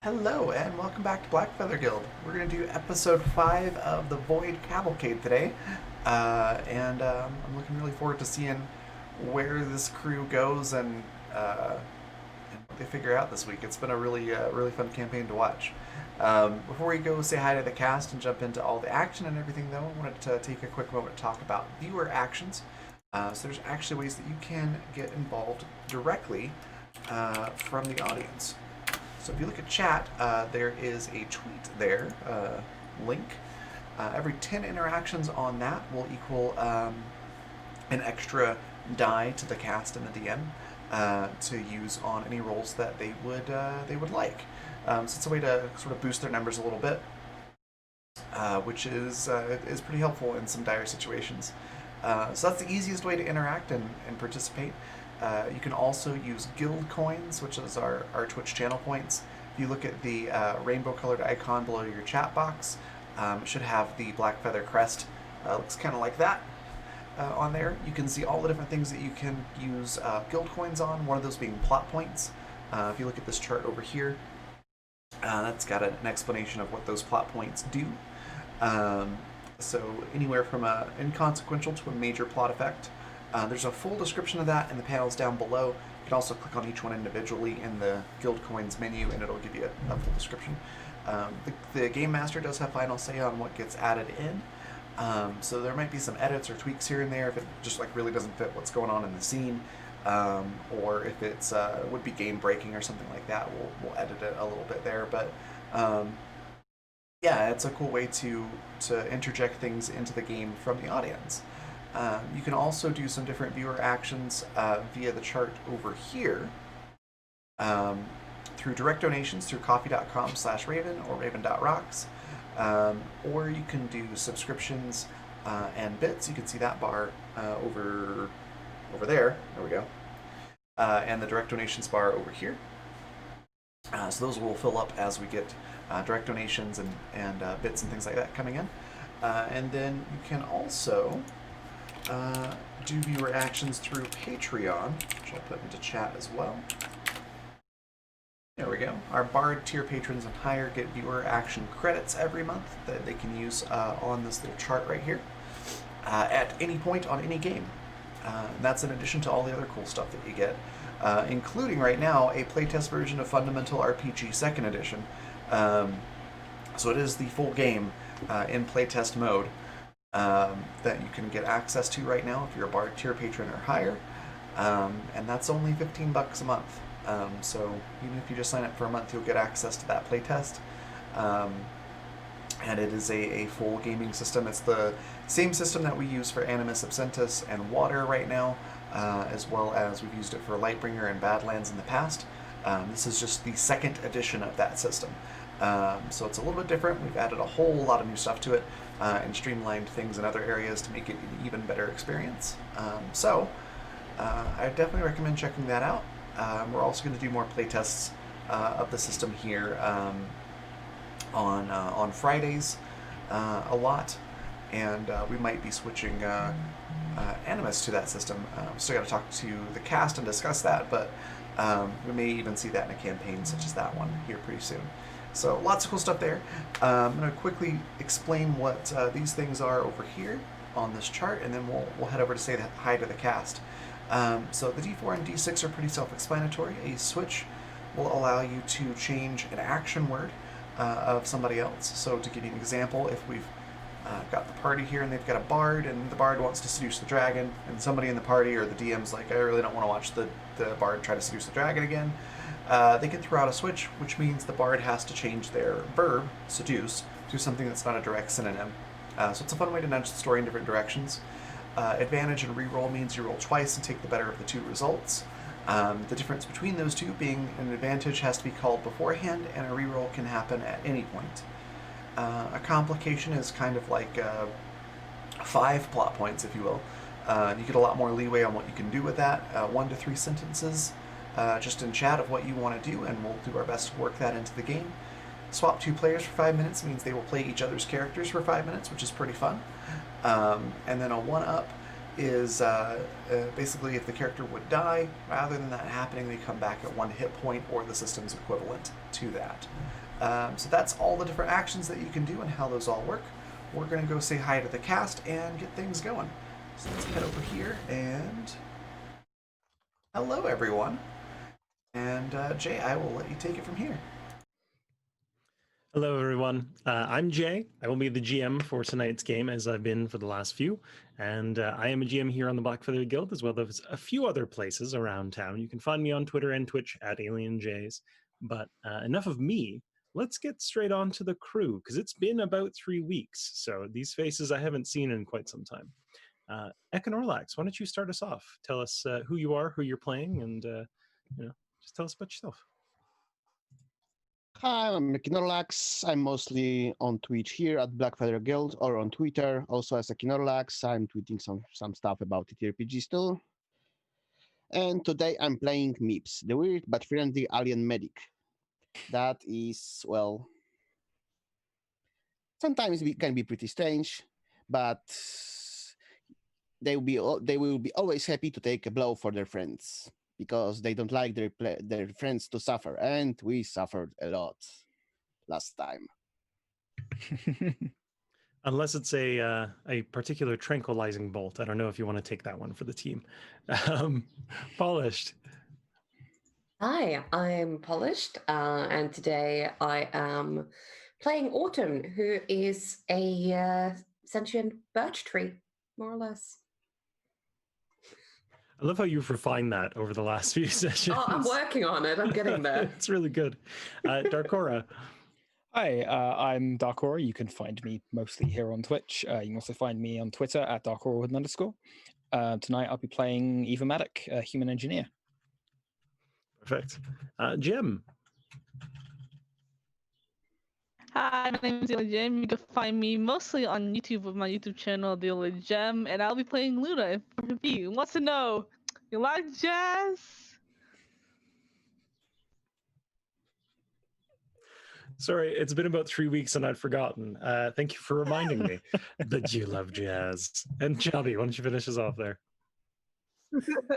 Hello, and welcome back to Blackfeather Guild. We're going to do episode 5 of the Void Cavalcade today, and I'm looking really forward to seeing where this crew goes and what they figure out this week. It's been a really fun campaign to watch. Before we go say hi to the cast and jump into all the action and everything, though, I wanted to take a quick moment to talk about viewer actions. So there's actually ways that you can get involved directly from the audience. So if you look at chat, there is a tweet there, link. Every 10 interactions on that will equal an extra die to the cast and the DM to use on any roles that they would like. So it's a way to sort of boost their numbers a little bit, which is pretty helpful in some dire situations. So that's the easiest way to interact and participate. You can also use guild coins, which is our Twitch channel points. If you look at the rainbow colored icon below your chat box, it should have the black feather crest. Looks kind of like that on there. You can see all the different things that you can use guild coins on, one of those being plot points. If you look at this chart over here, that's got an explanation of what those plot points do. So anywhere from an inconsequential to a major plot effect. There's a full description of that in the panels down below. You can also click on each one individually in the Guild Coins menu and it'll give you a full description. The Game Master does have final say on what gets added in. So there might be some edits or tweaks here and there if it just really doesn't fit what's going on in the scene. Or if it's would be game breaking or something like that, we'll edit it a little bit there. But yeah, it's a cool way to interject things into the game from the audience. You can also do some different viewer actions via the chart over here through direct donations through coffee.com/raven or raven.rocks, or you can do subscriptions and bits. You can see that bar over there. There we go. And the direct donations bar over here. So those will fill up as we get direct donations and bits and things like that coming in. And then you can also do viewer actions through Patreon, which I'll put into chat as well. There we go. Our Bard tier patrons and higher get viewer action credits every month that they can use on this little chart right here at any point on any game. That's in addition to all the other cool stuff that you get, including right now a playtest version of Fundamental RPG Second Edition. So it is the full game in playtest mode that you can get access to right now if you're a Bard tier patron or higher, and that's only $15 a month. So even if you just sign up for a month, you'll get access to that playtest. And it is a full gaming system. It's the same system that we use for Animus Absentus and Water right now, as well as we've used it for Lightbringer and Badlands in the past. This is just the second edition of that system. So it's a little bit different. We've added a whole lot of new stuff to it and streamlined things in other areas to make it an even better experience. I definitely recommend checking that out. We're also going to do more playtests of the system here on Fridays a lot, and we might be switching Animus to that system. We still got to talk to the cast and discuss that, but we may even see that in a campaign such as that one here pretty soon. So lots of cool stuff there. I'm going to quickly explain what these things are over here on this chart, and then we'll head over to say hi to the cast. So the D4 and D6 are pretty self-explanatory. A switch will allow you to change an action word of somebody else. So to give you an example, if we've got the party here and they've got a bard and the bard wants to seduce the dragon, and somebody in the party or the DM's like, I really don't want to watch the bard try to seduce the dragon again, they can throw out a switch, which means the bard has to change their verb, seduce, to something that's not a direct synonym. So it's a fun way to nudge the story in different directions. Advantage and reroll means you roll twice and take the better of the two results. The difference between those two being an advantage has to be called beforehand, and a reroll can happen at any point. A complication is kind of like 5 plot points, if you will. You get a lot more leeway on what you can do with that. 1 to 3 sentences just in chat of what you want to do, and we'll do our best to work that into the game. Swap 2 players for 5 minutes means they will play each other's characters for 5 minutes, which is pretty fun. And then a 1-up is basically if the character would die, rather than that happening, they come back at 1 hit point or the system's equivalent to that. So that's all the different actions that you can do and how those all work. We're going to go say hi to the cast and get things going. So let's head over here and hello everyone. And Jay, I will let you take it from here. Hello, everyone. I'm Jay. I will be the GM for tonight's game, as I've been for the last few. And I am a GM here on the Blackfeather Guild, as well as a few other places around town. You can find me on Twitter and Twitch at AlienJays. But enough of me. Let's get straight on to the crew, because it's been about 3 weeks. So these faces I haven't seen in quite some time. Econorlax, why don't you start us off? Tell us who you are, who you're playing, and just tell us about yourself. Hi, I'm Econorlax. I'm mostly on Twitch here at Blackfeather Guild or on Twitter. Also as Econorlax, I'm tweeting some stuff about TTRPGs too. And today I'm playing Mips, the weird but friendly alien medic. That is, well, sometimes it can be pretty strange, but they will be always happy to take a blow for their friends because they don't like their friends to suffer, and we suffered a lot last time. Unless it's a particular tranquilizing bolt. I don't know if you want to take that one for the team. Polished. Hi, I'm Polished, and today I am playing Autumn, who is a sentient birch tree, more or less. I love how you've refined that over the last few sessions. Oh, I'm working on it. I'm getting there. It's really good. Darkora. Hi, I'm Darkora. You can find me mostly here on Twitch. You can also find me on Twitter at Darkora with an underscore. Tonight I'll be playing Eva Maddock, a human engineer. Perfect. Jim. Hi, my name is Yellow Gem. You can find me mostly on YouTube with my YouTube channel, The Yellow Gem, and I'll be playing Luna for B. Who wants to know? You like jazz? Sorry, it's been about 3 weeks and I'd forgotten. Thank you for reminding me that you love jazz. And Shelby, why don't you finish us off there?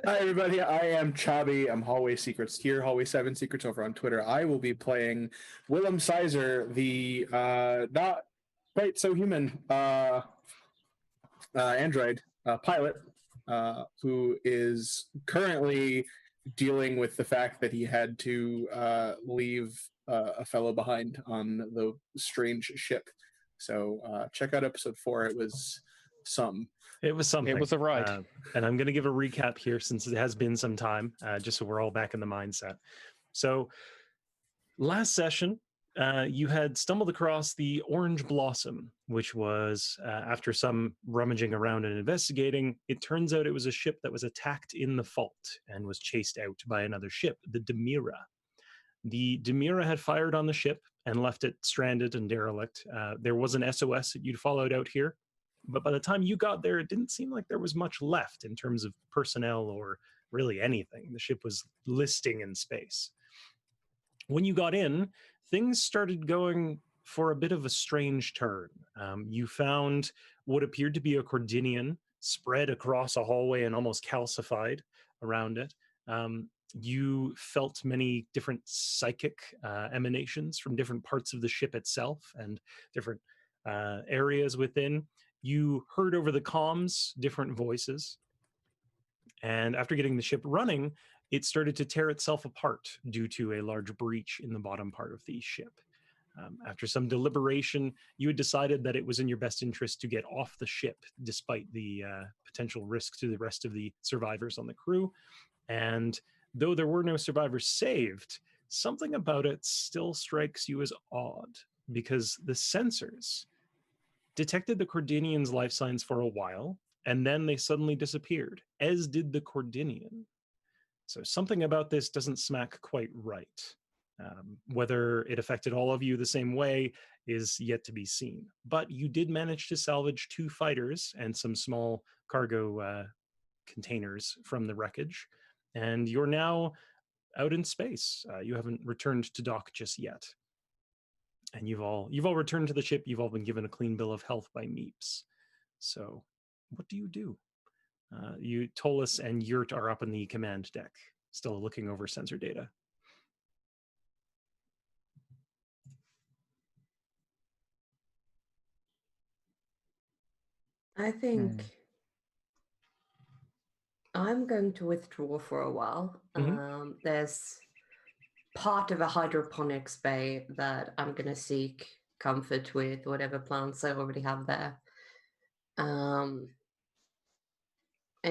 Hi, everybody. I am Chabi. I'm Hallway Secrets here, Hallway 7 Secrets over on Twitter. I will be playing Willem Sizer, the not quite so human android pilot, who is currently dealing with the fact that he had to leave a fellow behind on the strange ship. So check out episode 4. It was some. It was something. It was a ride. And I'm going to give a recap here since it has been some time, just so we're all back in the mindset. So last session, you had stumbled across the Orange Blossom, which was, after some rummaging around and investigating, it turns out it was a ship that was attacked in the fault and was chased out by another ship, the Demira. The Demira had fired on the ship and left it stranded and derelict. There was an SOS that you'd followed out here, but by the time you got there, it didn't seem like there was much left in terms of personnel or really anything. The ship was listing in space. When you got in, things started going for a bit of a strange turn. You found what appeared to be a Cordinian spread across a hallway and almost calcified around it. You felt many different psychic emanations from different parts of the ship itself and different areas within. You heard over the comms different voices. And after getting the ship running, it started to tear itself apart due to a large breach in the bottom part of the ship. After some deliberation, you had decided that it was in your best interest to get off the ship, despite the potential risk to the rest of the survivors on the crew. And though there were no survivors saved, something about it still strikes you as odd, because the sensors detected the Cordinian's life signs for a while, and then they suddenly disappeared, as did the Cordinian. So something about this doesn't smack quite right. Whether it affected all of you the same way is yet to be seen. But you did manage to salvage 2 fighters and some small cargo containers from the wreckage, and you're now out in space. You haven't returned to dock just yet. And you've all returned to the ship. You've all been given a clean bill of health by Meeps. So what do you do? You, Tolis and Yurt are up in the command deck, still looking over sensor data. I think I'm going to withdraw for a while. There's part of a hydroponics bay that I'm going to seek comfort with, whatever plants I already have there. And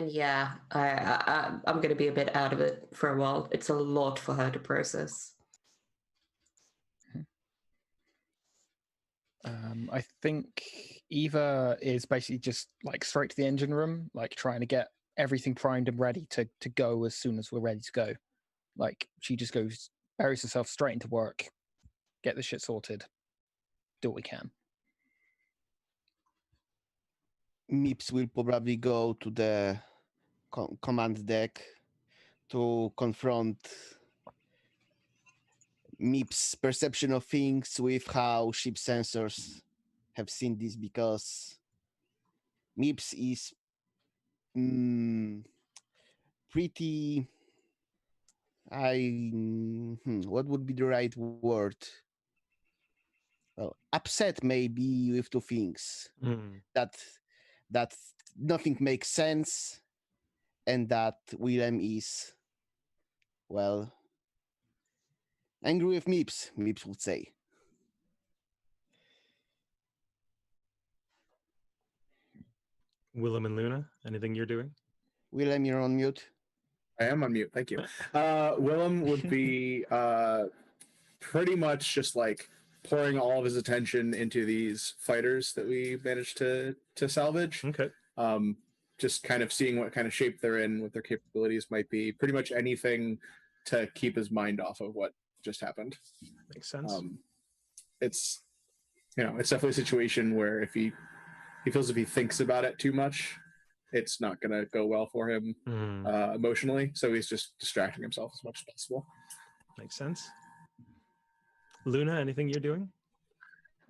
yeah, I'm going to be a bit out of it for a while. It's a lot for her to process. I think Eva is basically just like straight to the engine room, like trying to get everything primed and ready to go as soon as we're ready to go. Like she just buries herself straight into work, get the shit sorted, do what we can. Meeps will probably go to the command deck to confront Meep's perception of things with how ship sensors have seen this, because Meeps is pretty. What would be the right word? Well, upset maybe with 2 things. That nothing makes sense, and that Willem is, well, angry with Meeps would say. Willem and Luna, anything you're doing? Willem, you're on mute. I am on mute. Thank you. Willem would be pretty much just like pouring all of his attention into these fighters that we managed to salvage. Okay. Just kind of seeing what kind of shape they're in, what their capabilities might be. Pretty much anything to keep his mind off of what just happened. Makes sense. It's definitely a situation where if he feels if he thinks about it too much, it's not going to go well for him emotionally. So he's just distracting himself as much as possible. Makes sense. Luna, anything you're doing?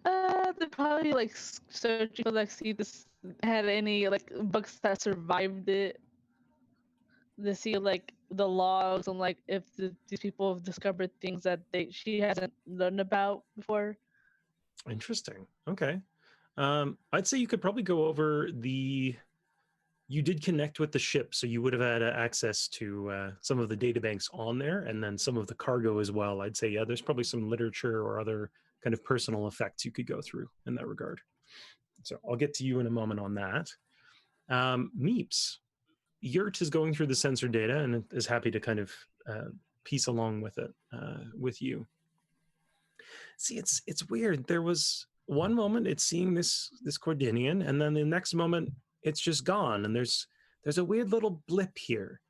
They're probably like searching for like see this had any like bugs that survived it. to see like the logs and like if these people have discovered things that she hasn't learned about before. Interesting. Okay. I'd say you could probably go over you did connect with the ship, so you would have had access to some of the databanks on there, and then some of the cargo as well. I'd say, yeah, there's probably some literature or other kind of personal effects you could go through in that regard. So I'll get to you in a moment on that. Meeps, Yurt is going through the sensor data and is happy to kind of piece along with it with you. See, it's weird. There was one moment it's seeing this Cordinian, and then the next moment it's just gone, and there's a weird little blip here.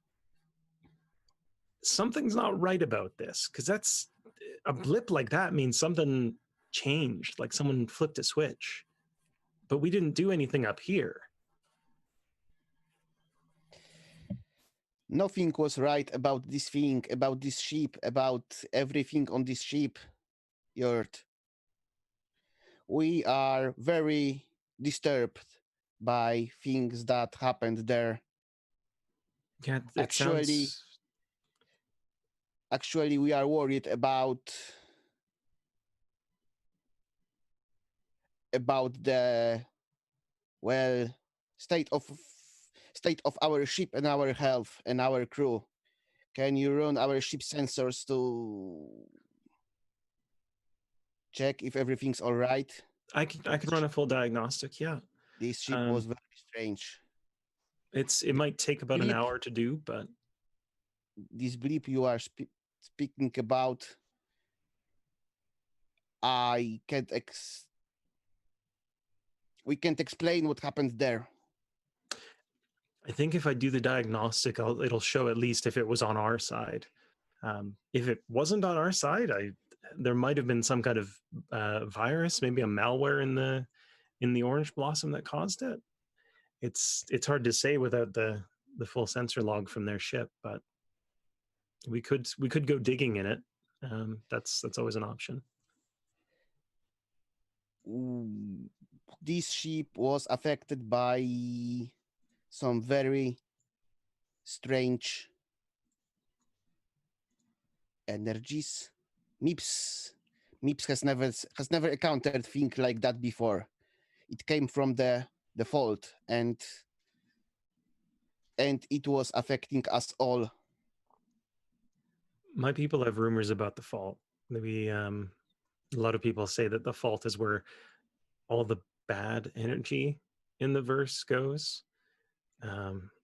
Something's not right about this, because that's a blip like that means something changed, like someone flipped a switch. But we didn't do anything up here. Nothing was right about this thing, about this ship, about everything on this ship, Yurt. We are very disturbed by things that happened there. Yeah, it sounds... Actually, we are worried about the state of our ship and our health and our crew. Can you run our ship sensors to check if everything's all right? I can run a full diagnostic. Yeah, this ship was very strange. It might take about an hour to do, but this blip you are speaking about, I can't we can't explain what happened there. I think if I do the diagnostic, it'll show at least if it was on our side. If it wasn't on our side, there might have been some kind of virus, maybe a malware in the orange blossom that caused it. It's hard to say without the full sensor log from their ship, but we could go digging in it. That's always an option. This ship was affected by some very strange energies. Meeps has never encountered thing like that before. It came from the fault, and it was affecting us all. My people have rumors about the fault. Maybe a lot of people say that the fault is where all the bad energy in the verse goes.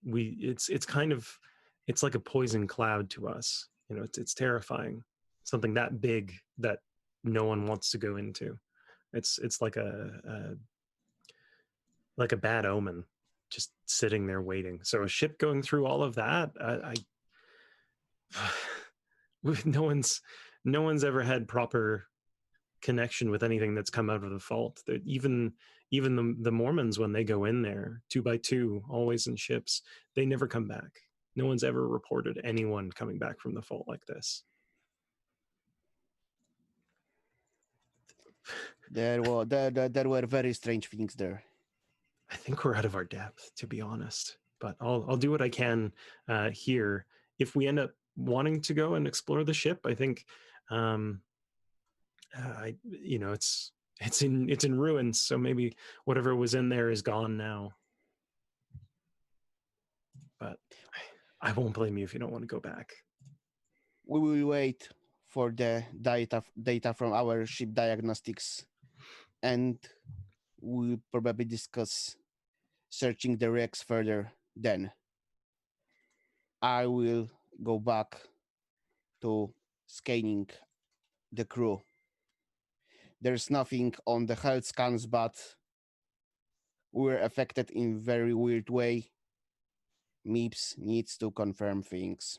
It's kind of, it's like a poison cloud to us. You know, it's terrifying. Something that big that no one wants to go into. It's like a bad omen, just sitting there waiting. So a ship going through all of that, no one's ever had proper connection with anything that's come out of the fault. That even the Mormons, when they go in there 2 by 2, always in ships, they never come back. No one's ever reported anyone coming back from the fault like this. There were very strange things there. I think we're out of our depth, to be honest. But I'll do what I can here. If we end up wanting to go and explore the ship, I think it's in ruins. So maybe whatever was in there is gone now. But I won't blame you if you don't want to go back. We will wait for the data from our ship diagnostics, and we'll probably discuss searching the wrecks further then. I will go back to scanning the crew. There's nothing on the health scans, but we're affected in very weird way. Meeps needs to confirm things.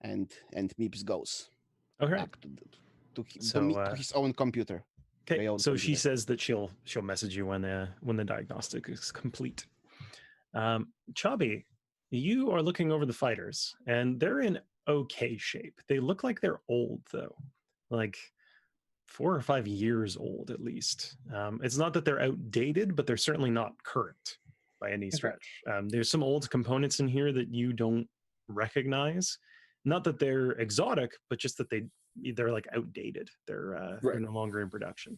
And Meeps goes back to his own computer. Okay, so she says that she'll message you when the diagnostic is complete. Chubby, you are looking over the fighters, and they're in okay shape. They look like they're old, though, like 4 or 5 years old at least. It's not that they're outdated, but they're certainly not current by any Okay. stretch. There's some old components in here that you don't recognize. Not that they're exotic, but just that they're like outdated. They're Right. no longer in production.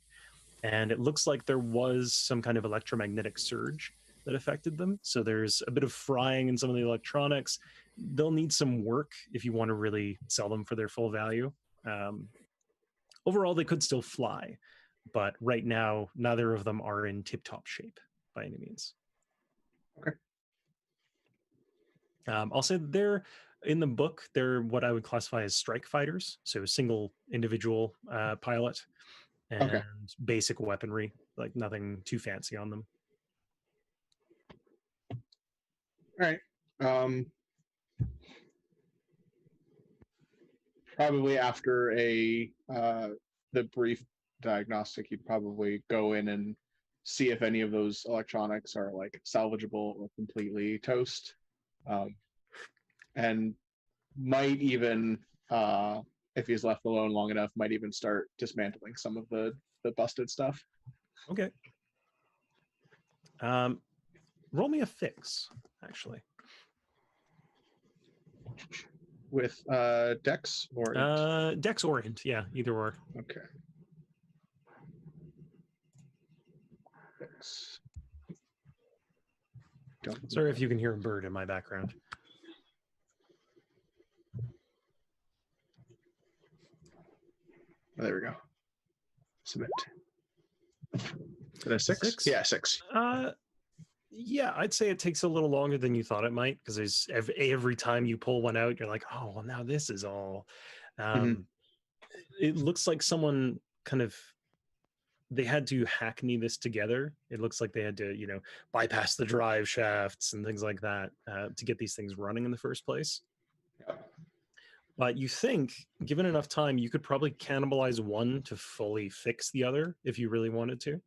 And it looks like there was some kind of electromagnetic surge that affected them. So there's a bit of frying in some of the electronics. They'll need some work if you want to really sell them for their full value. Overall, they could still fly, but right now, neither of them are in tip-top shape by any means. Okay. I'll say they're in the book. They're what I would classify as strike fighters, so a single individual pilot and Okay. basic weaponry, like nothing too fancy on them. All right. Probably after the brief diagnostic, you'd probably go in and see if any of those electronics are like salvageable or completely toast, and might even, if he's left alone long enough, might even start dismantling some of the busted stuff. Okay. Roll me a fix, actually. With Dex or int? Dex or int, yeah, either or. Okay. Dex. Don't Sorry if you can hear a bird in my background. Oh, there we go. Submit. Is it a 6? Six? Yeah, 6. Yeah, I'd say it takes a little longer than you thought it might, because there's every time you pull one out, you're like, oh, well, now this is all. It looks like someone kind of, they had to hackney this together. It looks like they had to, bypass the drive shafts and things like that to get these things running in the first place. Yeah. But you think, given enough time, you could probably cannibalize one to fully fix the other if you really wanted to.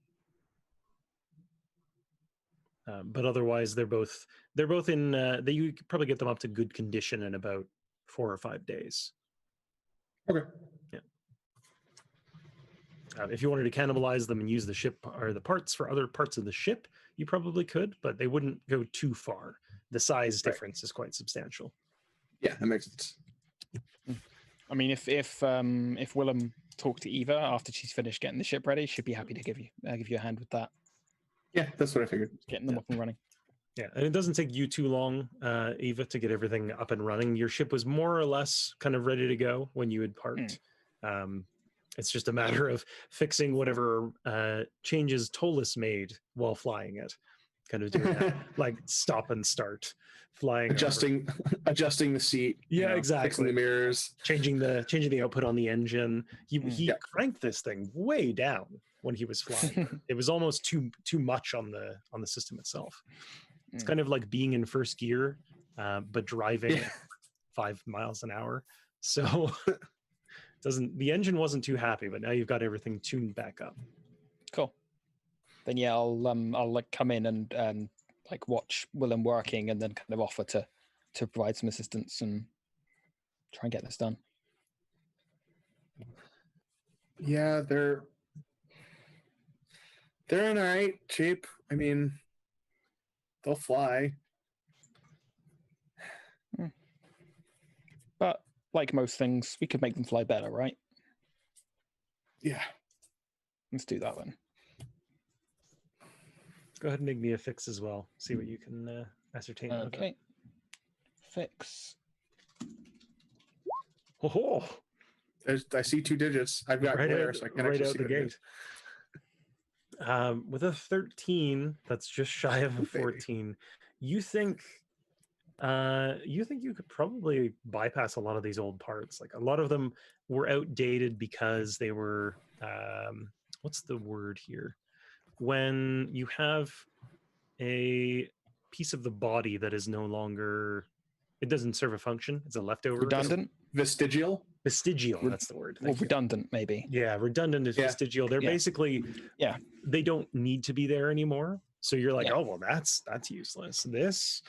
But otherwise, they're both in. You could probably get them up to good condition in about 4 or 5 days. Okay. Yeah. If you wanted to cannibalize them and use the ship or the parts for other parts of the ship, you probably could, but they wouldn't go too far. The size difference is quite substantial. Yeah, that makes sense. I mean, if Willem talked to Eva after she's finished getting the ship ready, she'd be happy to give you a hand with that. Yeah, that's what I figured. Getting them up and running. Yeah, and it doesn't take you too long, Eva, to get everything up and running. Your ship was more or less kind of ready to go when you had parked. It's just a matter of fixing whatever changes Tolis made while flying it. Kind of doing that, like stop and start, flying, adjusting the seat. Yeah, exactly. Fixing the mirrors, changing the output on the engine. He cranked this thing way down when he was flying. It was almost too much on the system itself. It's kind of like being in first gear, but driving 5 miles an hour. So the engine wasn't too happy, but now you've got everything tuned back up. Cool. Then yeah, I'll like come in and like watch Willem working, and then kind of offer to provide some assistance and try and get this done. Yeah, they're in all right shape. I mean, they'll fly. But like most things, we could make them fly better, right? Yeah. Let's do that then. Go ahead and make me a fix as well. See what you can ascertain. Okay. Fix. Oh, I see 2 digits. I've got glare, so I can actually see the gate. With a 13, that's just shy of a 14. You think you could probably bypass a lot of these old parts. Like a lot of them were outdated because they were what's the word here? When you have a piece of the body that is no longer, it doesn't serve a function. It's a leftover. Redundant? Vestigial? Vestigial, that's the word. Well, redundant, maybe. Yeah, redundant is vestigial. They're basically, they don't need to be there anymore. So you're like, oh, well, that's useless. This,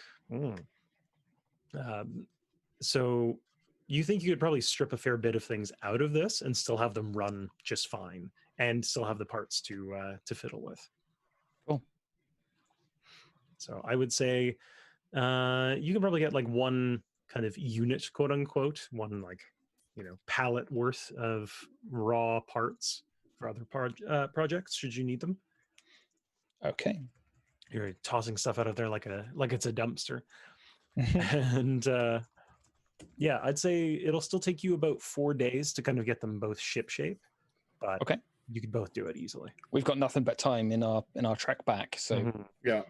so you think you could probably strip a fair bit of things out of this and still have them run just fine and still have the parts to fiddle with. Cool. So I would say you can probably get like one kind of unit, quote unquote, one like, pallet worth of raw parts for other projects should you need them. Okay. You're tossing stuff out of there like it's a dumpster. And yeah, I'd say it'll still take you about 4 days to kind of get them both ship shape, but Okay. you could both do it easily. We've got nothing but time in our trek back, so Mhm. Yeah.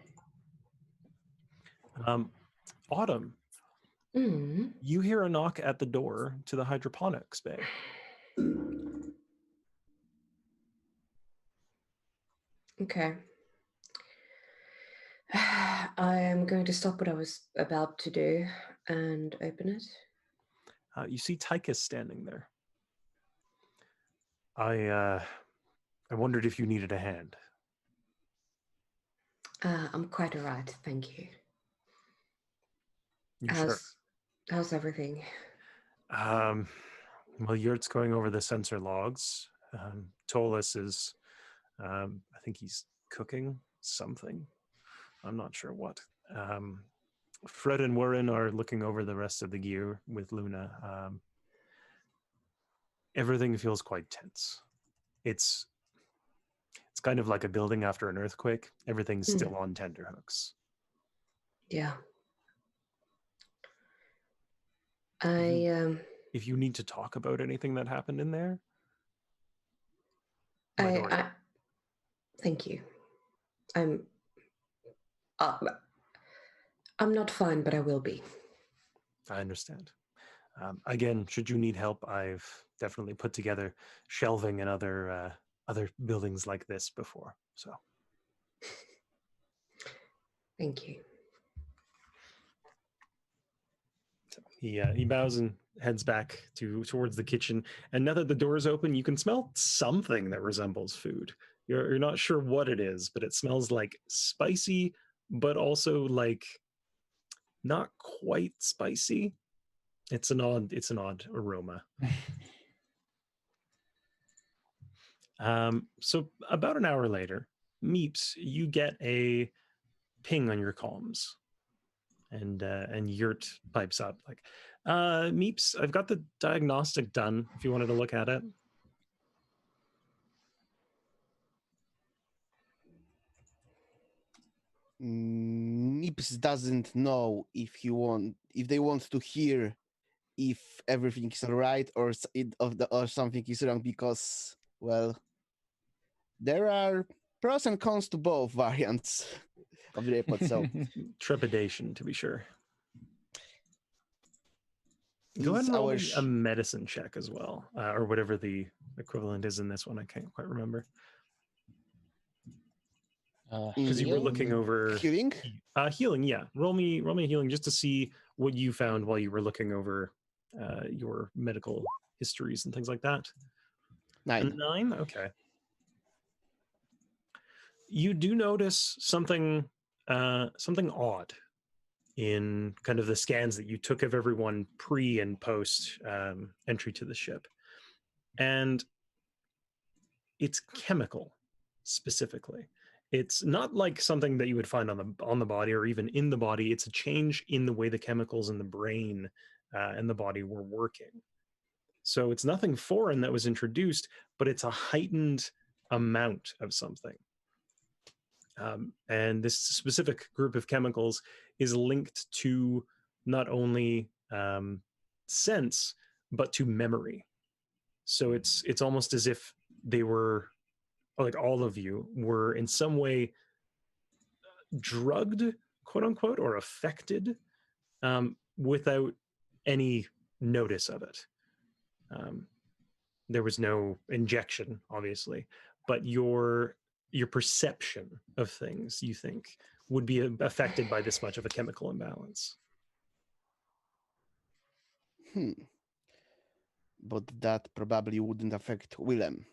Autumn, Mm. you hear a knock at the door to the hydroponics bay. Okay. I am going to stop what I was about to do and open it. You see Tychus standing there. I wondered if you needed a hand. I'm quite alright, thank you. You sure? How's everything? Well, Yurt's going over the sensor logs. Tolis is, I think he's cooking something. I'm not sure what. Fred and Warren are looking over the rest of the gear with Luna. Everything feels quite tense. It's kind of like a building after an earthquake. Everything's still on tenterhooks. Yeah. If you need to talk about anything that happened in there, thank you. I'm not fine, but I will be. I understand. Again, should you need help, I've definitely put together shelving and other buildings like this before. So, thank you. so he bows and heads back towards the kitchen. And now that the door is open, you can smell something that resembles food. You're not sure what it is, but it smells like spicy, but also like not quite spicy. It's an odd aroma. So about an hour later, Meeps, you get a ping on your comms, and Yurt pipes up like, Meeps, I've got the diagnostic done. If you wanted to look at it. Nips doesn't know if they want to hear if everything is alright or something is wrong, because, well, there are pros and cons to both variants of the report. So Trepidation, to be sure. Go ahead and roll me a medicine check as well, or whatever the equivalent is in this one. I can't quite remember. Because you were looking over healing. Healing, yeah. Roll me a healing just to see what you found while you were looking over your medical histories and things like that. 9. 9? Okay. You do notice something odd in kind of the scans that you took of everyone pre and post entry to the ship. And it's chemical specifically. It's not like something that you would find on the body or even in the body. It's a change in the way the chemicals in the brain and the body were working. So it's nothing foreign that was introduced, but it's a heightened amount of something. And this specific group of chemicals is linked to not only sense, but to memory. So it's almost as if they were, like all of you were in some way drugged, quote unquote, or affected without any notice of it. There was no injection, obviously, but your perception of things, you think, would be affected by this much of a chemical imbalance. But that probably wouldn't affect Willem.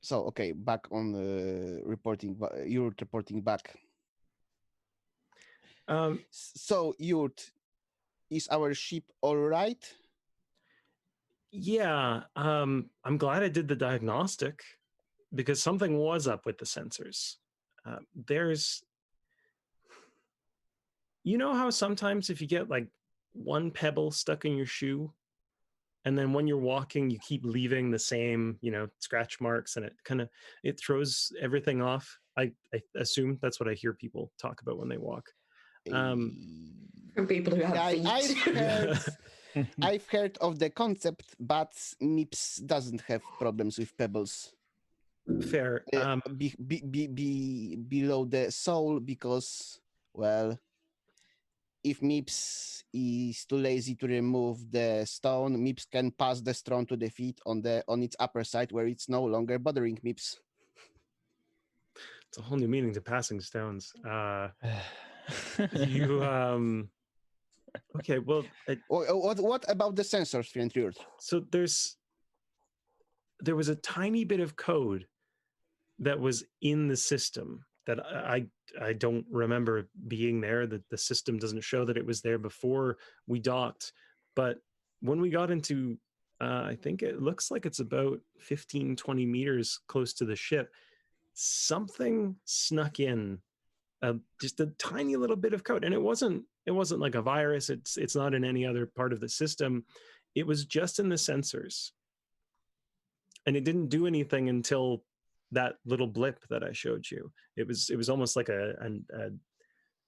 So, okay, back on the reporting. You're reporting back. So, Yurt, is our ship all right? Yeah, I'm glad I did the diagnostic because something was up with the sensors. There's, you know how sometimes if you get like one pebble stuck in your shoe, and then when you're walking, you keep leaving the same, scratch marks, and it throws everything off. I assume that's what I hear people talk about when they walk. From people who have feet. I've heard of the concept, but Mips doesn't have problems with pebbles. Fair. Below the sole, because, well, if Mips is too lazy to remove the stone, Mips can pass the stone to the feet on its upper side, where it's no longer bothering Mips. It's a whole new meaning to passing stones. Okay, well, what about the sensors, friend? So there was a tiny bit of code that was in the system that I don't remember being there. That the system doesn't show that it was there before we docked, but when we got into, I think it looks like it's about 15, 20 meters close to the ship, something snuck in, just a tiny little bit of code, and it wasn't like a virus. It's not in any other part of the system. It was just in the sensors, and it didn't do anything until that little blip that I showed you. It was almost like a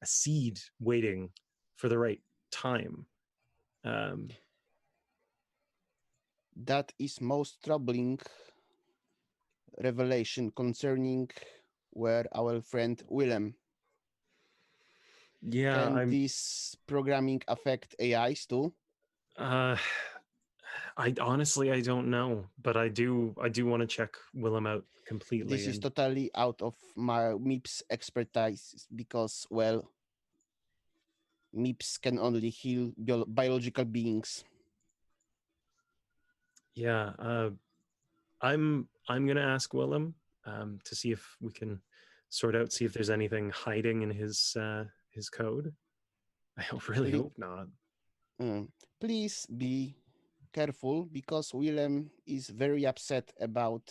seed waiting for the right time. That is most troubling revelation concerning where our friend Willem. Yeah. Can this programming affect AIs too? I honestly, I don't know, but I do want to check Willem out completely. This is totally out of my MIPS expertise, because, well, MIPS can only heal biological beings. Yeah, I'm gonna ask Willem to see if we can see if there's anything hiding in his code. I really hope not. Please be careful, because Willem is very upset about,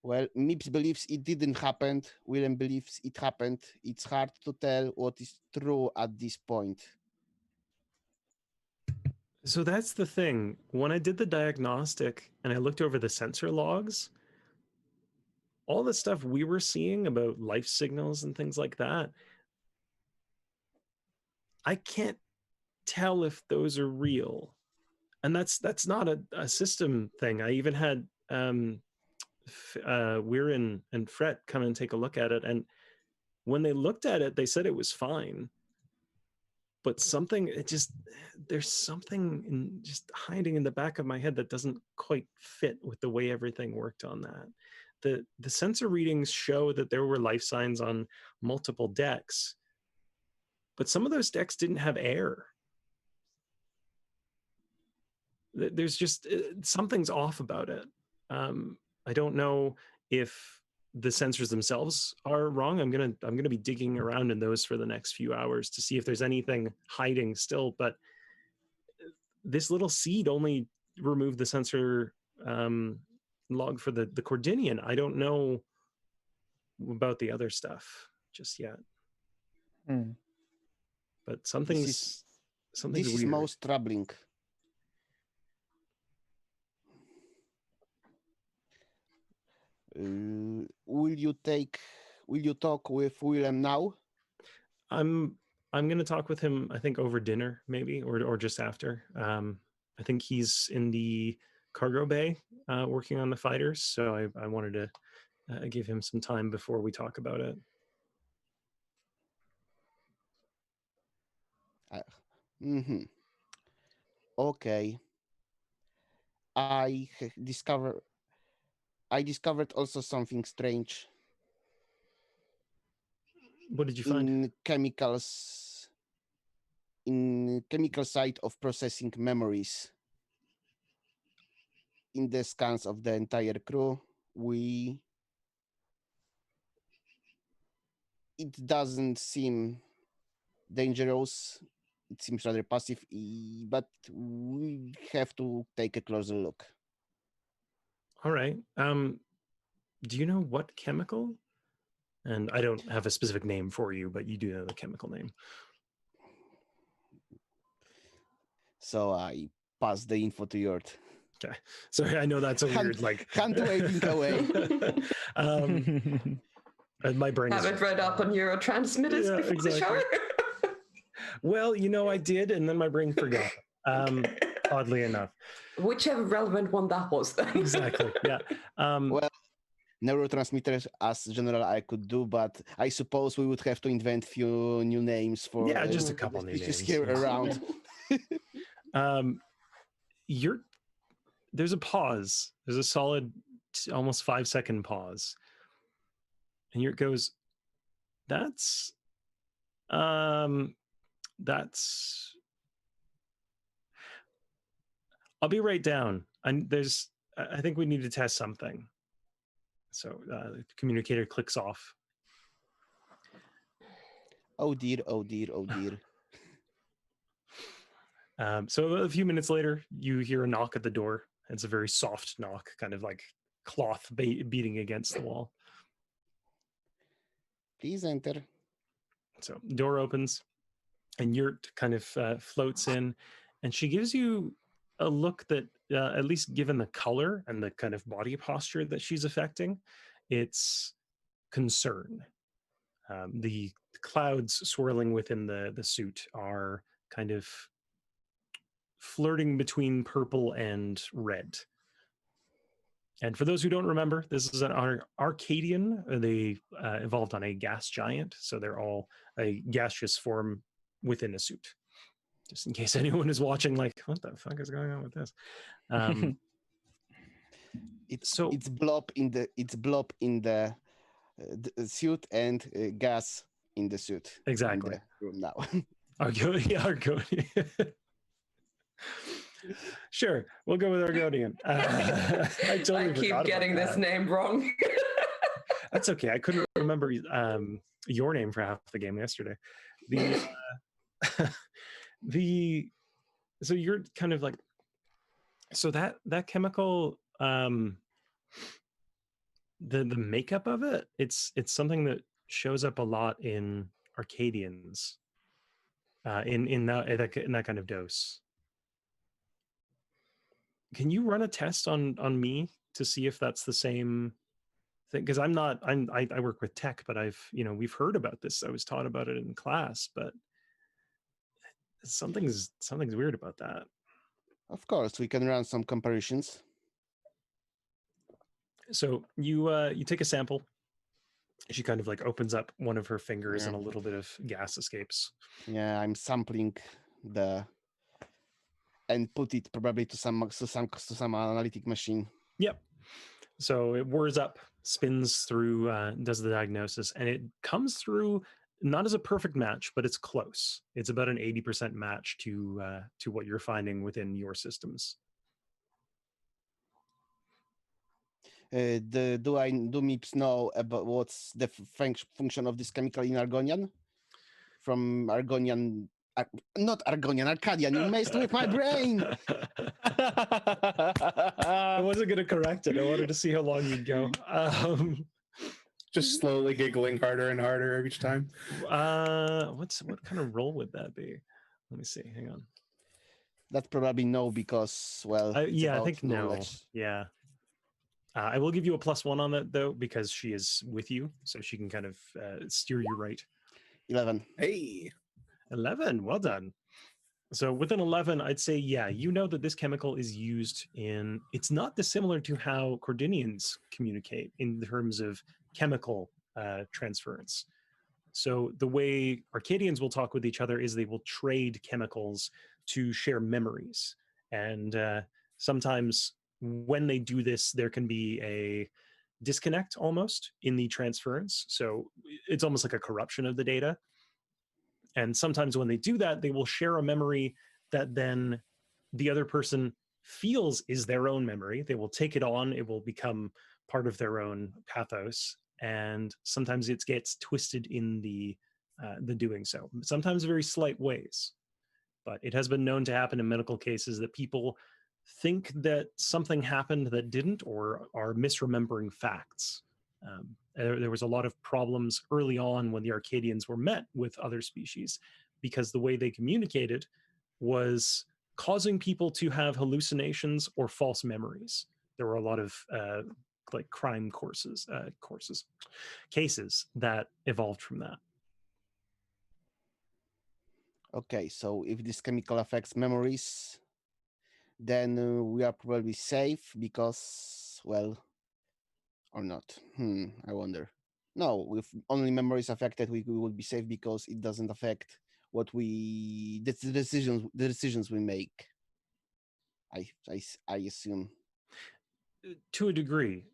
well, Mips believes it didn't happen. Willem believes it happened. It's hard to tell what is true at this point. So that's the thing. When I did the diagnostic and I looked over the sensor logs, all the stuff we were seeing about life signals and things like that, I can't tell if those are real. And that's not a system thing. I even had Weirin and Fret come and take a look at it, and when they looked at it, they said it was fine. But there's something just hiding in the back of my head that doesn't quite fit with the way everything worked on that. The sensor readings show that there were life signs on multiple decks, but some of those decks didn't have air. There's just something's off about it. I don't know if the sensors themselves are wrong. I'm gonna be digging around in those for the next few hours to see if there's anything hiding still. But this little seed only removed the sensor log for the Cordinian. I don't know about the other stuff just yet. But something's this weird. Is most troubling. Will you talk with Willem now? I'm going to talk with him, I think, over dinner, maybe, or just after. I think he's in the cargo bay working on the fighters, so I wanted to give him some time before we talk about it. Okay. I discovered also something strange. What did you find? In chemical side of processing memories. In the scans of the entire crew, it doesn't seem dangerous. It seems rather passive, but we have to take a closer look. All right. Do you know what chemical? And I don't have a specific name for you, but you do know the chemical name. So I pass the info to Yort. Okay. Sorry, I know that's a Hand- weird, like... hand waving away. And my brain Have is... it read up on neurotransmitters Yeah, before the show. exactly. Well, I did, and then my brain forgot. Oddly enough. Whichever relevant one that was then. Exactly, yeah. Well, neurotransmitters as general I could do, but I suppose we would have to invent few new names for Yeah, just a couple the new species names. here around. There's a pause. There's a solid almost 5-second pause. And here it goes. That's I'll be right down. And I think we need to test something. So the communicator clicks off. Oh dear, oh dear, oh dear. So a few minutes later, you hear a knock at the door. It's a very soft knock, kind of like cloth beating against the wall. Please enter. So door opens, and Yurt kind of floats in, and she gives you a look that, at least given the color and the kind of body posture that she's affecting, it's concern. The clouds swirling within the suit are kind of flirting between purple and red. And for those who don't remember, this is an Arcadian. They evolved on a gas giant, so they're all a gaseous form within a suit. Just in case anyone is watching, like, what the fuck is going on with this? It's blob in the suit and gas in the suit. Exactly. In the room now. Argonian. Sure, we'll go with Argonian. I keep getting this name wrong. That's okay. I couldn't remember your name for half the game yesterday. So you're kind of like, so that chemical, the makeup of it, it's something that shows up a lot in Arcadians, in that kind of dose. Can you run a test on me to see if that's the same thing? Because I work with tech, but we've heard about this. I was taught about it in class, but something's weird about that. Of course, we can run some comparisons. So you take a sample. She kind of like opens up one of her fingers, and a little bit of gas escapes. Yeah, I'm sampling and put it probably to some analytic machine. Yep. So it whirs up, spins through, does the diagnosis, and it comes through not as a perfect match, but it's close. It's about an 80% match to what you're finding within your systems. Do MIPS know about what's the function of this chemical in Argonian? From Argonian, not Argonian, Arcadian. You messed with my brain. I wasn't going to correct it. I wanted to see how long you'd go. Just slowly giggling harder and harder each time. What kind of roll would that be? Let me see. Hang on. That's probably no, because I think knowledge. No. Yeah. I will give you a +1 on that though, because she is with you, so she can kind of steer you right. 11. Hey. 11. Well done. So with an 11, I'd say, yeah, you know that this chemical is used in. It's not dissimilar to how Cordinians communicate in terms of chemical transference. So the way Arcadians will talk with each other is they will trade chemicals to share memories. And sometimes when they do this, there can be a disconnect almost in the transference. So it's almost like a corruption of the data. And sometimes when they do that, they will share a memory that then the other person feels is their own memory. They will take it on. It will become part of their own pathos. And sometimes it gets twisted in the doing so. Sometimes very slight ways. But it has been known to happen in medical cases that people think that something happened that didn't, or are misremembering facts. There was a lot of problems early on when the Arcadians were met with other species, because the way they communicated was causing people to have hallucinations or false memories. There were a lot of like crime cases that evolved from that. Okay, so if this chemical affects memories, then we are probably safe because, well, or not. I wonder. No, if only memories affected, we would be safe because it doesn't affect the decisions we make. I assume. To a degree,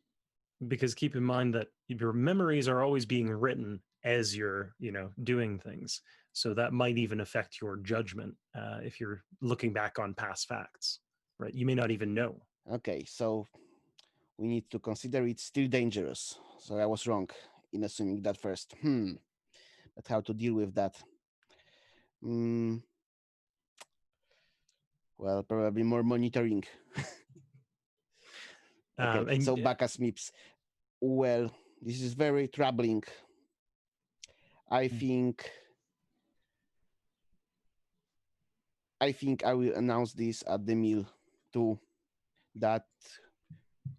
because keep in mind that your memories are always being written as you're, doing things. So that might even affect your judgment if you're looking back on past facts, right? You may not even know. Okay, so we need to consider it's still dangerous. So I was wrong in assuming that first. But how to deal with that? Well, probably more monitoring. Okay, so back as MIPS. Well, this is very troubling. I think I will announce this at the meal too, that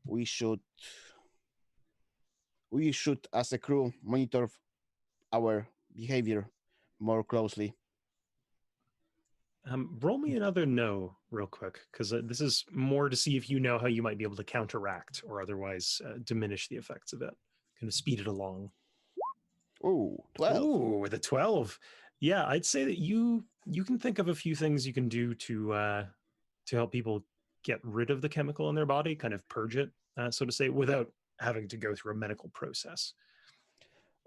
we should as a crew monitor our behavior more closely. Roll me another no real quick, because this is more to see if you know how you might be able to counteract or otherwise diminish the effects of it, kind of speed it along. Oh, 12. Ooh, with a 12. Yeah, I'd say that you can think of a few things you can do to help people get rid of the chemical in their body, kind of purge it, so to say, without having to go through a medical process.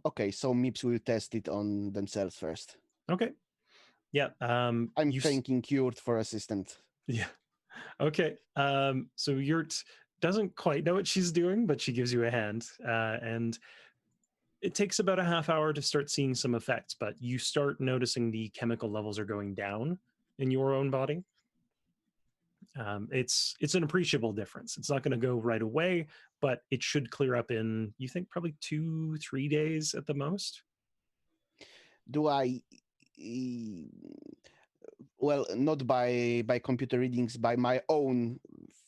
Okay, so MIPS will test it on themselves first. Okay. Yeah. I'm thanking Yurt for assistant. Yeah. Okay. So Yurt doesn't quite know what she's doing, but she gives you a hand, and it takes about a half hour to start seeing some effects, but you start noticing the chemical levels are going down in your own body. It's an appreciable difference. It's not going to go right away, but it should clear up in, you think, probably 2-3 days at the most. Do I? Well, not by computer readings, by my own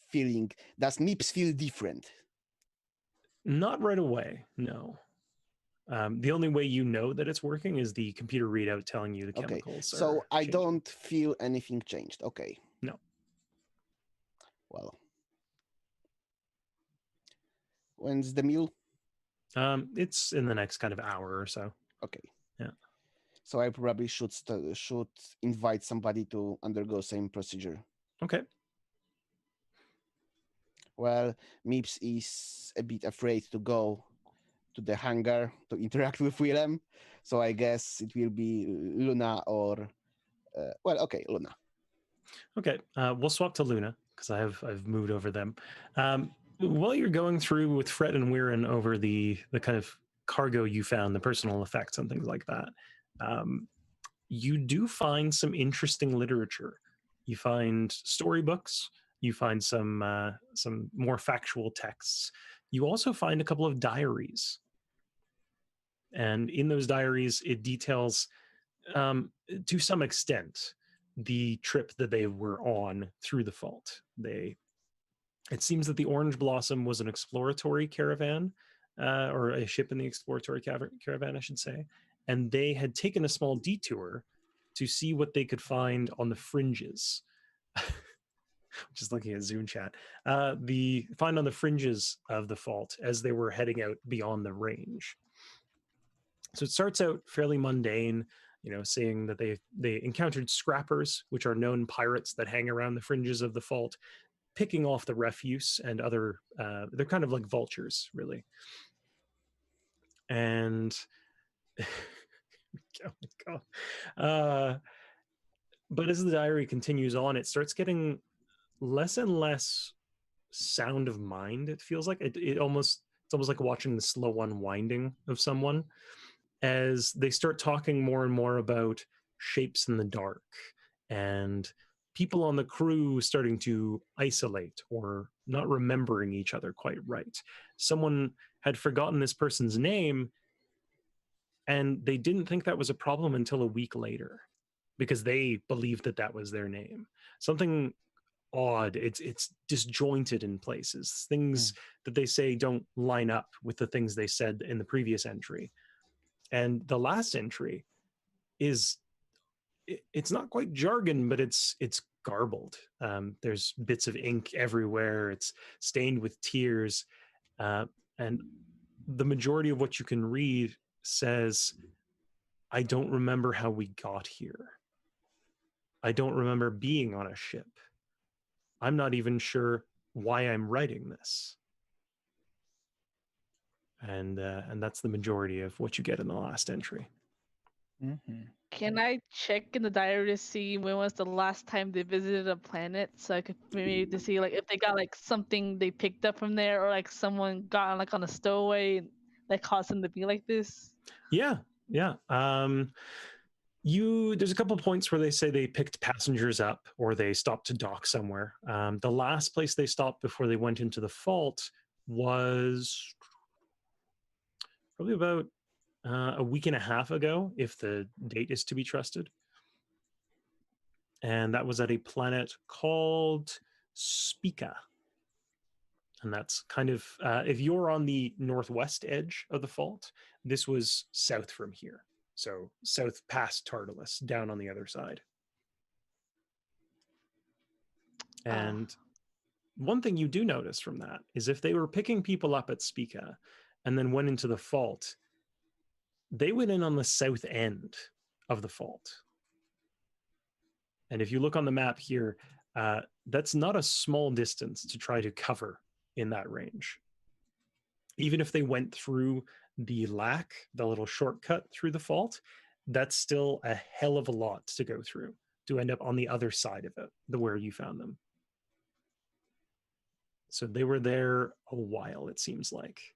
feeling. Does MIPS feel different? Not right away, no. The only way you know that it's working is the computer readout telling you the chemicals. Okay, so I changing. don't feel anything changed. Okay. No. Well, when's the meal? It's in the next kind of hour or so. Okay. Yeah. So I probably should invite somebody to undergo same procedure. Okay. Well, Mips is a bit afraid to go to the hangar to interact with Willem, so I guess it will be Luna or Luna. Okay, we'll swap to Luna because I've moved over them. While you're going through with Fred and Weirin over the kind of cargo you found, the personal effects and things like that, you do find some interesting literature. You find storybooks. You find some more factual texts. You also find a couple of diaries, and in those diaries, it details, to some extent, the trip that they were on through the fault. It seems that the Orange Blossom was an exploratory caravan, or a ship in the exploratory caravan, I should say, and they had taken a small detour to see what they could find on the fringes. Just looking at Zoom chat, on the fringes of the fault as they were heading out beyond the range. So it starts out fairly mundane, saying that they encountered scrappers, which are known pirates that hang around the fringes of the fault, picking off the refuse and other, they're kind of like vultures, really. And oh my God. But as the diary continues on, it starts getting less and less sound of mind. It feels like it's almost like watching the slow unwinding of someone, as they start talking more and more about shapes in the dark and people on the crew starting to isolate or not remembering each other quite right. Someone had forgotten this person's name, and they didn't think that was a problem until a week later because they believed that that was their name. Something odd. It's disjointed in places. Things that they say don't line up with the things they said in the previous entry. And the last entry is it's not quite jargon, but it's garbled. There's bits of ink everywhere. It's stained with tears, and the majority of what you can read says, "I don't remember how we got here. I don't remember being on a ship. I'm not even sure why I'm writing this." And that's the majority of what you get in the last entry. Mm-hmm. Can I check in the diary to see when was the last time they visited a planet, so I could maybe to see like if they got like something they picked up from there, or like someone got like on a stowaway that caused them to be like this? Yeah. There's a couple points where they say they picked passengers up or they stopped to dock somewhere. The last place they stopped before they went into the fault was probably about a week and a half ago, if the date is to be trusted. And that was at a planet called Spica. And that's kind of, if you're on the northwest edge of the fault, this was south from here. So south past Tartarus, down on the other side. And one thing you do notice from that is if they were picking people up at Spica and then went into the fault, they went in on the south end of the fault. And if you look on the map here, that's not a small distance to try to cover in that range. Even if they went through the lack, the little shortcut through the fault, that's still a hell of a lot to go through to end up on the other side of it, where you found them. So they were there a while, it seems like.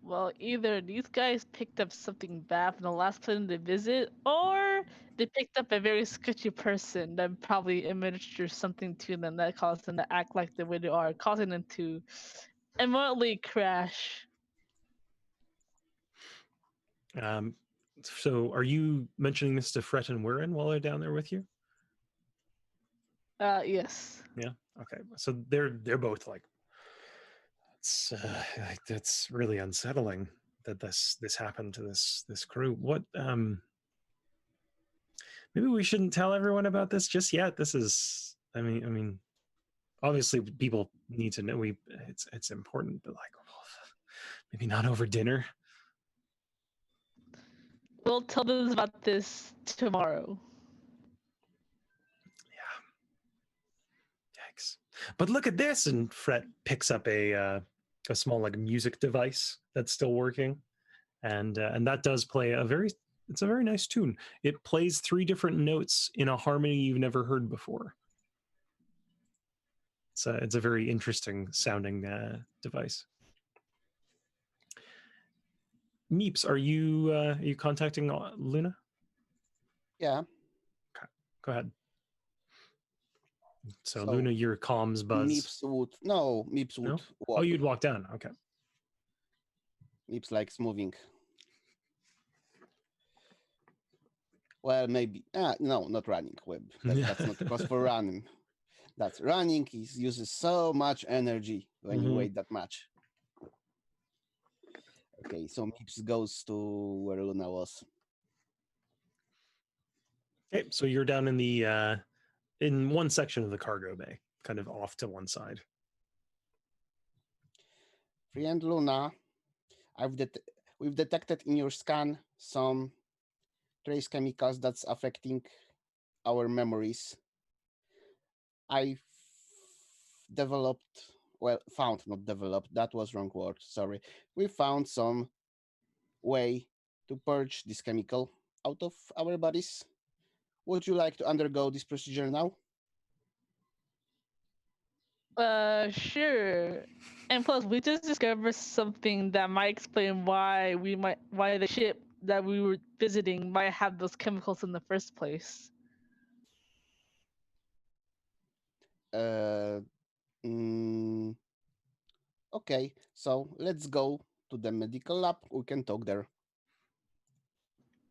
Well, either these guys picked up something bad from the last planet they visit, or they picked up a very sketchy person that probably administered something to them that caused them to act like the way they are, causing them to immediately crash. So are you mentioning this to Fret and Wirren while they're down there with you? Yes. Yeah. Okay. So they're both like, that's really unsettling that this happened to this crew. What maybe we shouldn't tell everyone about this just yet. This is, I mean, obviously people need to know. It's important, but like, maybe not over dinner. We'll tell them about this tomorrow. Yeah. Yikes! But look at this, and Fret picks up a small like music device that's still working, and that does play it's a very nice tune. It plays 3 different notes in a harmony you've never heard before. It's a very interesting sounding device. Meeps, are you contacting Luna? Yeah. Okay, go ahead. So Luna, your comms buzz. Meeps would walk. Oh, you'd walk down. Okay. Meeps likes moving. Well, maybe. No, not running. Web. That's not cause for running. That's running. Uses so much energy when you wait that much. Okay, so Meeps goes to where Luna was. Okay, so you're down in the in one section of the cargo bay, kind of off to one side. Friend Luna, we've detected in your scan some trace chemicals that's affecting our memories. I found, not developed, that was wrong word, sorry. We found some way to purge this chemical out of our bodies. Would you like to undergo this procedure now? Sure. And plus, we just discovered something that might explain why the ship that we were visiting might have those chemicals in the first place. Uh, mm, okay, so let's go to the medical lab. We can talk there.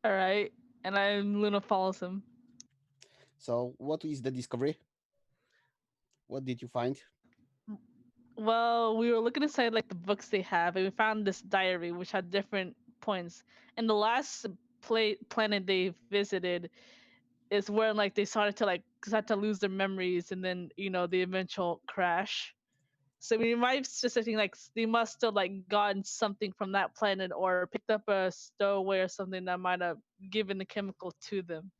All right, and Luna follows him. So, what is the discovery? What did you find? Well, we were looking inside like the books they have, and we found this diary which had different points. And the last planet they visited is where like they started to start to lose their memories, and then the eventual crash. So we might just think like they must have like gotten something from that planet or picked up a stowaway or something that might have given the chemical to them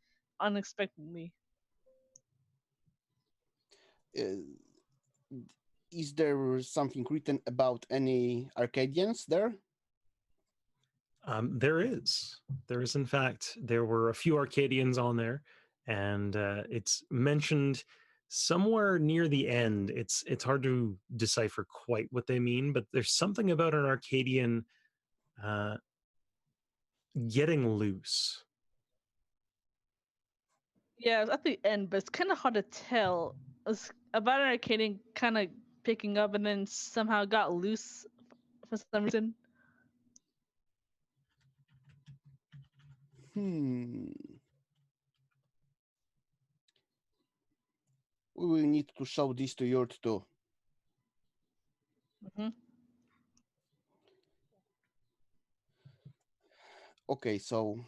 unexpectedly. Uh, is there something written about any Arcadians there? There is. There is, in fact, there were a few Arcadians on there, and it's mentioned somewhere near the end. It's hard to decipher quite what they mean, but there's something about an Arcadian uh, getting loose. Yeah, it's at the end, but it's kind of hard to tell. It's about an Arcadian kind of picking up and then somehow got loose for some reason. We will need to show this to Yurt too. Mm-hmm. Okay, so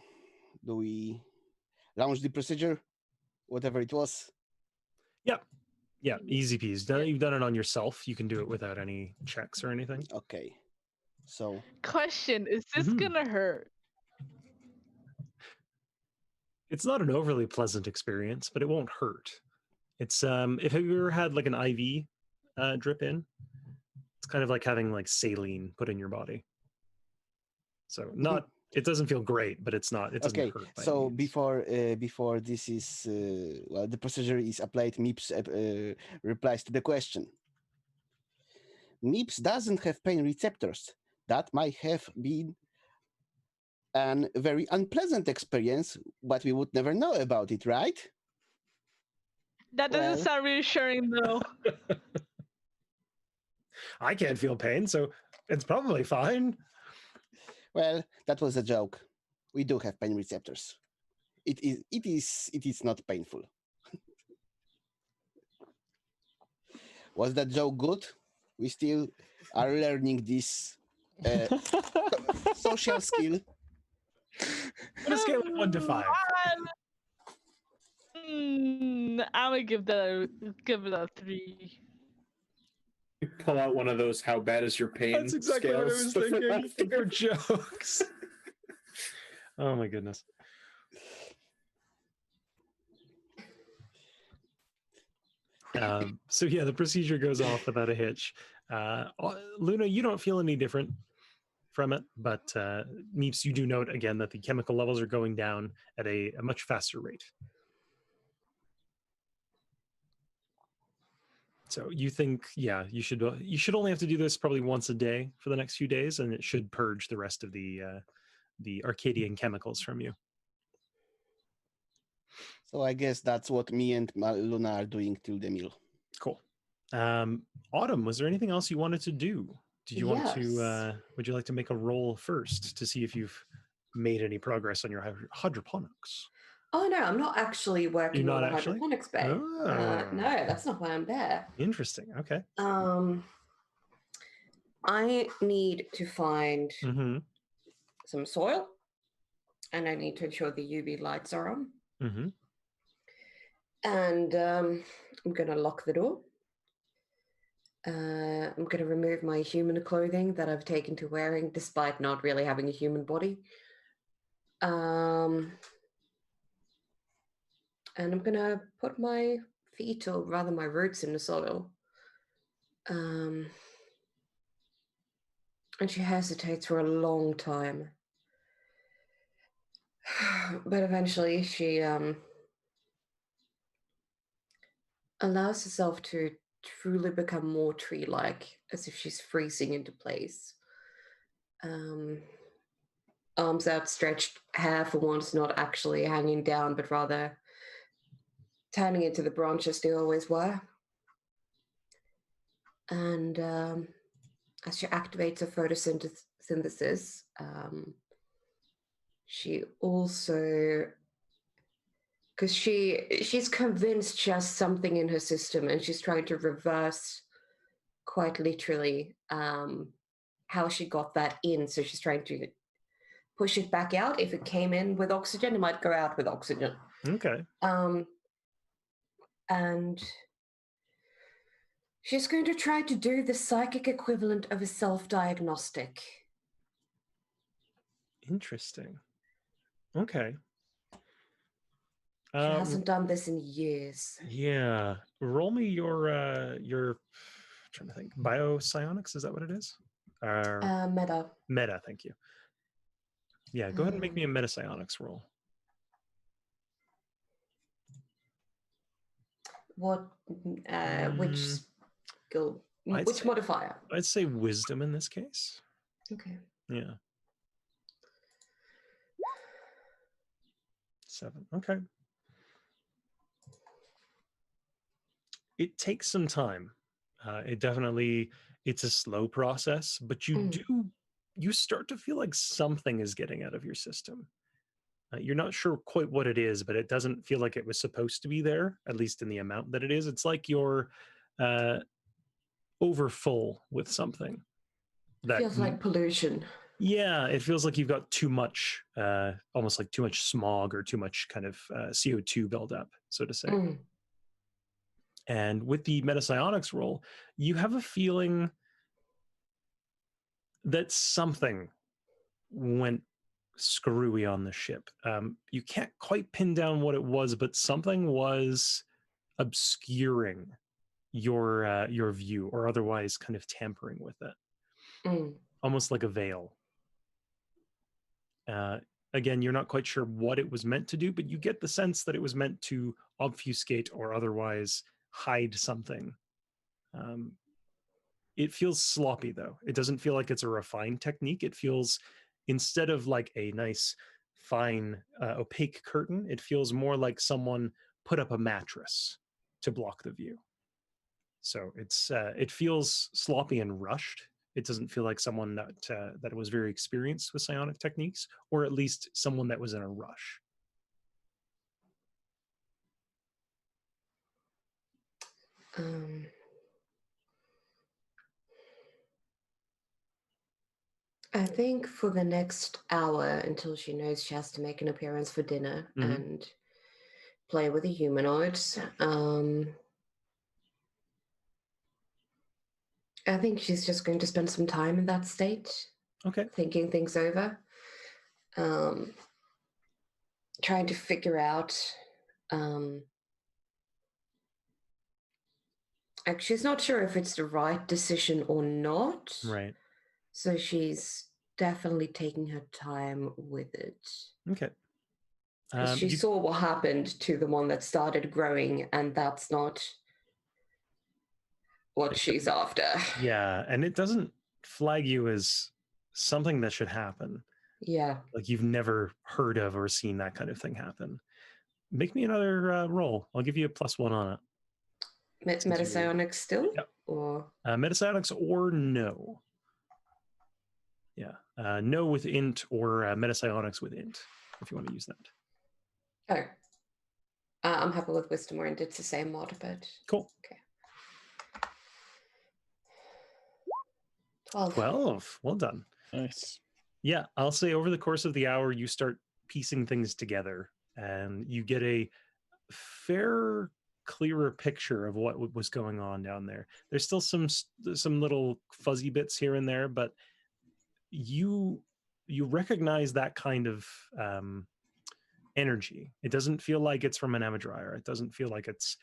do we launch the procedure? Whatever it was. Yeah, easy peasy. You've done it on yourself. You can do it without any checks or anything. Okay. So Question: is this gonna hurt? It's not an overly pleasant experience, but it won't hurt. It's if have you ever had like an IV drip in? It's kind of like having like saline put in your body. So not it doesn't feel great, but it's not. It doesn't hurt. So before this is the procedure is applied, MIPS replies to the question. MIPS doesn't have pain receptors. That might have been a very unpleasant experience, but we would never know about it, right? That doesn't sound reassuring, though. I can't feel pain, so it's probably fine. Well, that was a joke. We do have pain receptors. It is not painful. Was that joke good? We still are learning this social skill. On a scale of 1 to 5. I would give it a 3. Pull out one of those "How bad is your pain?" That's exactly scales what I was thinking for jokes. Oh my goodness. So yeah, the procedure goes off without a hitch. Luna, you don't feel any different from it, but Meeps, you do note again that the chemical levels are going down at a much faster rate. So you think, yeah, you should only have to do this probably once a day for the next few days, and it should purge the rest of the Arcadian chemicals from you. So I guess that's what me and Luna are doing till the meal. Cool. Autumn, was there anything else you wanted to do? Did you want to? Would you like to make a roll first to see if you've made any progress on your hydroponics? Oh no, I'm not actually working on the hydroponics bay. Oh. No, that's not why I'm there. Interesting. Okay. I need to find some soil, and I need to ensure the UV lights are on. And I'm going to lock the door. I'm going to remove my human clothing that I've taken to wearing, despite not really having a human body. And I'm going to put my feet, or rather my roots, in the soil. And she hesitates for a long time. But eventually she allows herself to truly become more tree-like, as if she's freezing into place. Arms outstretched, hair for once not actually hanging down, but rather turning into the branches they always were. And as she activates her photosynthesis, she also, because she's convinced she has something in her system, and she's trying to reverse, quite literally, how she got that in. So she's trying to push it back out. If it came in with oxygen, it might go out with oxygen. Okay. And she's going to try to do the psychic equivalent of a self-diagnostic. Interesting. Okay. She hasn't done this in years. Yeah. Roll me your trying to think. Biopsionics, is that what it is? Meta. Meta, thank you. Yeah, go ahead and make me a metapsionics roll. What? Which skill? Which modifier? I'd say wisdom in this case. Okay. Yeah. 7. Okay. It takes some time. It's a slow process, but you start to feel like something is getting out of your system. You're not sure quite what it is, but it doesn't feel like it was supposed to be there, at least in the amount that it is. It's like you're over full with something. That feels like pollution. Yeah, it feels like you've got too much, almost like too much smog or too much kind of CO2 buildup, so to say. And with the metapsionics roll, you have a feeling that something went screwy on the ship. You can't quite pin down what it was, but something was obscuring your view, or otherwise kind of tampering with it, almost like a veil. Again, you're not quite sure what it was meant to do, but you get the sense that it was meant to obfuscate or otherwise hide something. It feels sloppy, though. It doesn't feel like it's a refined technique. It feels, instead of like a nice, fine, opaque curtain, it feels more like someone put up a mattress to block the view. So it feels sloppy and rushed. It doesn't feel like someone that was very experienced with psionic techniques, or at least someone that was in a rush. I think for the next hour, until she knows she has to make an appearance for dinner and play with the humanoids, I think she's just going to spend some time in that state. Okay. Thinking things over. Trying to figure out. She's not sure if it's the right decision or not. Right. So she's definitely taking her time with it. Okay. She saw what happened to the one that started growing, and that's not what she's after. Yeah, and it doesn't flag you as something that should happen. Yeah. Like you've never heard of or seen that kind of thing happen. Make me another roll. I'll give you a +1 on it. Metapsionics still? Yep. Or metapsionics or no. Yeah. No with int, or metapsionics with int, if you want to use that. Oh. I'm happy with wisdom or int. It's the same mod, but... Cool. Okay. 12. 12. Well done. Nice. Yeah, I'll say over the course of the hour, you start piecing things together, and you get a fair, clearer picture of what was going on down there. There's still some little fuzzy bits here and there, but you recognize that kind of energy. It doesn't feel like it's from an Amadryer. It doesn't feel like it's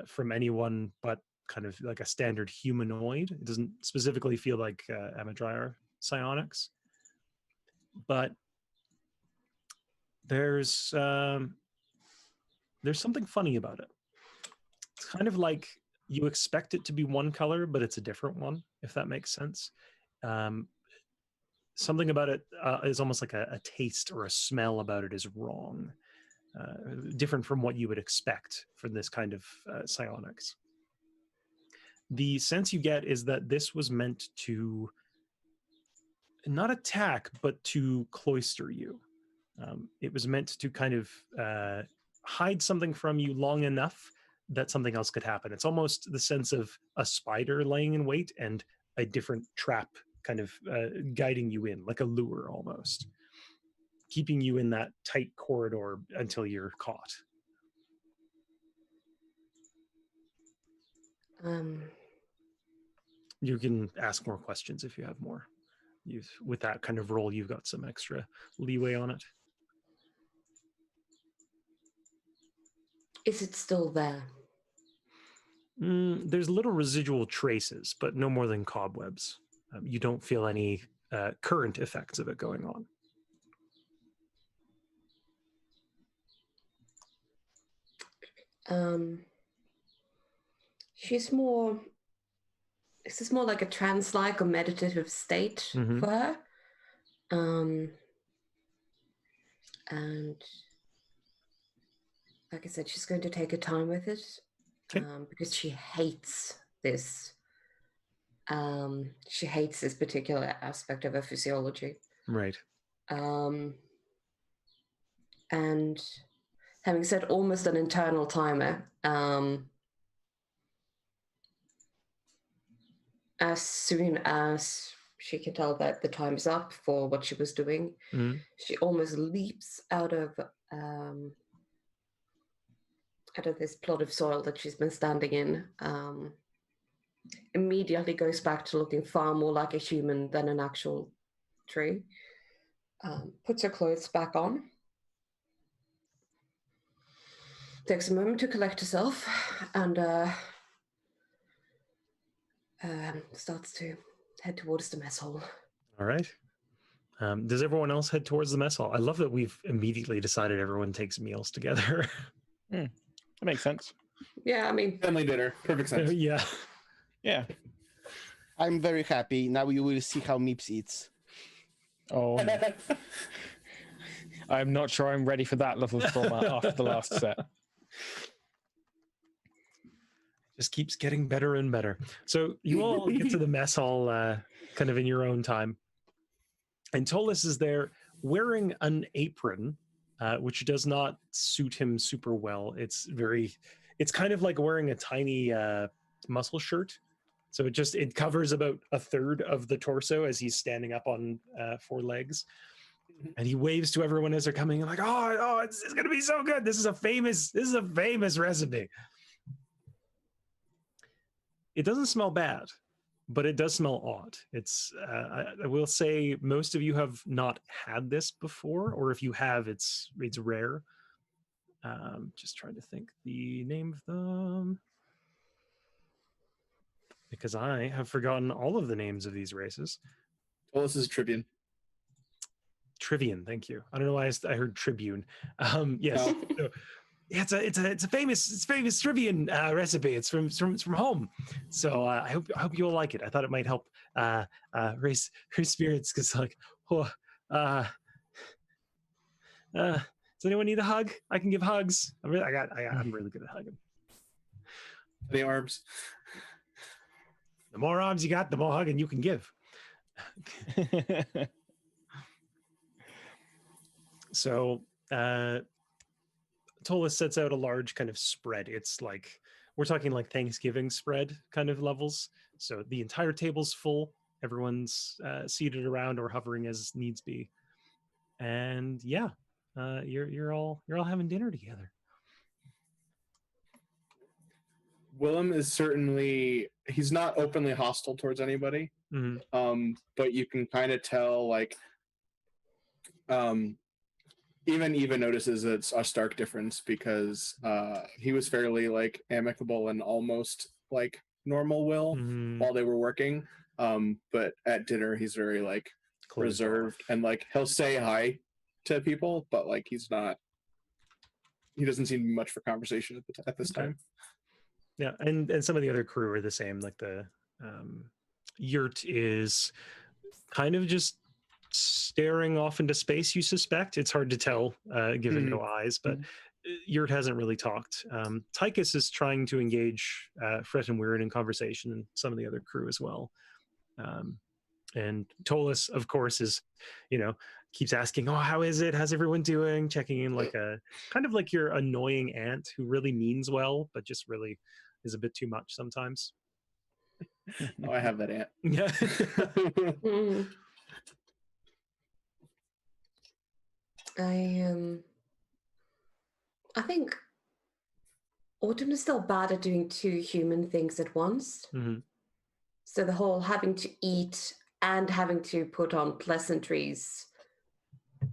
from anyone but kind of like a standard humanoid. It doesn't specifically feel like Amadryer psionics, but there's something funny about it. It's kind of like you expect it to be one color, but it's a different one, if that makes sense. Something about it is almost like a taste or a smell about it is wrong, different from what you would expect from this kind of psionics. the sense you get is that this was meant to not attack, but to cloister you. It was meant to kind of hide something from you long enough that something else could happen. It's almost the sense of a spider laying in wait and a different trap kind of guiding you in, like a lure almost, keeping you in that tight corridor until you're caught. You can ask more questions if you have more. With that kind of role, you've got some extra leeway on it. Is it still there? There's little residual traces, but no more than cobwebs. You don't feel any current effects of it going on. She's more. Is this more like a trance-like or meditative state for her? And like I said, she's going to take her time with it because she hates this. She hates this particular aspect of her physiology. Right. And having set almost an internal timer, as soon as she can tell that the time is up for what she was doing, she almost leaps out of this plot of soil that she's been standing in. Immediately goes back to looking far more like a human than an actual tree. Puts her clothes back on. Takes a moment to collect herself and starts to head towards the mess hall. All right. Does everyone else head towards the mess hall? I love that we've immediately decided everyone takes meals together. That makes sense. Yeah, I mean... Family dinner. Perfect sense. Yeah. Yeah. I'm very happy. Now you will see how Mips eats. Oh, no. I'm not sure I'm ready for that level of trauma after the last set. Just keeps getting better and better. So you all get to the mess hall kind of in your own time. And Tolis is there wearing an apron, which does not suit him super well. It's kind of like wearing a tiny muscle shirt. So it covers about a third of the torso as he's standing up on 4 legs. And he waves to everyone as they're coming in, like, oh, it's gonna be so good. This is a famous recipe. It doesn't smell bad, but it does smell odd. It's I will say most of you have not had this before, or if you have, it's rare. Just trying to think the name of them, because I have forgotten all of the names of these races. Well, this is Tribune. Trivian, thank you. I don't know why I heard Tribune. Yes. So, it's a famous Trivian recipe. It's from home, so I hope you all like it. I thought it might help raise spirits because does anyone need a hug? I can give hugs. I'm really good at hugging. The arms. The more arms you got, the more hugging you can give. So Tolis sets out a large kind of spread. It's like, we're talking like Thanksgiving spread kind of levels. So the entire table's full. Everyone's seated around or hovering as needs be. And yeah, you're all having dinner together. Willem is certainly, he's not openly hostile towards anybody. But you can kind of tell, like, even Eva notices it's a stark difference because he was fairly like amicable and almost like normal Will while they were working. But at dinner, he's very like reserved and like he'll say hi to people, but like he doesn't seem to be much for conversation at this time. Yeah, and some of the other crew are the same. Like the yurt is kind of just staring off into space. You suspect it's hard to tell given no eyes, but Yurt hasn't really talked. Tychus is trying to engage Fret and Weird in conversation, and some of the other crew as well. And Tolis, of course, is, keeps asking, "Oh, how is it? How's everyone doing?" Checking in like a kind of like your annoying aunt who really means well, but just really is a bit too much sometimes. Oh, I have that aunt. Yeah. Mm. I think Autumn is still bad at doing two human things at once. Mhm. So the whole having to eat and having to put on pleasantries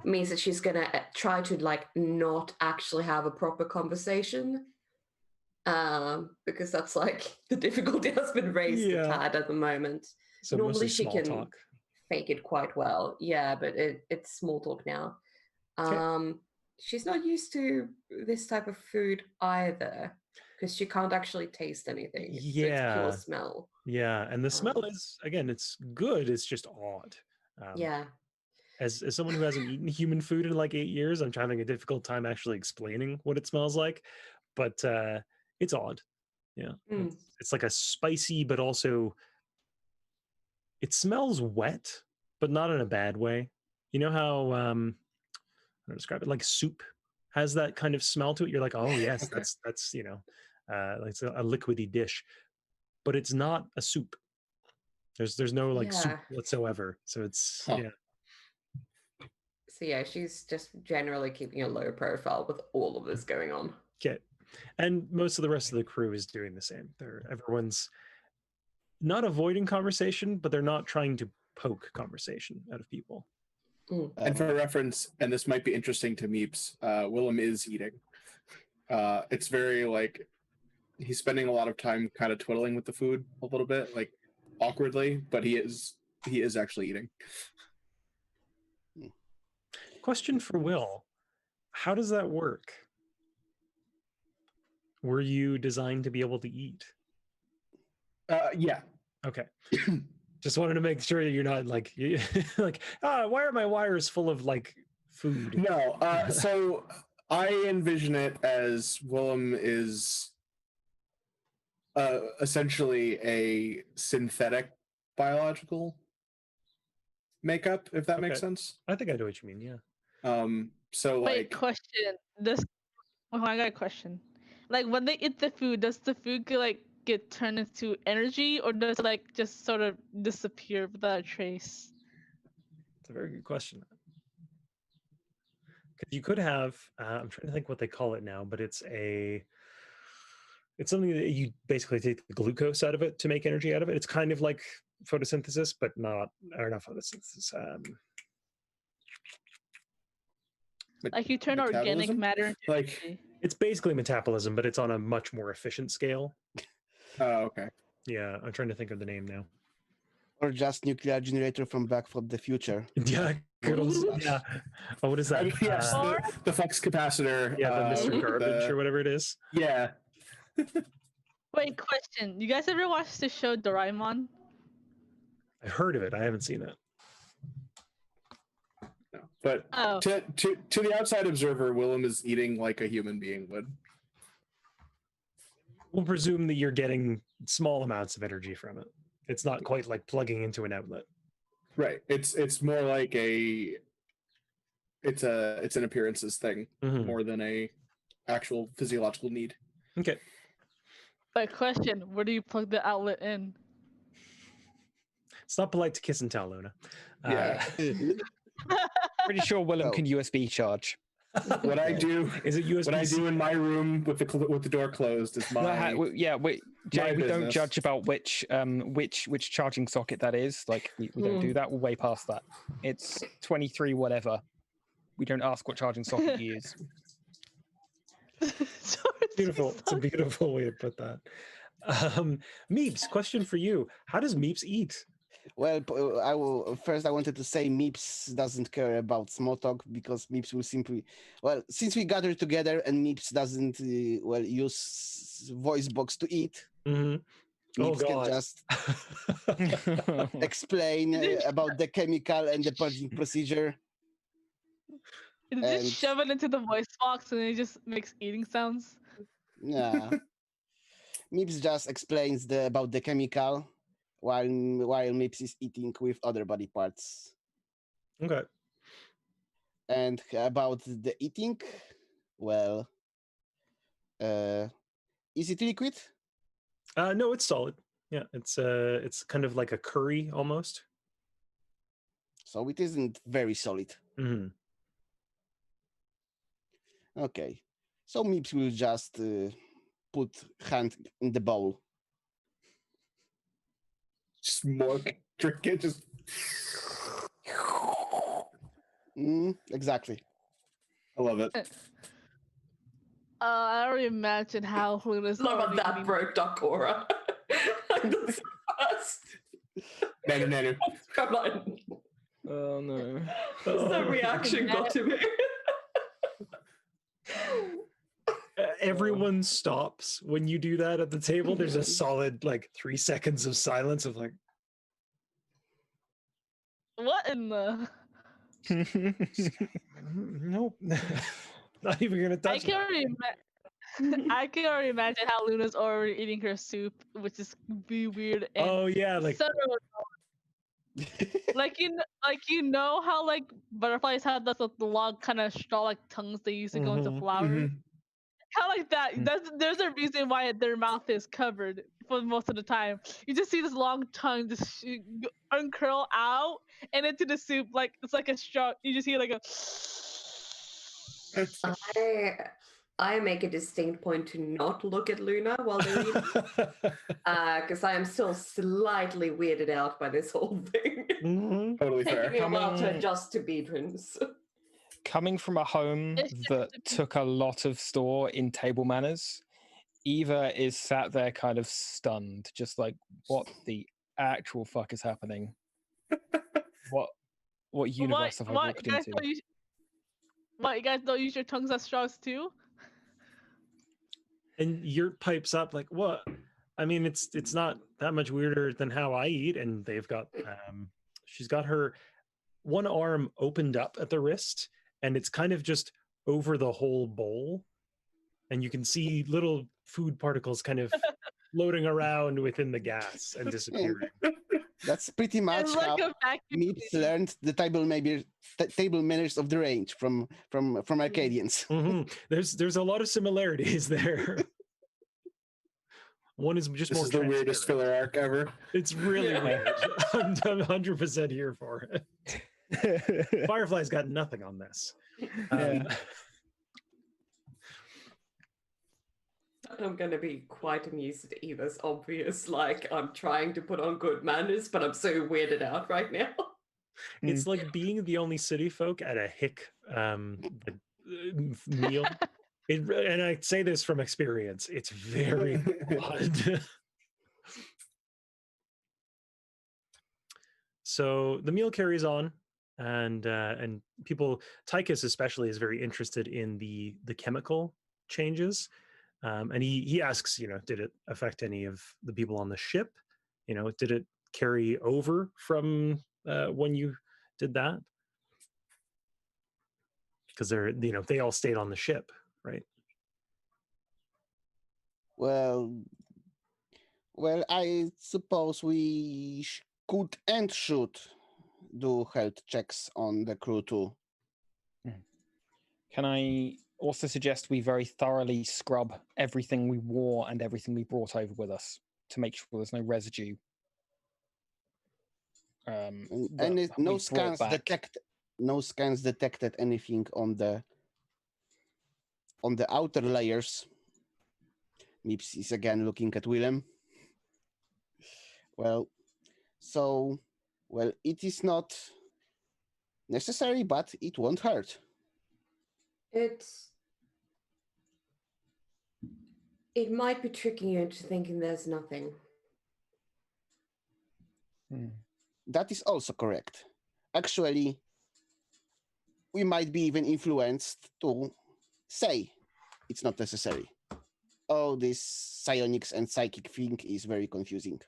means that she's gonna try to like not actually have a proper conversation, because that's like the difficulty has been raised a Yeah. tad at the moment. So Normally mostly she small can talk. fake it quite well, yeah, but it's small talk now. Okay. She's not used to this type of food either because she can't actually taste anything. So it's pure Yeah. smell. Yeah, and the smell Um, is, again, it's good. It's just odd. Yeah. As someone who hasn't eaten human food in like 8 years, I'm having a difficult time actually explaining what it smells like. But it's odd. Yeah, Mm. it's like a spicy, but also it smells wet, but not in a bad way. You know how how to describe it? Like soup has that kind of smell to it. You're like, oh yes, Okay. that's like it's a liquidy dish, but it's not a soup. There's no like soup Yeah. whatsoever. So it's Huh. yeah. So yeah, she's just generally keeping a low profile with all of this going on. Okay. And most of the rest of the crew is doing the same. Everyone's not avoiding conversation, but they're not trying to poke conversation out of people. Mm. And for reference, and this might be interesting to Meeps, Willem is eating. It's very like he's spending a lot of time kind of twiddling with the food a little bit, like awkwardly, but he is actually eating. Question for Will. How does that work? Were you designed to be able to eat? Yeah. Okay. Just wanted to make sure that you're not like like, why are my wires full of like food? No. So I envision it as Willem is essentially a synthetic biological makeup, if that makes Okay. sense. I think I know what you mean, yeah. So Wait, like question. I got a question. Like when they eat the food, does the food get turned into energy, or does it like just sort of disappear without a trace? It's a very good question. Because you could have, I'm trying to think what they call it now, but it's something that you basically take the glucose out of it to make energy out of it. It's kind of like photosynthesis, but not photosynthesis. Like you turn organic metabolism? matter into Like energy. It's basically metabolism, but it's on a much more efficient scale. okay. Yeah, I'm trying to think of the name now. Or just nuclear generator from Back from the Future. Yeah, good old, yeah. Oh, what is that? I mean, yes, Or- the flux capacitor. Yeah, the Mr. Garbage or whatever it is. Yeah. Wait, question. You guys ever watched the show Doraemon? I heard of it. I haven't seen it. No. But Oh. to the outside observer, Willem is eating like a human being would. We'll presume that you're getting small amounts of energy from it. It's not quite like plugging into an outlet. Right. It's more like it's an appearances thing more than a actual physiological need. Okay. But question, where do you plug the outlet in? It's not polite to kiss and tell, Luna. Yeah. Pretty sure Willem Oh. can USB charge. What I do Is it USB? what I do in my room with the door closed is my Jay, we don't business. judge about which charging socket that is. Like we don't do that. We're way past that. It's 23 whatever. We don't ask what charging socket you use. Beautiful. It's a beautiful way to put that. Meeps, question for you. How does Meeps eat? Well, I wanted to say Meeps doesn't care about small talk because Meeps will simply, well, since we gathered together and Meeps doesn't, use voice box to eat, Mm-hmm. Meeps can just explain about the chemical and the purging procedure. You And- just shove it into the voice box and it just makes eating sounds. Yeah. Mips just explains about the chemical while Mips is eating with other body parts. Okay. And about the eating, well, is it liquid? No, it's solid. Yeah, it's kind of like a curry almost. So it isn't very solid. Hmm. Okay. So Mips will just put hand in the bowl. Just more drink it. Just Exactly. I love it. I already imagine how Luna's Love already that eating. broke duck aura. I'm the first. Nanu. Come on. Oh no. The reaction got to me. Everyone stops when you do that at the table. There's a solid like 3 seconds of silence of like, What in the? nope, not even gonna I touch can that. already I can already imagine how Luna's already eating her soup, which is be weird and Oh yeah, like subtle. Like you know how like butterflies have the long kind of straw-like tongues they use to go into Mhm, flowers. Kind of like that. Mm. There's a reason why their mouth is covered for most of the time. You just see this long tongue just uncurl out and into the soup like it's like a straw. You just hear like a. I make a distinct point to not look at Luna while they're eating, because I am still slightly weirded out by this whole thing. Mhm. Totally Taking fair. me a while to Coming- adjust to Beatrins. Coming from a home that took a lot of store in table manners, Eva is sat there kind of stunned, just like, what the actual fuck is happening? What universe have I walked guys into? What, you guys don't use your tongues as straws too? And Yurt pipes up like, what? I mean, it's not that much weirder than how I eat. And they've got she's got her one arm opened up at the wrist, and it's kind of just over the whole bowl, and you can see little food particles kind of floating around within the gas and disappearing. That's pretty much It's how like a vacuum Mips cleaner. learned the table manners of the range from Arcadians. Mhm. There's a lot of similarities there. One is just This more is the weirdest transparent. filler arc ever. It's really Yeah. weird. I'm 100% here for it. Firefly's got nothing on this. Yeah. I'm gonna be quite amused at Eva's obvious, like, I'm trying to put on good manners, but I'm so weirded out right now. It's like being the only city folk at a hick meal. And I say this from experience. It's very odd. So the meal carries on, and people, Tychus especially, is very interested in the chemical changes, and he asks, did it affect any of the people on the ship? Did it carry over from when you did that? Because they all stayed on the ship, right? Well, I suppose we could and should do health checks on the crew too. Can I also suggest we very thoroughly scrub everything we wore and everything we brought over with us to make sure there's no residue? And no scans detected anything on the outer layers. Mips is again looking at Willem. It is not necessary, but it won't hurt. It might be tricking you into thinking there's nothing. That is also correct. Actually, we might be even influenced to say it's not necessary. Oh, this psionics and psychic thing is very confusing.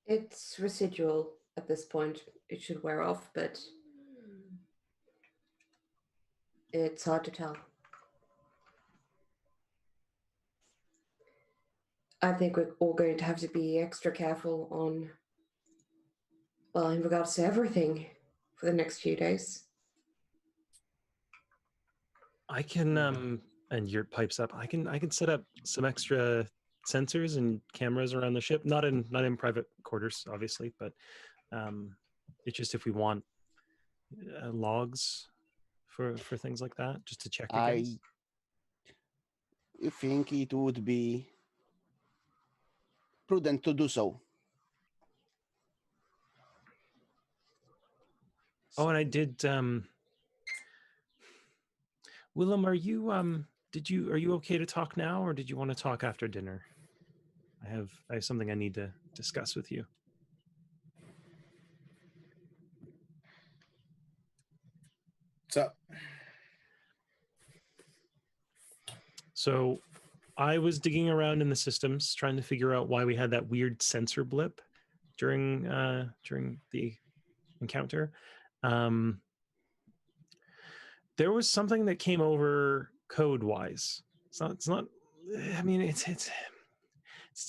It's residual at this point. It should wear off, but It's hard to tell. I think we're all going to have to be extra careful on, well, in regards to everything for the next few days. I can and your pipes up. I can set up some extra sensors and cameras around the ship. Not in private quarters, obviously, but it's just if we want logs for things like that, just to check against. I think it would be prudent to do so. Oh, and I did. Willem, are you are you okay to talk now, or did you want to talk after dinner? I have something I need to discuss with you. What's up? So I was digging around in the systems trying to figure out why we had that weird sensor blip during the encounter. There was something that came over code wise. It's not I mean it's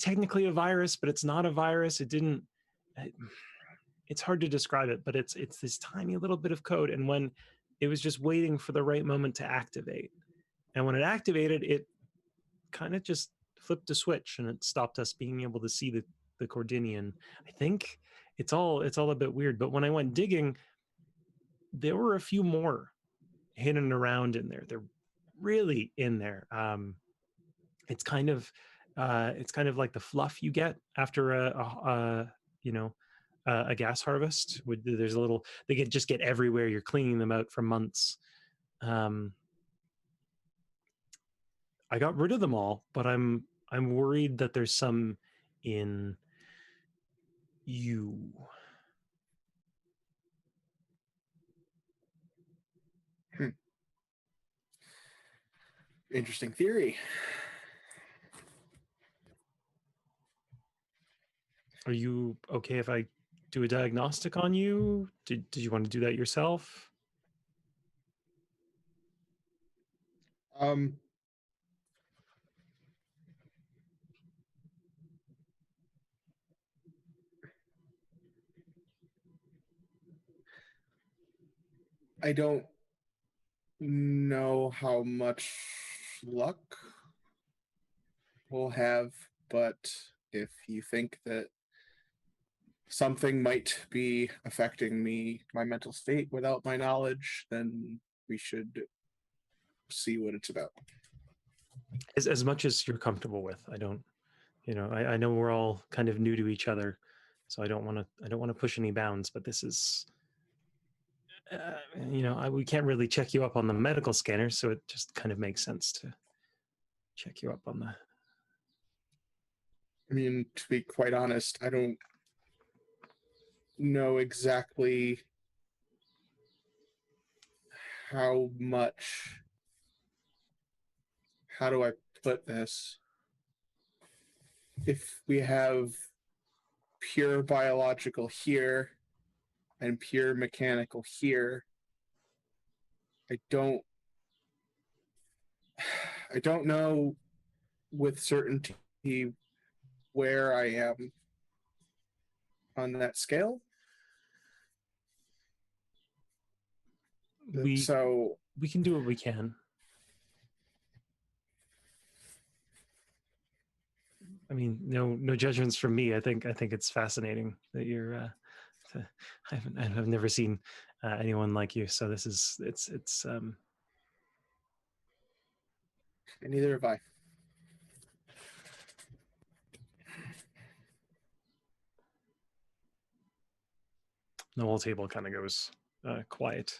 technically a virus, but it's not a virus. It's hard to describe it, but it's this tiny little bit of code, and when it was just waiting for the right moment to activate. And when it activated, it kind of just flipped a switch and it stopped us being able to see the Cordinian. I think it's all a bit weird, but when I went digging, there were a few more hidden around in there. They're really in there. It's kind of like the fluff you get after a gas harvest. There's a little, they just get everywhere. You're cleaning them out for months. I got rid of them all, but I'm worried that there's some in you. Interesting theory. Are you okay if I do a diagnostic on you? Did you want to do that yourself? I don't know how much luck we'll have, but if you think that something might be affecting my mental state without my knowledge, then we should see what it's about. As much as you're comfortable with. I don't, I know we're all kind of new to each other, so I don't want to push any bounds, but this is, we can't really check you up on the medical scanner, so it just kind of makes sense to check you up on the. I mean, to be quite honest, I don't know exactly how do I put this? If we have pure biological here and pure mechanical here, I don't know with certainty where I am on that scale. We can do what we can. I mean, no judgments from me. I think it's fascinating that you're. I've never seen anyone like you. So this is it's. And neither have I. The whole table kind of goes quiet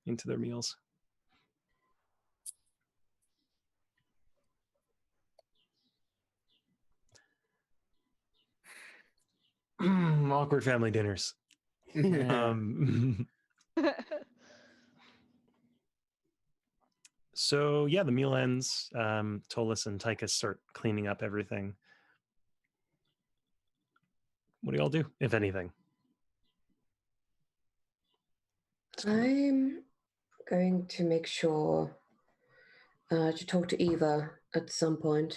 into their meals. Awkward family dinners. So yeah, the meal ends. Tolis and Tychus start cleaning up everything. What do y'all do, if anything? I'm going to make sure to talk to Eva at some point.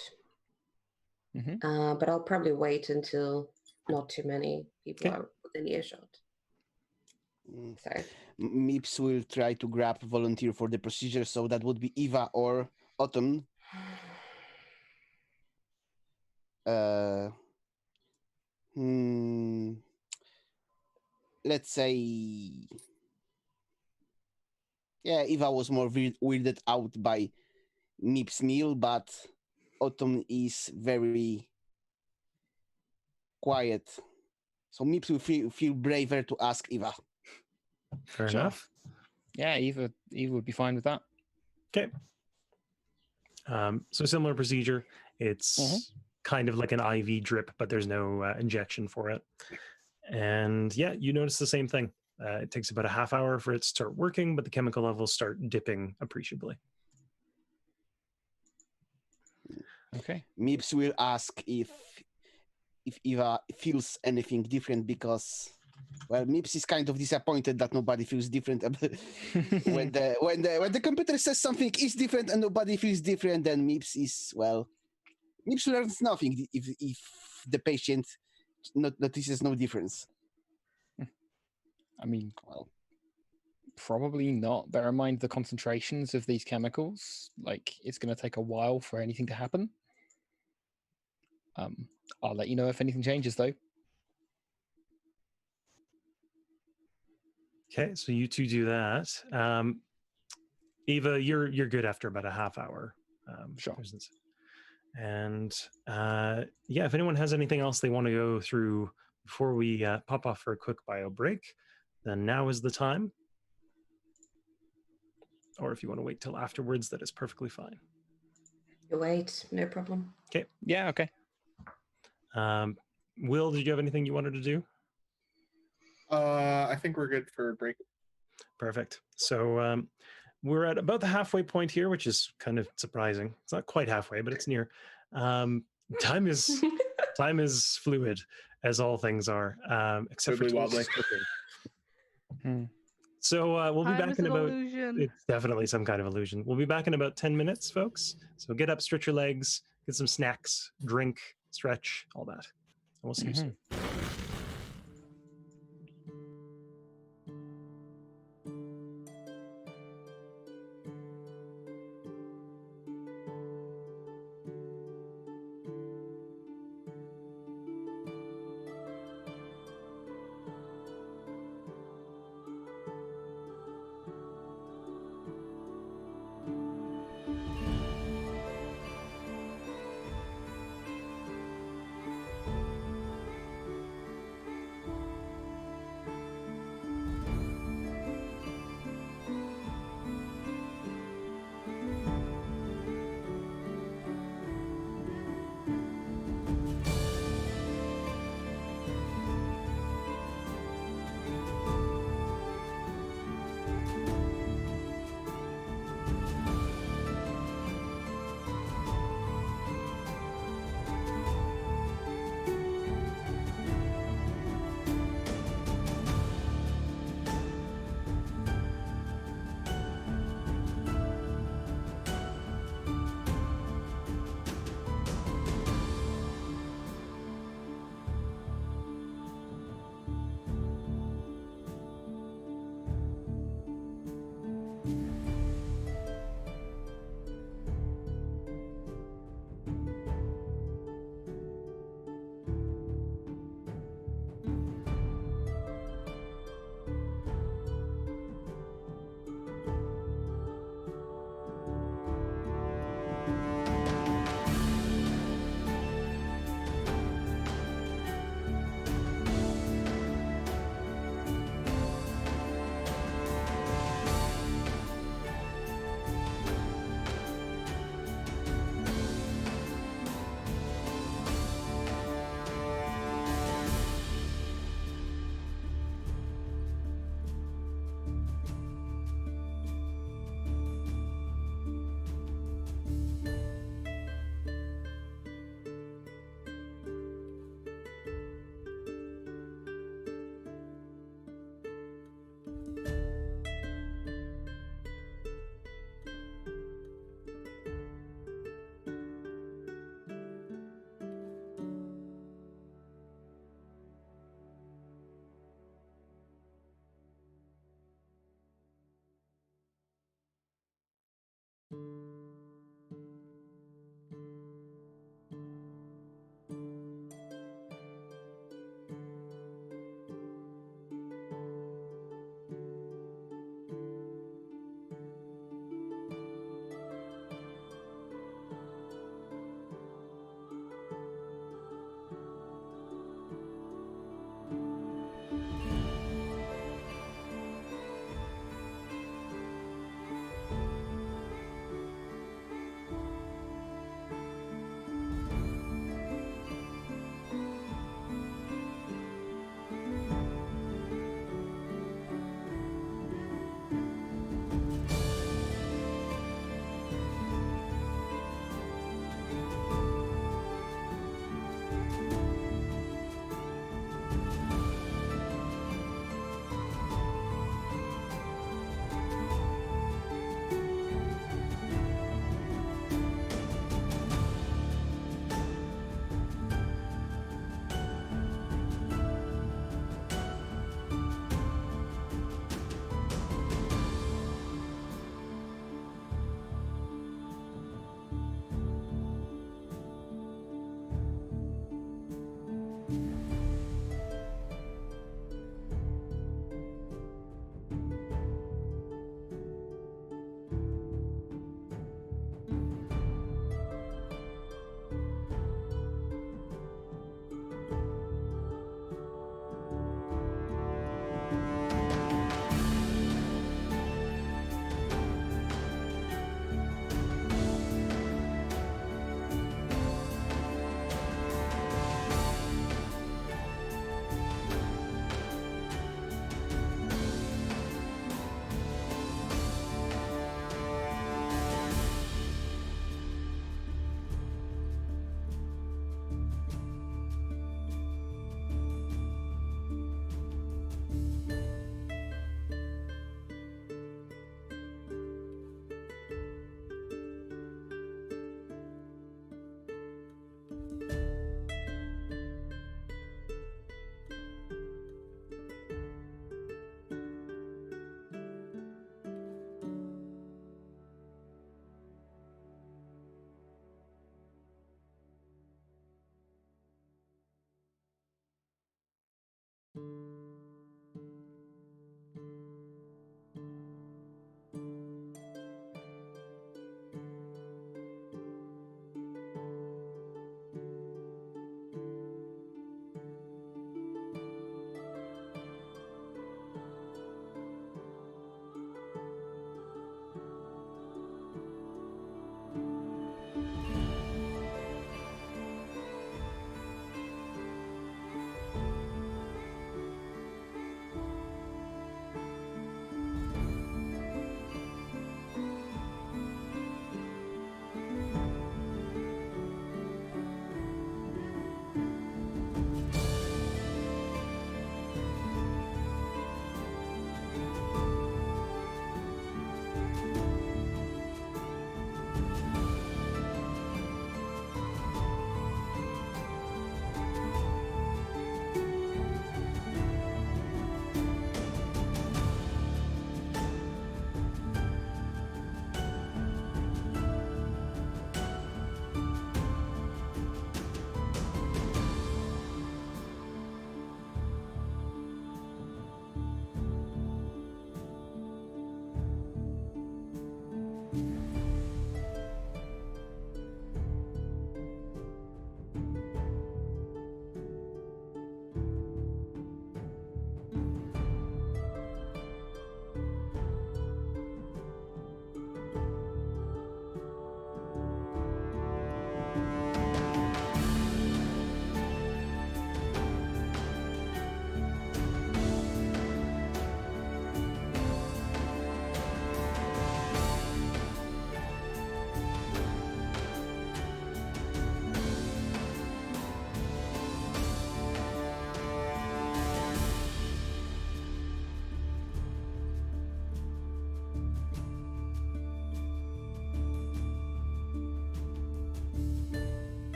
But I'll probably wait until not too many people are within earshot. So Mips will try to grab a volunteer for the procedure, so that would be Eva or Autumn. Let's say, Eva was more weirded out by Mips' meal, but Autumn is very quiet. So Mips will feel braver to ask Eva. Fair enough. Yeah, Eva would be fine with that. Okay. So similar procedure. It's kind of like an IV drip, but there's no injection for it. And yeah, you notice the same thing. It takes about a half hour for it to start working, but the chemical levels start dipping appreciably. Okay. Mips will ask if Eva feels anything different, because, well, Mips is kind of disappointed that nobody feels different. when the computer says something is different and nobody feels different, then Mips learns nothing if the patient notices no difference. I mean, well, probably not. Bear in mind the concentrations of these chemicals. Like, it's going to take a while for anything to happen. I'll let you know if anything changes, though. Okay, so you two do that. Eva, you're good after about a half hour. Sure. And if anyone has anything else they want to go through before we pop off for a quick bio break, then now is the time. Or if you want to wait till afterwards, that is perfectly fine. you wait, no problem. Okay. Yeah, okay. Will, did you have anything you wanted to do? I think we're good for a break. Perfect. So we're at about the halfway point here, which is kind of surprising. It's not quite halfway, but it's near. Time is fluid, as all things are, except for wobbly. So we'll be Time back is in an about. illusion. It's definitely some kind of illusion. We'll be back in about 10 minutes, folks. So get up, stretch your legs, get some snacks, drink, stretch, all that. And we'll see you soon.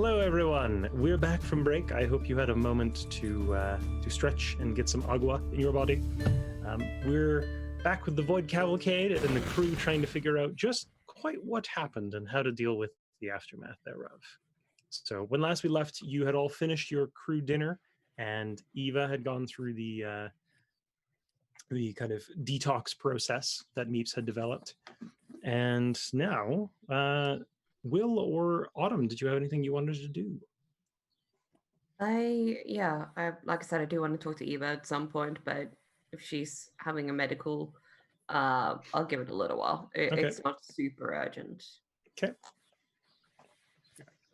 Hello, everyone. We're back from break. I hope you had a moment to stretch and get some agua in your body. We're back with the Void Cavalcade and the crew trying to figure out just quite what happened and how to deal with the aftermath thereof. So when last we left, you had all finished your crew dinner, and Eva had gone through the kind of detox process that Meeps had developed. And now, Will or Autumn, did you have anything you wanted to do? I like I said, I do want to talk to Eva at some point, but if she's having a medical, I'll give it a little while. Okay. It's not super urgent. Okay.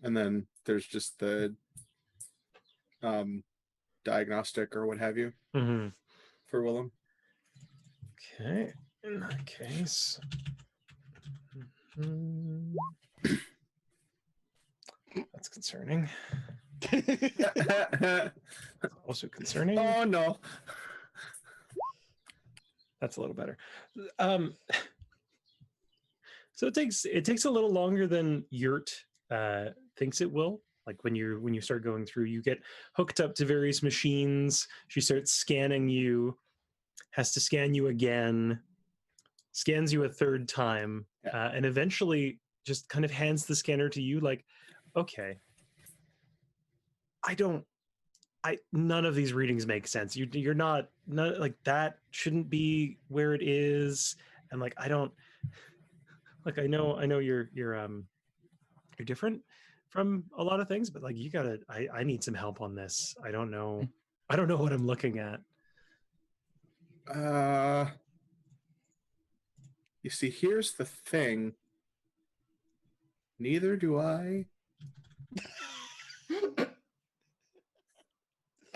And then there's just the diagnostic or what have you Mm-hmm. for Willem. Okay. In that case. That's concerning. Also concerning. Oh no. That's a little better. So it takes a little longer than Yurt thinks it will. Like when you start going through, you get hooked up to various machines. She starts scanning you, has to scan you again, scans you a third time, and eventually just kind of hands the scanner to you. Like, okay, none of these readings make sense. You're not like that shouldn't be where it is, and like I don't like I know you're different from a lot of things, but like I need some help on this. I don't know what I'm looking at. You see, here's the thing. Neither do I.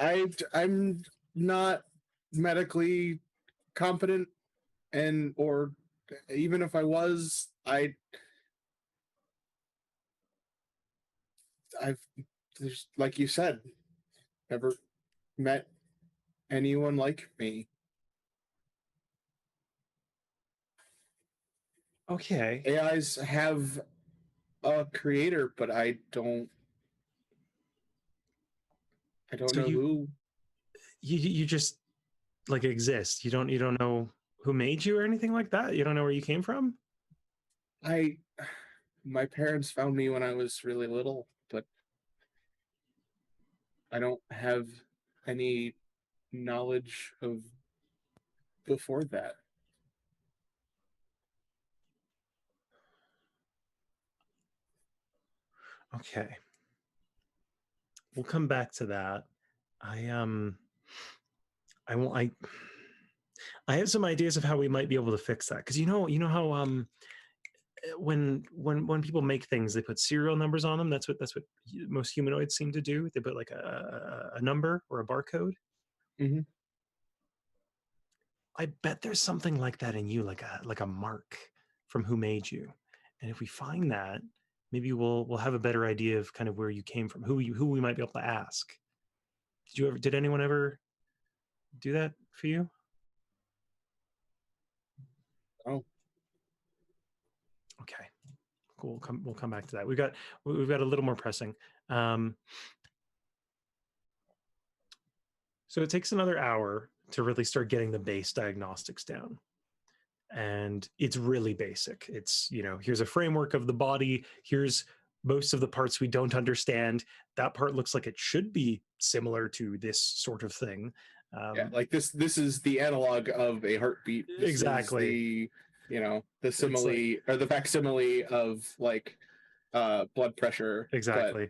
I'm not medically competent, or even if I was, I've there's, like you said, never met anyone like me. Okay. AIs have a creator, but I don't So know who. You just like exist. You don't know who made you or anything like that. You don't know where you came from. My parents found me when I was really little, but I don't have any knowledge of before that. Okay. We'll come back to that. I have some ideas of how we might be able to fix that, because you know how when people make things, they put serial numbers on them. That's what most humanoids seem to do. They put like a number or a barcode. Mm-hmm. I bet there's something like that in you, like a mark from who made you. And if we find that, maybe we'll have a better idea of kind of where you came from, who we might be able to ask. Did anyone ever do that for you? Oh. Okay. Cool. We'll come back to that. We've got a little more pressing. So it takes another hour to really start getting the base diagnostics down. And it's really basic. It's, here's a framework of the body. Here's most of the parts we don't understand. That part looks like it should be similar to this sort of thing. Like this is the analog of a heartbeat. This exactly. Is the simile or the facsimile of like blood pressure. Exactly.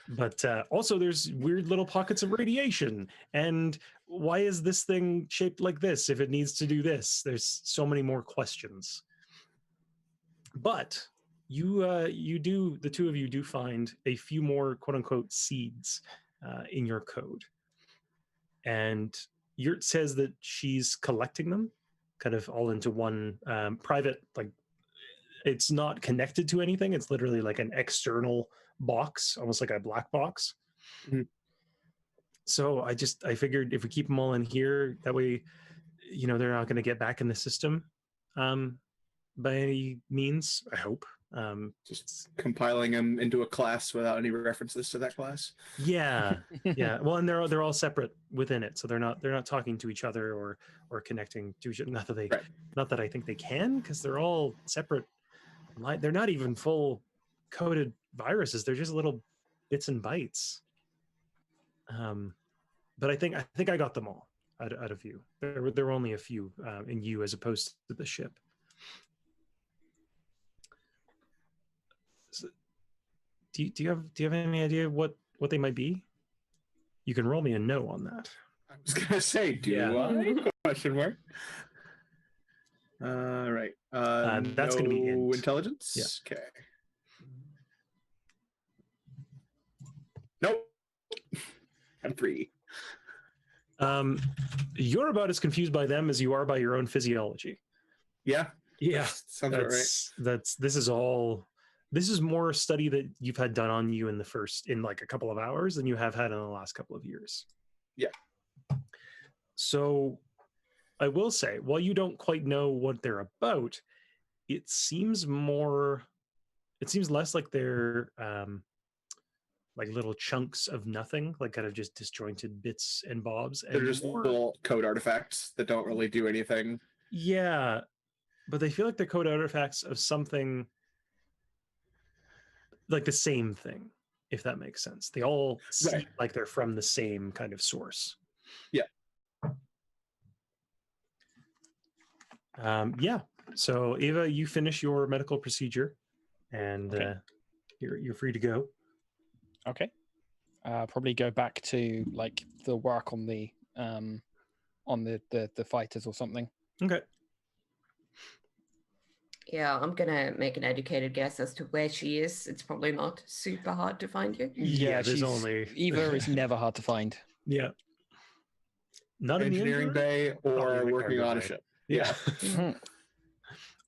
But also there's weird little pockets of radiation, and why is this thing shaped like this if it needs to do this? There's so many more questions. But the two of you do find a few more quote unquote seeds in your code, and Yurt says that she's collecting them kind of all into one private, like it's not connected to anything. It's literally like an external box, almost like a black box. Mm-hmm. So I figured if we keep them all in here, that way, they're not going to get back in the system by any means, I hope. Just compiling them into a class without any references to that class. Yeah, yeah. Well, and they're all separate within it, so they're not talking to each other or connecting to each other. Not that I think they can, because they're all separate. They're not even full coded viruses. They're just little bits and bytes. But I think I got them all out of you. There were only a few in you as opposed to the ship. So, do you have any idea what they might be? You can roll me a no on that. I was gonna say, I? Question mark. Right. That's going to be int. Intelligence. Yeah. Okay. Nope. I'm 3. You're about as confused by them as you are by your own physiology. Yeah. Yeah. Sounds about right. This is more study that you've had done on you in like a couple of hours than you have had in the last couple of years. Yeah. So I will say, while you don't quite know what they're about, it seems less like they're like little chunks of nothing, like kind of just disjointed bits and bobs. They're just little code artifacts that don't really do anything. Yeah, but they feel like they're code artifacts of something like the same thing, if that makes sense. They all seem like they're from the same kind of source. Yeah. Yeah. So Ava, you finish your medical procedure, and you're free to go. Okay. Probably go back to like the work on the fighters or something. Okay. Yeah, I'm gonna make an educated guess as to where she is. It's probably not super hard to find you. Yeah, there's only Eva is never hard to find. Yeah. Not engineering in the bay or working on a ship. Yeah.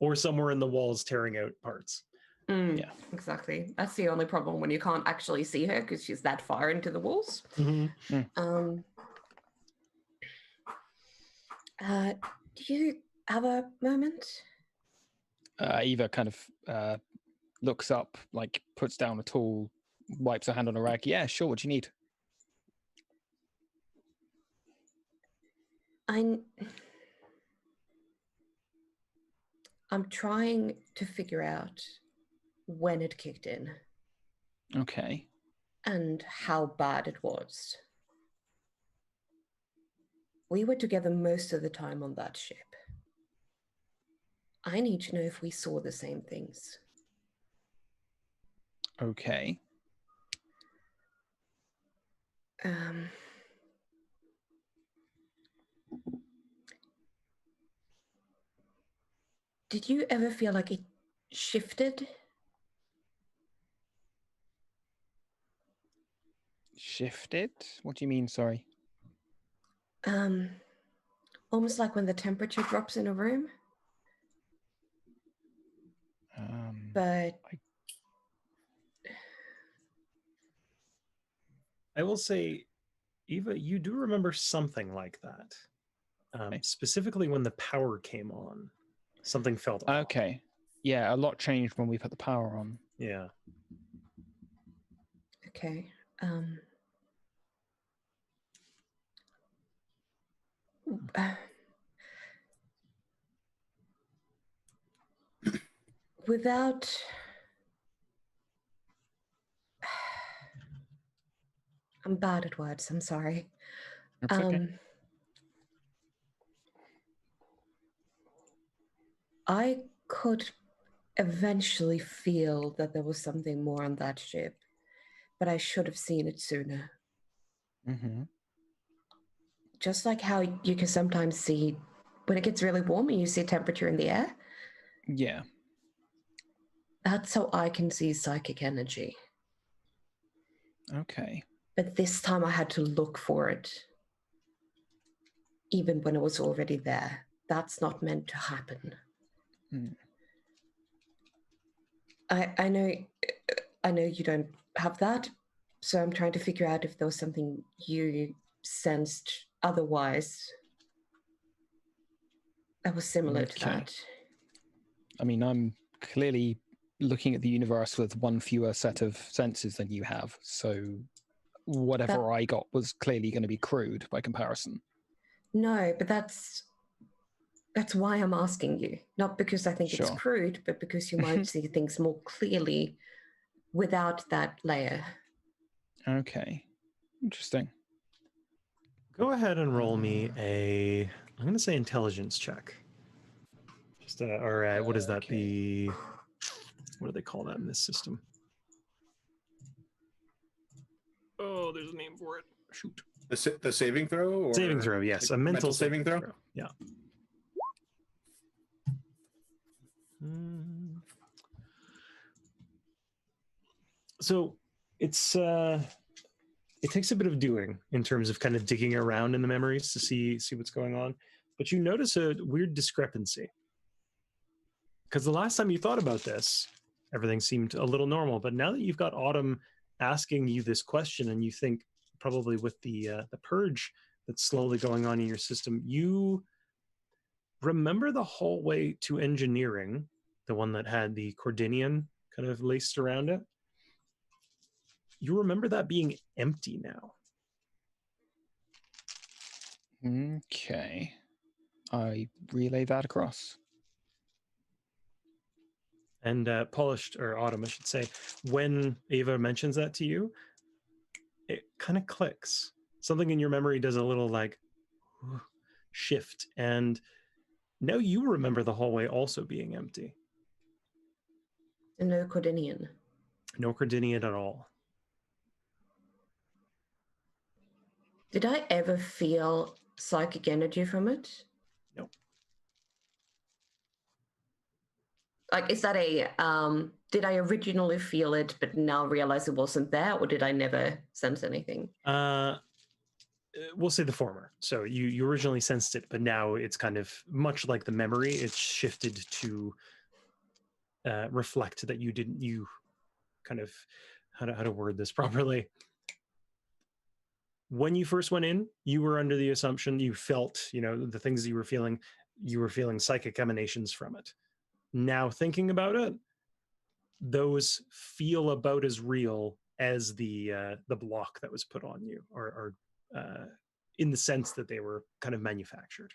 Or somewhere in the walls tearing out parts. Yeah, exactly. That's the only problem when you can't actually see her because she's that far into the walls. Mm-hmm. Do you have a moment? Eva kind of looks up, like puts down a tool, wipes her hand on a rag. Yeah, sure. What do you need? I'm trying to figure out when it kicked in. Okay. And how bad it was. We were together most of the time on that ship. I need to know if we saw the same things. Okay. Did you ever feel like it shifted? Shifted? What do you mean, sorry? Almost like when the temperature drops in a room. But I will say, Eva, you do remember something like that. Specifically when the power came on. Something felt off. Okay. Yeah, a lot changed when we put the power on. Yeah. Okay. Without I'm bad at words, I'm sorry. That's okay. I could eventually feel that there was something more on that ship, but I should have seen it sooner. Mm-hmm. Just like how you can sometimes see when it gets really warm and you see temperature in the air. Yeah. That's how I can see psychic energy. Okay. But this time I had to look for it, even when it was already there. That's not meant to happen. I know you don't have that, so I'm trying to figure out if there was something you sensed otherwise that was similar to that. I mean, I'm clearly looking at the universe with one fewer set of senses than you have. So whatever I got was clearly going to be crude by comparison. No, but that's why I'm asking you. Not because I think it's Sure. crude, but because you might see things more clearly without that layer. Okay. Interesting. Go ahead and roll me I'm going to say intelligence check. Just what is that? Okay. What do they call that in this system? Oh, there's a name for it. Shoot. The saving throw? Or Saving throw, yes. A mental saving throw? Yeah. So it's it takes a bit of doing in terms of kind of digging around in the memories to see what's going on, but you notice a weird discrepancy. Because the last time you thought about this, everything seemed a little normal, but now that you've got Autumn asking you this question, and you think probably with the purge that's slowly going on in your system, you remember the hallway to engineering, the one that had the Cordinian kind of laced around it. You remember that being empty now. Okay. I relay that across. And Polished, or Autumn, I should say, when Ava mentions that to you, it kind of clicks. Something in your memory does a little like shift, and now you remember the hallway also being empty. And no Cordinian. No Cordinian at all. Did I ever feel psychic energy from it? No. Like, is that did I originally feel it, but now realize it wasn't there, or did I never sense anything? We'll say the former. So you originally sensed it, but now it's kind of much like the memory. It's shifted to reflect that you kind of, how to word this properly. When you first went in, you were under the assumption you felt, the things you were feeling psychic emanations from it. Now thinking about it, those feel about as real as the block that was put on you, or in the sense that they were kind of manufactured.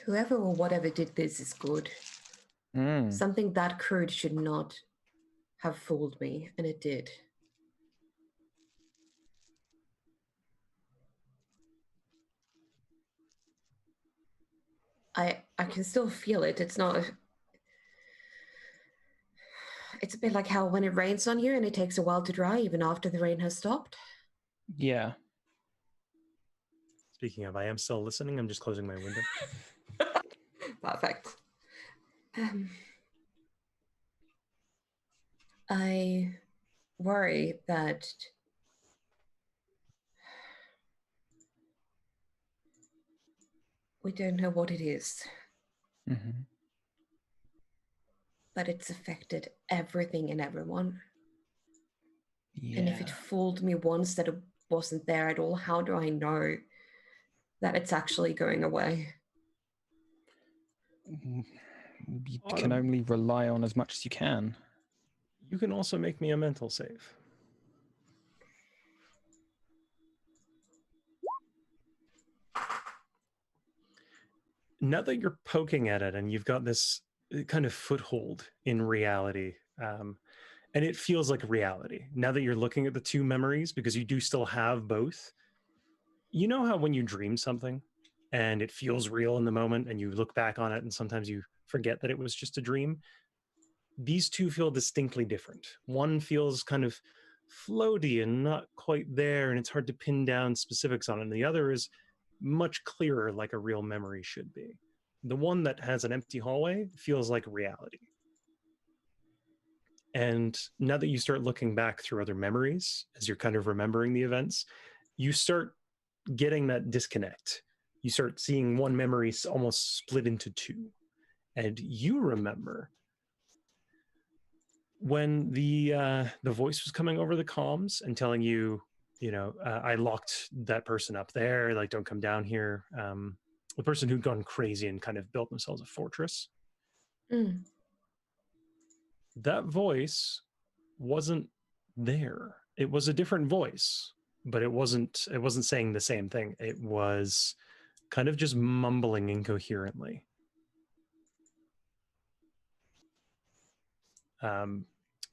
Whoever or whatever did this is good. Something that crude should not have fooled me, and it did. I can still feel it. It's a bit like how when it rains on you and it takes a while to dry, even after the rain has stopped. Yeah. Speaking of, I am still listening. I'm just closing my window. Perfect. I worry that we don't know what it is. Mm-hmm. But it's affected everything and everyone. Yeah. And if it fooled me once that it wasn't there at all, how do I know that it's actually going away? You Autumn, can only rely on as much as you can. You can also make me a mental save. Now that you're poking at it and you've got this kind of foothold in reality, and it feels like reality now that you're looking at the two memories, because you do still have both. You know how when you dream something and it feels real in the moment, and you look back on it and sometimes you forget that it was just a dream? These two feel distinctly different. One feels kind of floaty and not quite there, and it's hard to pin down specifics on it. And the other is much clearer, like a real memory should be. The one that has an empty hallway feels like reality. And now that you start looking back through other memories, as you're kind of remembering the events, you start getting that disconnect. You start seeing one memory almost split into two. And you remember when the voice was coming over the comms and telling you, I locked that person up there, like, don't come down here. The person who'd gone crazy and kind of built themselves a fortress. Mm. That voice wasn't there. It was a different voice, but it wasn't saying the same thing. It was kind of just mumbling incoherently.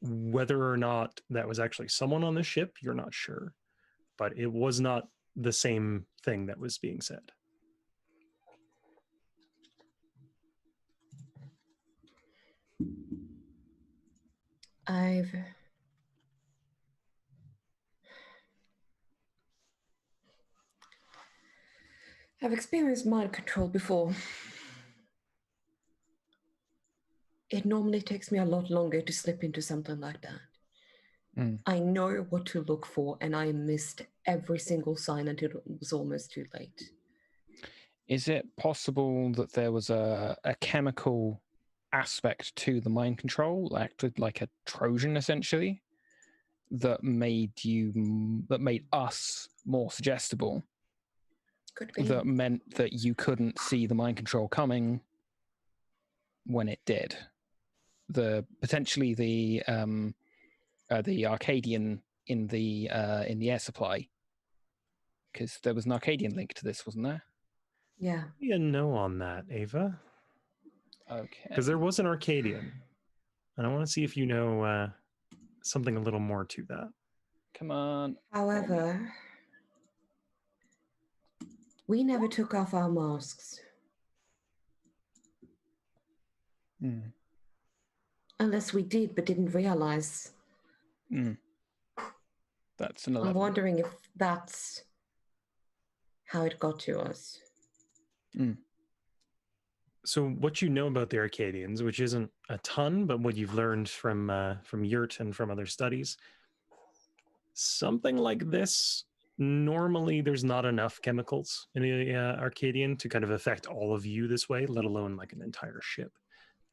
Whether or not that was actually someone on the ship, you're not sure, but it was not the same thing that was being said. I've experienced mind control before. It normally takes me a lot longer to slip into something like that. Mm. I know what to look for, and I missed every single sign until it was almost too late. Is it possible that there was a chemical aspect to the mind control, acted like a Trojan essentially, that made us more suggestible? Could be. That meant that you couldn't see the mind control coming when it did. Potentially the Arcadian in the air supply, because there was an Arcadian link to this, wasn't there? Yeah. You know on that, Ava. Okay. Because there was an Arcadian. And I want to see if you know something a little more to that. Come on. However, we never took off our masks. Mm. Unless we did, but didn't realize. Mm. That's another. I'm wondering if that's how it got to us. Mm. So what you know about the Arcadians, which isn't a ton, but what you've learned from Yurt and from other studies, something like this, normally there's not enough chemicals in the Arcadian to kind of affect all of you this way, let alone like an entire ship.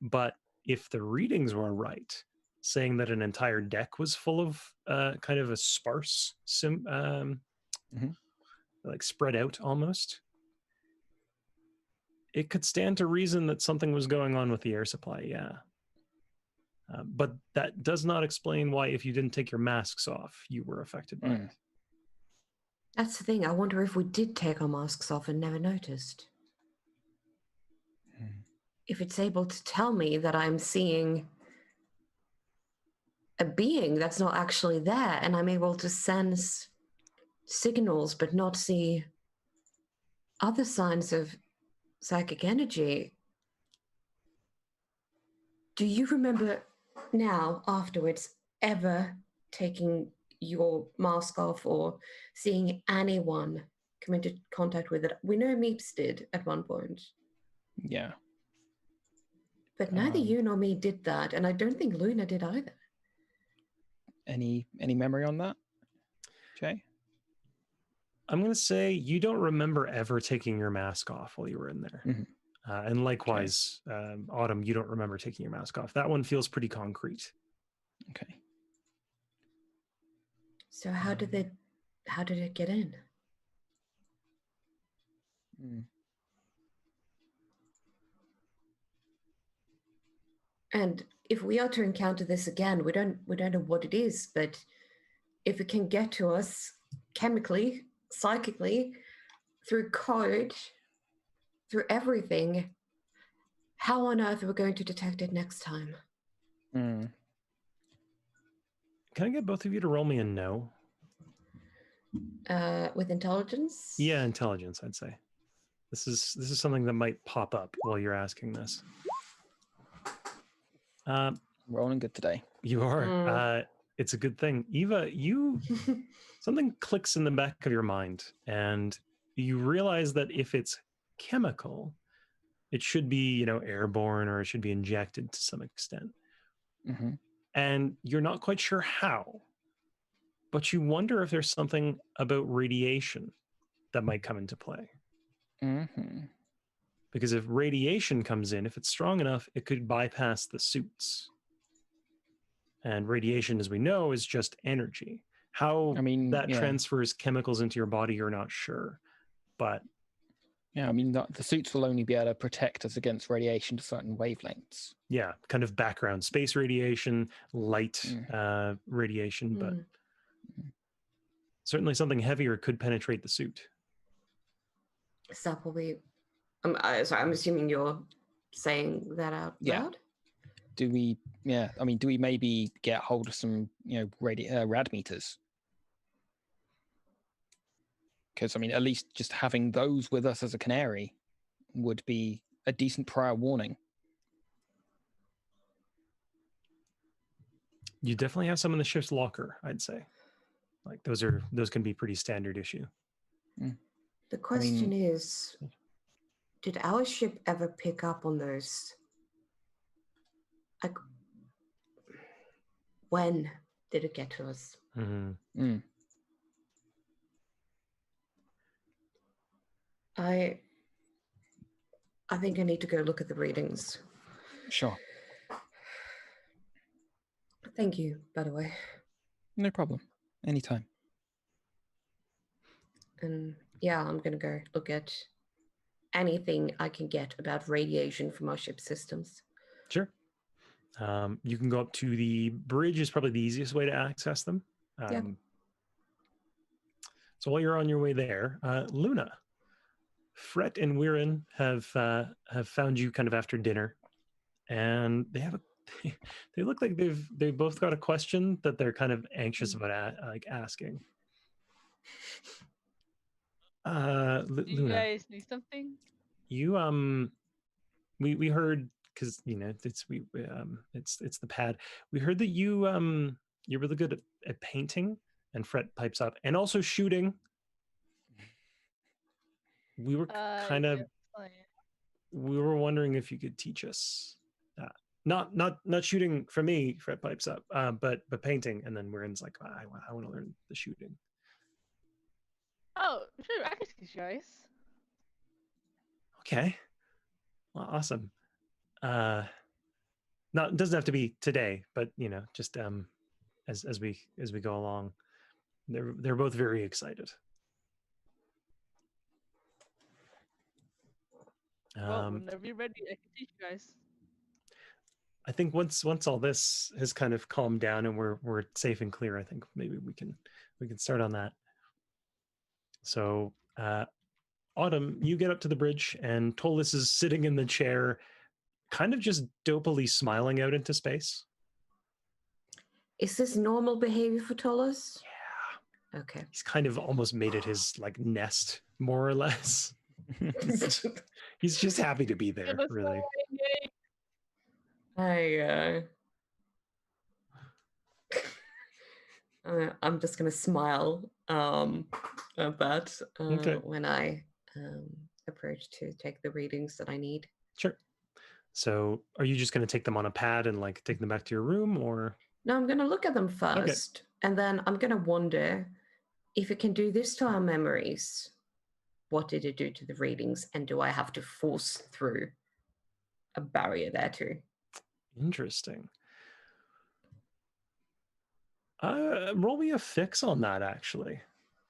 But if the readings were right, saying that an entire deck was full of kind of a sparse, like spread out almost, it could stand to reason that something was going on with the air supply, yeah. But that does not explain why, if you didn't take your masks off, you were affected by it. That's the thing. I wonder if we did take our masks off and never noticed. If it's able to tell me that I'm seeing a being that's not actually there, and I'm able to sense signals but not see other signs of psychic energy. Do you remember now, afterwards, ever taking your mask off or seeing anyone come into contact with it? We know Meeps did at one point. Yeah. But neither you nor me did that, and I don't think Luna did either. Any memory on that, Jay? I'm going to say you don't remember ever taking your mask off while you were in there. Mm-hmm. And likewise, Autumn, you don't remember taking your mask off. That one feels pretty concrete. Okay. So how did it get in? And if we are to encounter this again, we don't know what it is, but if it can get to us chemically, psychically, through code, through everything, how on earth are we going to detect it next time? Can I get both of you to roll me a no? With intelligence? Yeah, intelligence, I'd say. This is something that might pop up while you're asking this. Rolling good today. You are. It's a good thing. Eva, something clicks in the back of your mind, and you realize that if it's chemical, it should be, airborne, or it should be injected to some extent. Mm-hmm. And you're not quite sure how, but you wonder if there's something about radiation that might come into play. Mm-hmm. Because if radiation comes in, if it's strong enough, it could bypass the suits. And radiation, as we know, is just energy. How that transfers chemicals into your body, you're not sure. But Yeah, I mean, the suits will only be able to protect us against radiation to certain wavelengths. Yeah, kind of background space radiation, light radiation, but certainly something heavier could penetrate the suit. Is that what we... sorry, I'm assuming you're saying that out Yeah. loud? Do we maybe get hold of some, rad meters? Because, I mean, at least just having those with us as a canary would be a decent prior warning. You definitely have some in the ship's locker, I'd say. Like those can be pretty standard issue. The question is, did our ship ever pick up on those? Like, when did it get to us? I think I need to go look at the readings. Sure. Thank you, by the way. No problem. Anytime. And yeah, I'm going to go look at anything I can get about radiation from our ship systems. Sure. You can go up to the bridge is probably the easiest way to access them. Yep. So while you're on your way there, Luna, Fret and Weirin have found you kind of after dinner, and they look like they've both got a question that they're kind of anxious about asking. Do you Luna, guys need something? you we heard, because it's the pad. We heard that you're really good at painting, and Fret pipes up, and also shooting. We were we were wondering if you could teach us that. Not shooting for me, Fret pipes up, but painting. And then Weirin's like, I want to learn the shooting. Oh, sure, I can teach you guys. Okay. Well, awesome. It doesn't have to be today, but just as we go along. They're both very excited. Well, whenever you're ready, I can teach you guys. I think once all this has kind of calmed down and we're safe and clear, I think maybe we can start on that. So Autumn, you get up to the bridge, and Tolis is sitting in the chair, kind of just dopily smiling out into space. Is this normal behavior for Tolis? Yeah. Okay. He's kind of almost made it his nest, more or less. He's just happy to be there, really. I'm just going to smile at that when I approach to take the readings that I need. Sure. So are you just going to take them on a pad and take them back to your room, or? No, I'm going to look at them first, and then I'm going to wonder if it can do this to our memories. What did it do to the readings, and do I have to force through a barrier there too? Interesting. Roll me a fix on that, actually,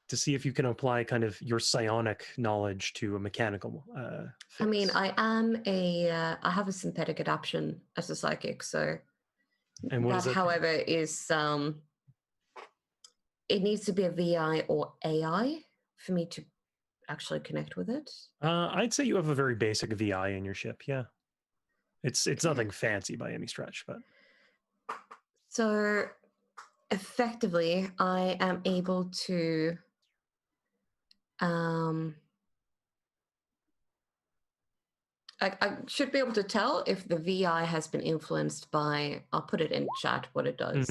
to see if you can apply kind of your psionic knowledge to a mechanical fix. I mean, I have a synthetic adaptation as a psychic, so and what that, is it? however, is it needs to be a VI or AI for me to actually connect with it. I'd say you have a very basic VI in your ship. Yeah, it's nothing fancy by any stretch, but so effectively, I am able to I should be able to tell if the VI has been influenced by, I'll put it in chat what it does.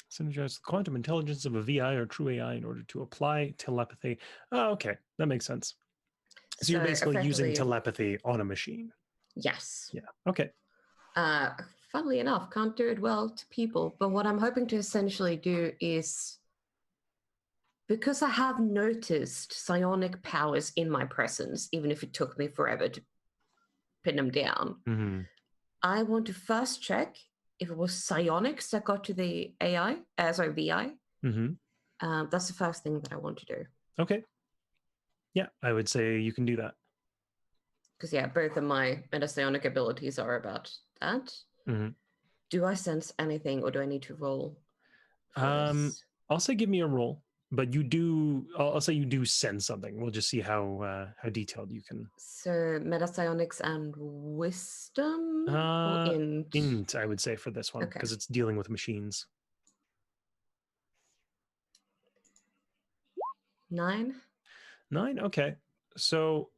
Synergize the quantum intelligence of a VI or true AI in order to apply telepathy. Oh, okay. That makes sense. So you're basically using telepathy on a machine. Yes. Yeah. Okay. Funnily enough, can't do it well to people, but what I'm hoping to essentially do is, because I have noticed psionic powers in my presence, even if it took me forever to pin them down, I want to first check if it was psionics that got to the AI, VI, That's the first thing that I want to do. Okay. Yeah, I would say you can do that. Because, yeah, both of my metapsionic abilities are about that. Do I sense anything, or do I need to roll for this? I'll say give me a roll, but you do. I'll say you do sense something. We'll just see how detailed you can. So metapsionics and wisdom, or int? Int, I would say for this one, because it's dealing with machines. 9. 9. Okay, so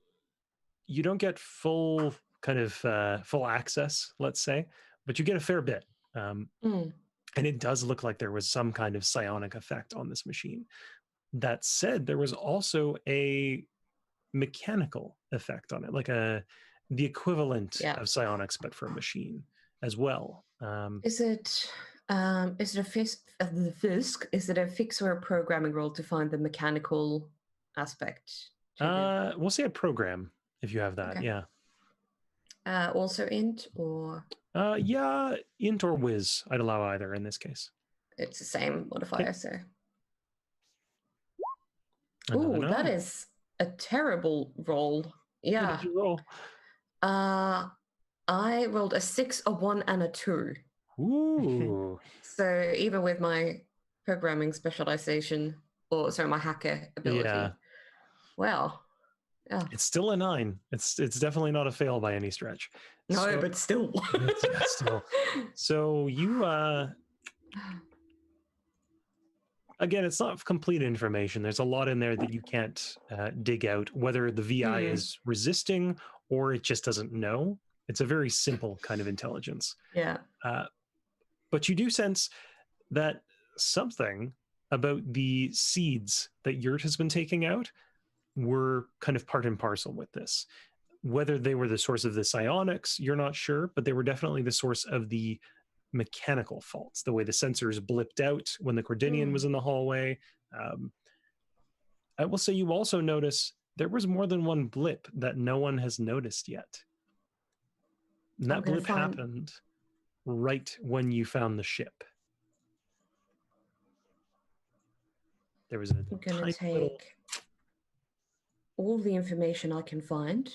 you don't get full kind of full access, let's say, but you get a fair bit. And it does look like there was some kind of psionic effect on this machine. That said, there was also a mechanical effect on it, like the equivalent of psionics, but for a machine as well. Is it a Is it a fix or a programming role to find the mechanical aspect? We'll say a program if you have that. Yeah. Also int or? Yeah, int or whiz. I'd allow either in this case. It's the same modifier, so. Another Ooh, that is a terrible roll. Yeah. What did you roll? I rolled a 6, a 1, and a 2. Ooh. So even with my programming specialization, or sorry, my hacker ability. Well, yeah. It's still a 9. It's definitely not a fail by any stretch. No, but still. Still. So you again, it's not complete information. There's a lot in there that you can't dig out, whether the VI is resisting or it just doesn't know. It's a very simple kind of intelligence. Yeah. But you do sense that something about the seeds that Yurt has been taking out were kind of part and parcel with this. Whether they were the source of the psionics, you're not sure, but they were definitely the source of the mechanical faults, the way the sensors blipped out when the Cordinian was in the hallway. I will say you also notice there was more than one blip that no one has noticed yet. And that blip happened right when you found the ship. There was a I'm going to take all the information I can find,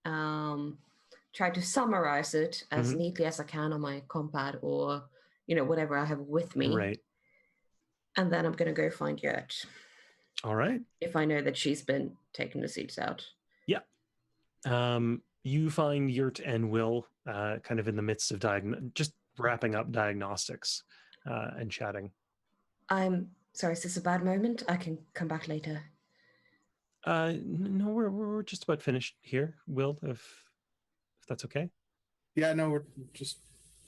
try to summarize it as neatly as I can on my compad or, whatever I have with me. Right. And then I'm going to go find Yurt. All right. If I know that she's been taking the seeds out. Yeah. You find Yurt and Will kind of in the midst of just wrapping up diagnostics and chatting. I'm sorry, is this a bad moment? I can come back later. No, we're just about finished here, Will, if that's okay. Yeah, no, we're just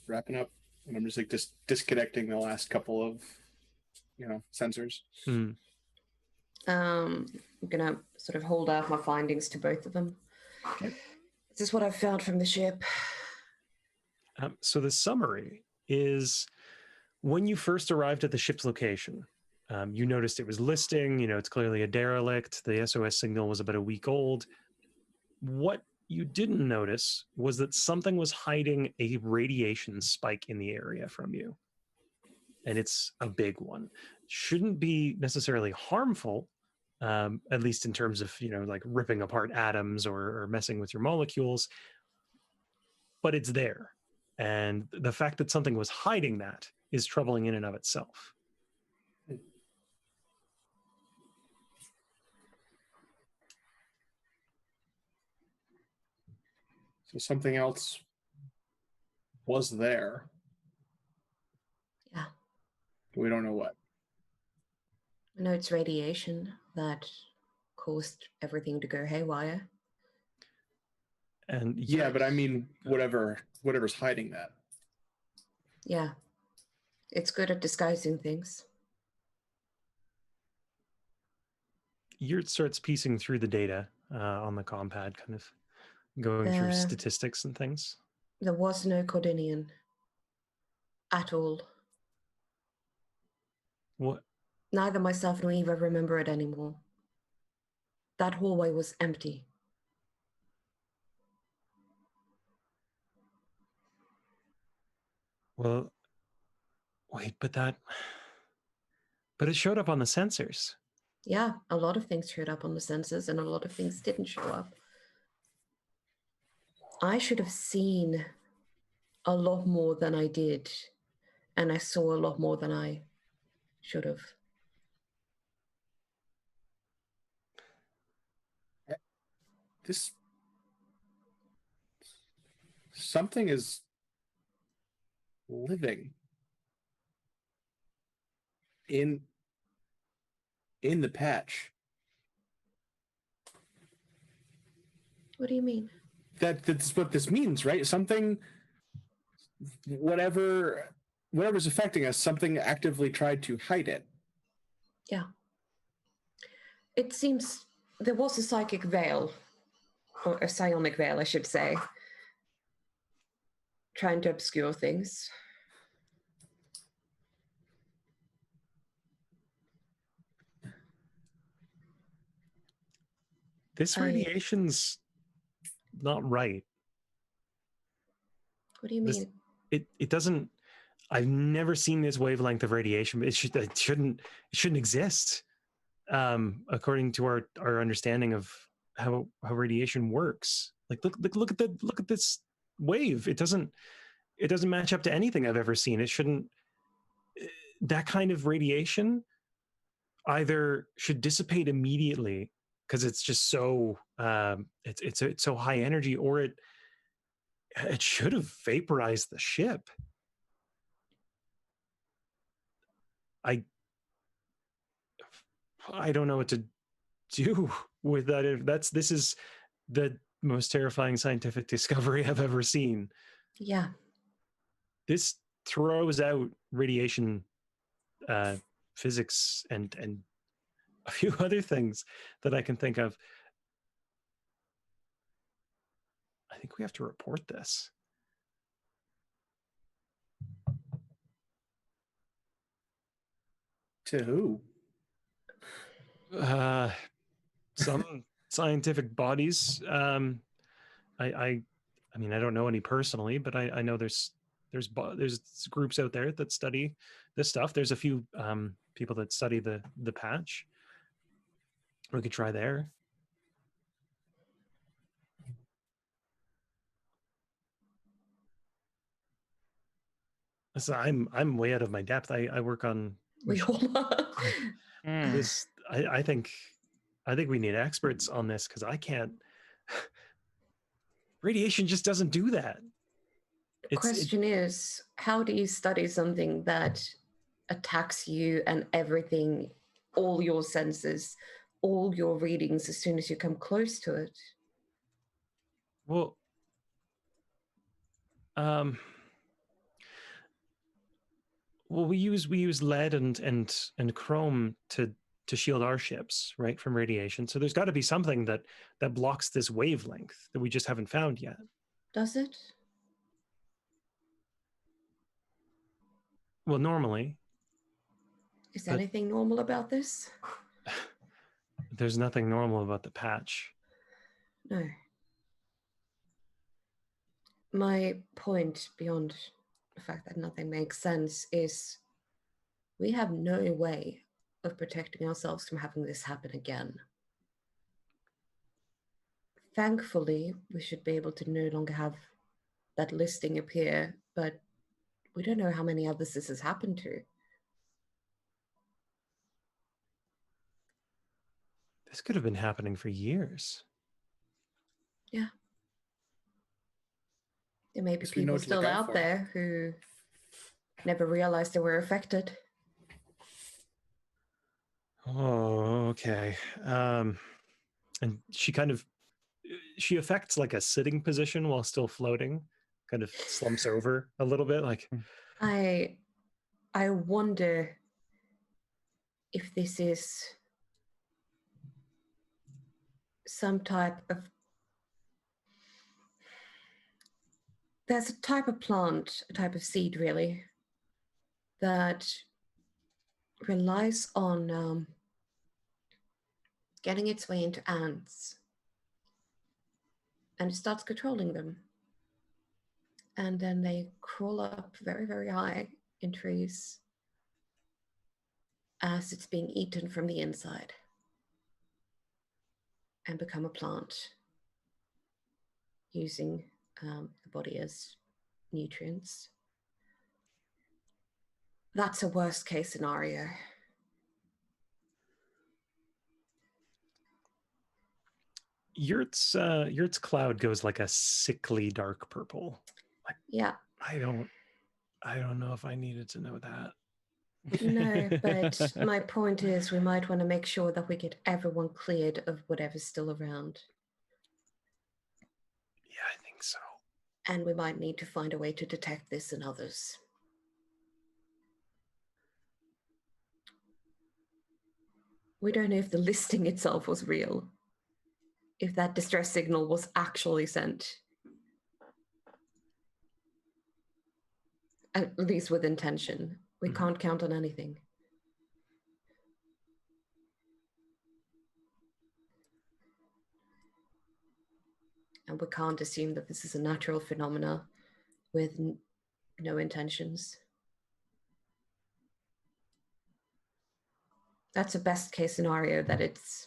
wrapping up, and I'm just like disconnecting the last couple of, sensors. I'm gonna sort of hold out my findings to both of them. Okay. This is what I've found from the ship. So the summary is, when you first arrived at the ship's location, you noticed it was listing, it's clearly a derelict. The SOS signal was about a week old. What you didn't notice was that something was hiding a radiation spike in the area from you. And it's a big one. Shouldn't be necessarily harmful, at least in terms of, like ripping apart atoms or messing with your molecules, but it's there. And the fact that something was hiding that is troubling in and of itself. So something else was there. Yeah. We don't know what. I know it's radiation that caused everything to go haywire. And yeah, but I mean, whatever's hiding that. Yeah. It's good at disguising things. Yurt starts piecing through the data on the compad, kind of going through statistics and things. There was no Cordinian at all. What? Neither myself nor Eva remember it anymore. That hallway was empty. Well, wait, but But it showed up on the sensors. Yeah, a lot of things showed up on the sensors and a lot of things didn't show up. I should have seen a lot more than I did, and I saw a lot more than I should have. This something is living in the patch. What do you mean? That's what this means, right? Something, whatever's affecting us, something actively tried to hide it. Yeah. It seems there was a psychic veil, or a psionic veil, I should say, trying to obscure things. This radiation's not right. What do you mean? It doesn't. I've never seen this wavelength of radiation. It shouldn't exist. According to our understanding of how radiation works. Like look at this wave. It doesn't match up to anything I've ever seen. It shouldn't. That kind of radiation either should dissipate immediately because it's just so it's so high energy, or it should have vaporized the ship. I don't know what to do with that. If this is the most terrifying scientific discovery I've ever seen. Yeah. This throws out radiation physics and a few other things that I can think of. I think we have to report this. To who? Some scientific bodies. I mean, I don't know any personally, but I know there's groups out there that study this stuff. There's a few people that study the patch. We could try there. So I'm way out of my depth. I work on. We all are. This I think we need experts on this because I can't. Radiation just doesn't do that. The question is, how do you study something that attacks you and everything, all your senses, all your readings as soon as you come close to it? Well, we use lead and chrome to shield our ships, right, from radiation. So there's got to be something that blocks this wavelength that we just haven't found yet. Does it? Well, normally. Is anything normal about this? There's nothing normal about the patch. No. My point, beyond the fact that nothing makes sense, is we have no way of protecting ourselves from having this happen again. Thankfully, we should be able to no longer have that listing appear, but we don't know how many others this has happened to. This could have been happening for years. Yeah. There may be people still out there who never realized they were affected. Oh, okay. And she affects like a sitting position while still floating, kind of slumps over a little bit. Like, I wonder if this is some type of, there's a type of plant, a type of seed really, that relies on getting its way into ants, and it starts controlling them. And then they crawl up very, very high in trees. as it's being eaten from the inside and become a plant using the body as nutrients. That's a worst case scenario. Yurt's cloud goes like a sickly dark purple. Yeah. I don't know if I needed to know that. No, but my point is we might want to make sure that we get everyone cleared of whatever's still around. Yeah, I think so. And we might need to find a way to detect this in others. We don't know if the listing itself was real, if that distress signal was actually sent. At least with intention. We can't count on anything. And we can't assume that this is a natural phenomena with no intentions. That's a best case scenario, that it's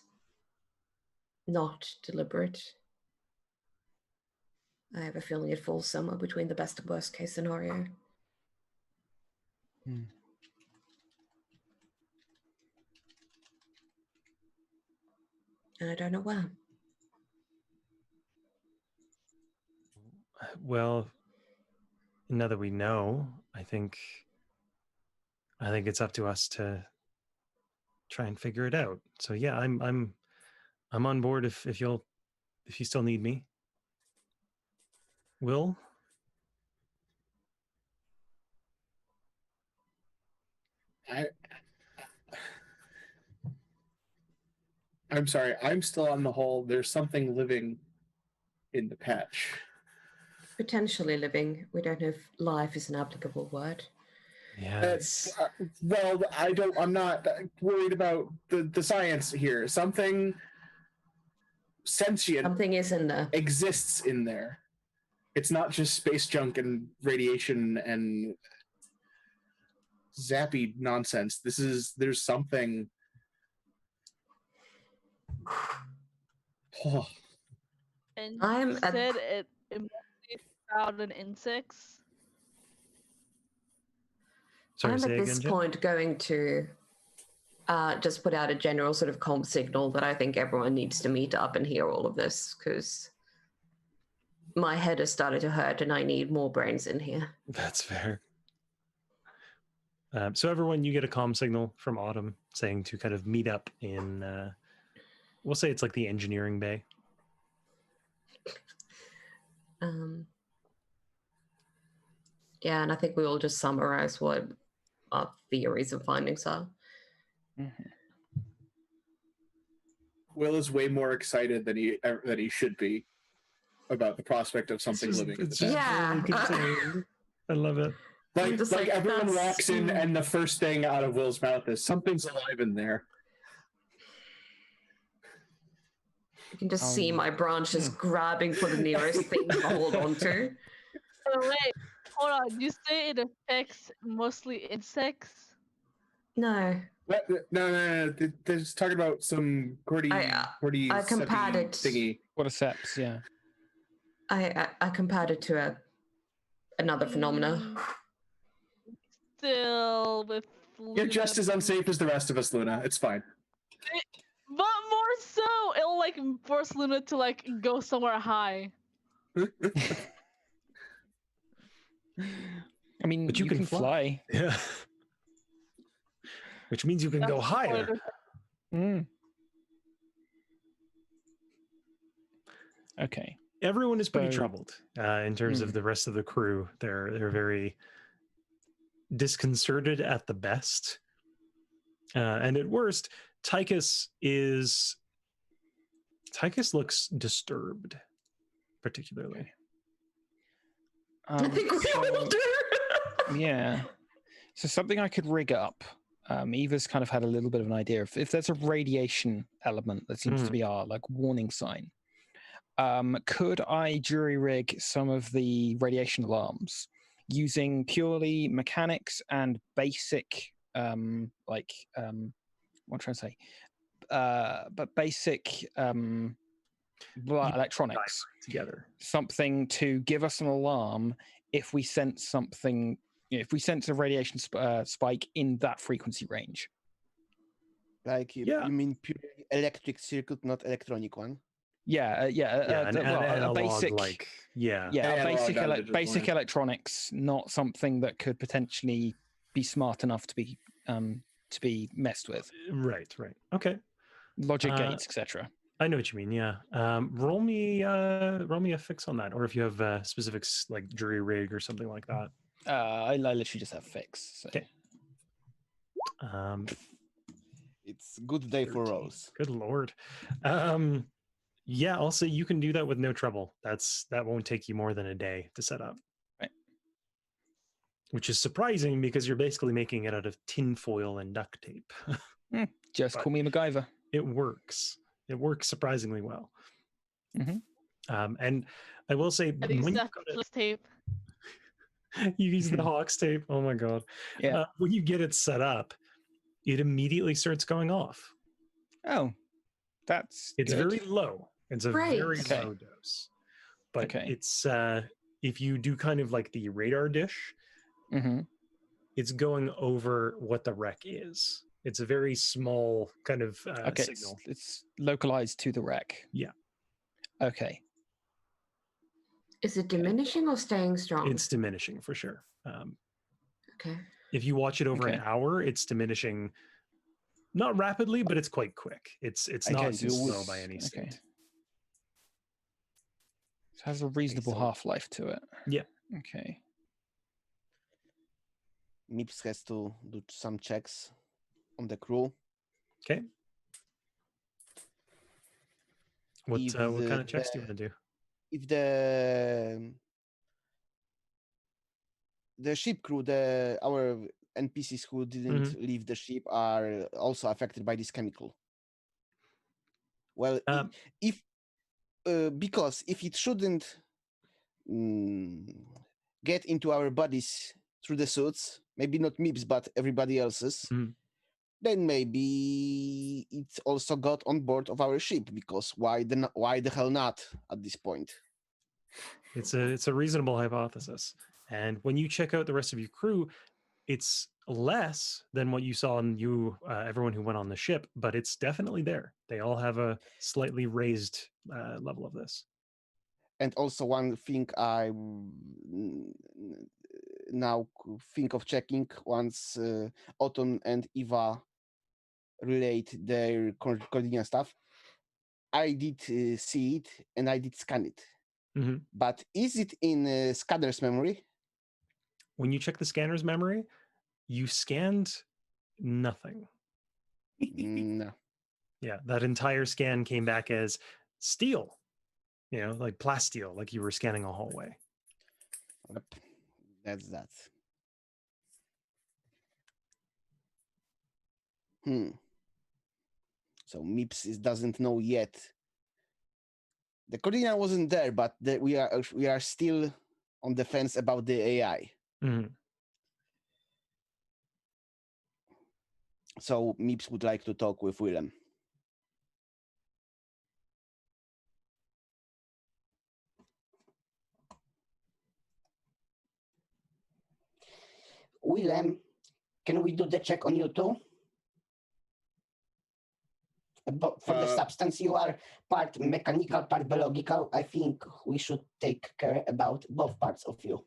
not deliberate. I have a feeling it falls somewhere between the best and worst case scenario. Hmm. And I don't know where. Well, now that we know, I think it's up to us to try and figure it out. So yeah, I'm on board if you still need me. Will? I'm sorry. I'm still on the whole. There's something living in the patch. Potentially living. We don't know if life is an applicable word. Yes. Well, I'm not worried about the science here. Something sentient Something is in there. exists in there. It's not just space junk and radiation and zappy nonsense. There's something. Oh. And I'm you said it mostly found in insects. Sorry, I'm say at again, this Jen? point going to just put out a general sort of comm signal that I think everyone needs to meet up and hear all of this, because my head has started to hurt and I need more brains in here. That's fair. So everyone, you get a comm signal from Autumn saying to kind of meet up in, we'll say it's like the engineering bay. Yeah, and I think we all just summarize what our theories and findings are. Mm-hmm. Will is way more excited than he should be about the prospect of something living in the patch. Yeah. Really contained. I love it. Like everyone walks in and the first thing out of Will's mouth is something's alive in there. You can just see my branches grabbing for the nearest thing to hold on to. Oh, wait, hold on. You say it affects mostly insects? No. What? No. They're just talking about some I compared it thingy. Cordyceps, yeah. I compared it to another phenomena. Still with Luna. You're just as unsafe as the rest of us, Luna. It's fine. But more so, it'll like force Luna to like go somewhere high. I mean, but you can fly. Yeah. Which means you can go higher. Okay. Everyone is pretty troubled in terms of the rest of the crew. They're very disconcerted at the best, and at worst, Tychus looks disturbed, particularly. I think we all do. Yeah. So something I could rig up. Eva's kind of had a little bit of an idea. If there's a radiation element that seems to be our like warning sign, could I jury rig some of the radiation alarms using purely mechanics and basic what trying to say? But basic electronics together. Something to give us an alarm if we sense something. If we sense a radiation spike in that frequency range. Like you mean pure electric circuit, not electronic one? A basic, basic electronics, not something that could potentially be smart enough to be messed with. Right. Okay. Logic gates, etc. I know what you mean. Yeah. Roll me a fix on that, or if you have specifics like jury rig or something like that. I literally just have fix. So. Okay. It's good day 13. For rolls. Good lord. Yeah, I'll say you can do that with no trouble. That won't take you more than a day to set up. Right. Which is surprising because you're basically making it out of tin foil and duct tape. Just call me MacGyver. It works. It works surprisingly well. Mm-hmm. And I will say, when tape. You use the Hawks tape. Oh my god! Yeah. When you get it set up, it immediately starts going off. Oh, it's good. Very low. It's a very low dose, but it's if you do kind of like the radar dish, it's going over what the wreck is. It's a very small kind of signal. It's localized to the wreck. Yeah. Okay. Is it diminishing or staying strong? It's diminishing for sure. Okay. If you watch it over an hour, it's diminishing, not rapidly, but it's quite quick. It's not slow by any state. It has a reasonable half-life to it. Yeah. Okay. Mips has to do some checks on the crew. Okay. What kind of checks do you want to do? If the ship crew, our NPCs who didn't leave the ship are also affected by this chemical. Well, because if it shouldn't get into our bodies through the suits, maybe not Mips, but everybody else's, then maybe it also got on board of our ship, because why the hell not at this point? It's a reasonable hypothesis. And when you check out the rest of your crew, it's less than what you saw in everyone who went on the ship, but it's definitely there. They all have a slightly raised level of this. And also one thing I now think of checking once Autumn and Eva relate their coordinate stuff. I did see it and I did scan it. But is it in scanner's memory? When you check the scanner's memory, you scanned nothing. No. Yeah, that entire scan came back as steel, like plasteel, like you were scanning a hallway. Yep. That's that. So Mips doesn't know yet. The coordinate wasn't there, but we are still on the fence about the AI. So Mips would like to talk with Willem. Willem, can we do the check on you too? But for the substance, you are part mechanical, part biological. I think we should take care about both parts of you.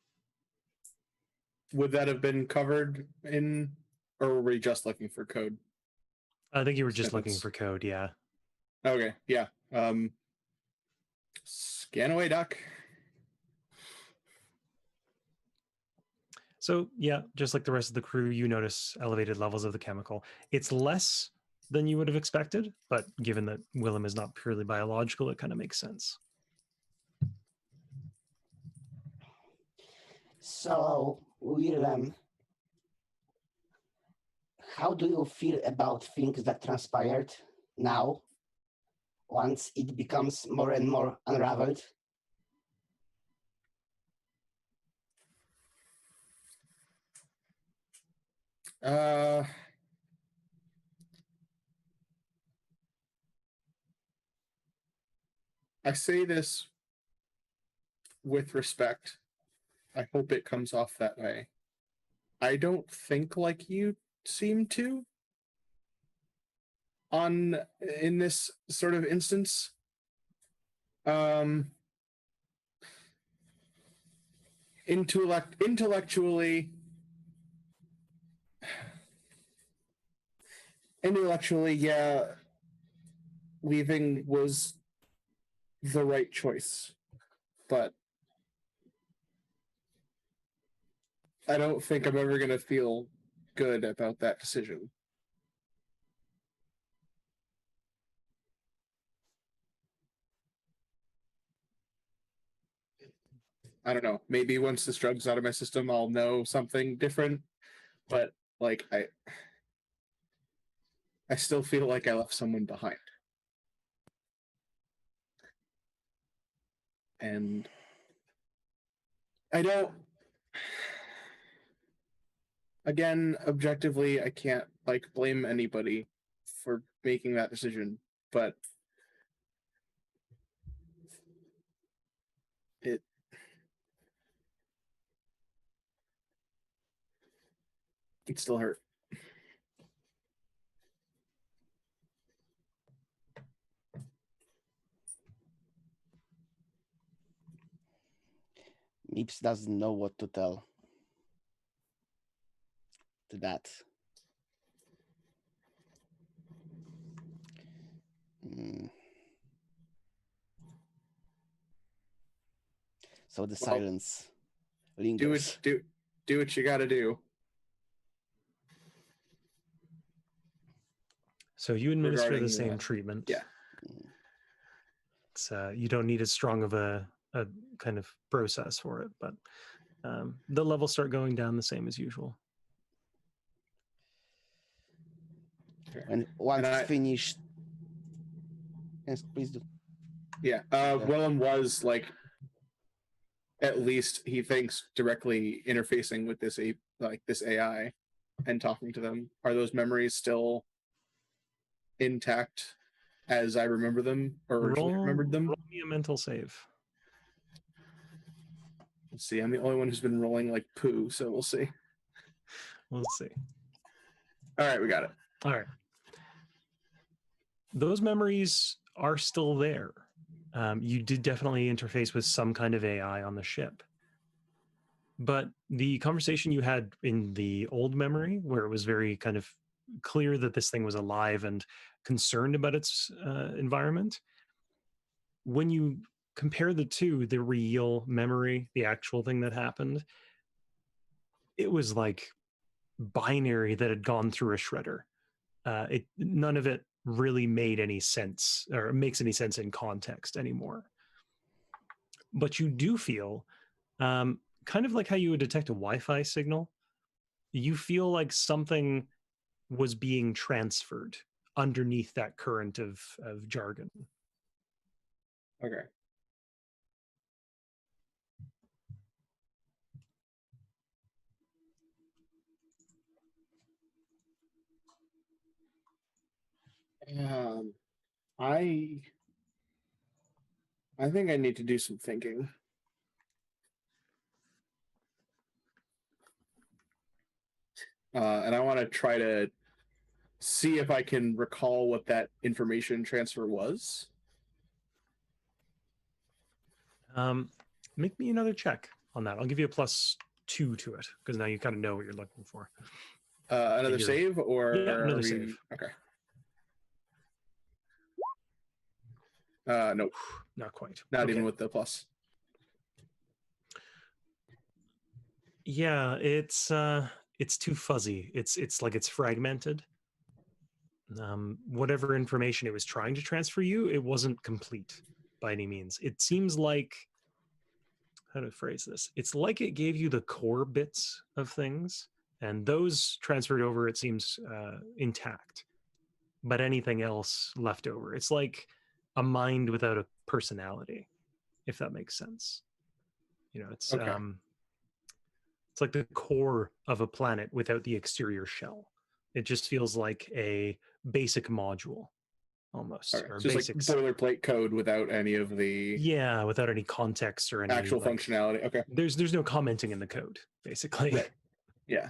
Would that have been covered in, or were we just looking for code? I think you were just looking for code, yeah. Okay, yeah. Scan away, Doc. So, yeah, just like the rest of the crew, you notice elevated levels of the chemical. It's less than you would have expected, but given that Willem is not purely biological, it kind of makes sense. So, Willem, how do you feel about things that transpired now, once it becomes more and more unraveled? I say this with respect. I hope it comes off that way. I don't think like you seem to in this sort of instance. Intellectually, yeah, leaving was the right choice, but I don't think I'm ever going to feel good about that decision. I don't know. Maybe once this drug's out of my system, I'll know something different. But like, I still feel like I left someone behind. And I don't. Again, objectively, I can't like blame anybody for making that decision, but it still hurt. Meeps doesn't know what to tell to that. So the silence lingers. Do what you got to do. So you administer the same treatment. Yeah. It's, you don't need as strong of a kind of process for it, but the levels start going down the same as usual. And once it's finished, yes, please do. Yeah, Willem was like, at least he thinks directly interfacing with this AI and talking to them. Are those memories still intact as I remember them or originally remembered them? Roll me a mental save. Let's see. I'm the only one who's been rolling like poo, so we'll see. We'll see. All right, we got it. All right. Those memories are still there. You did definitely interface with some kind of AI on the ship. But the conversation you had in the old memory, where it was very kind of clear that this thing was alive and concerned about its environment, when you compare the two, the real memory, the actual thing that happened, it was like binary that had gone through a shredder. None of it really made any sense or makes any sense in context anymore. But you do feel kind of like how you would detect a Wi-Fi signal. You feel like something was being transferred underneath that current of jargon. Okay. I think I need to do some thinking. And I want to try to see if I can recall what that information transfer was. Make me another check on that. I'll give you a +2 to it because now you kind of know what you're looking for. Another save or yeah, another save. Okay. Nope. Not quite. Not even with the plus. Yeah, it's too fuzzy. It's like it's fragmented. Whatever information it was trying to transfer you, it wasn't complete by any means. It seems like, how to phrase this? It's like it gave you the core bits of things, and those transferred over, it seems intact. But anything else left over. It's like a mind without a personality, if that makes sense. You know, it's okay. It's like the core of a planet without the exterior shell. It just feels like a basic module, almost, Okay. or Just basics. like boilerplate code without any of the Yeah, without any context or any actual like, functionality. Okay. There's no commenting in the code, basically. Right. Yeah.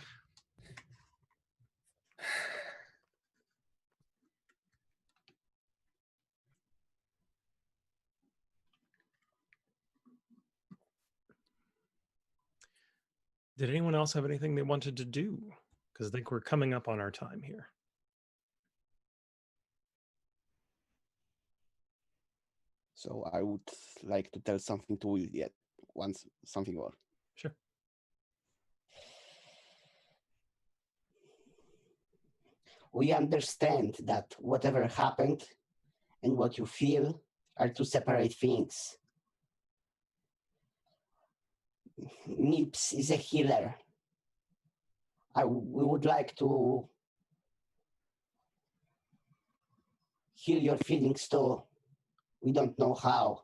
Did anyone else have anything they wanted to do? Because I think we're coming up on our time here. So I would like to tell something to Will yet once something more. Sure. We understand that whatever happened and what you feel are two separate things. Nips is a healer. We would like to heal your feelings too. We don't know how.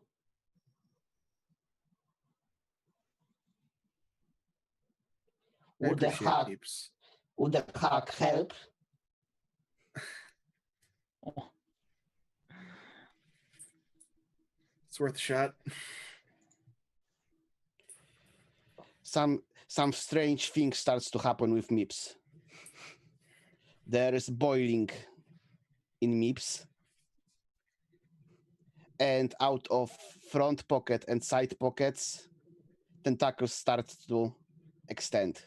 I Would the appreciate hug Peeps. would the hug help? It's worth a shot. Some strange thing starts to happen with Mips. There is boiling in Mips, and out of front pocket and side pockets, tentacles start to extend.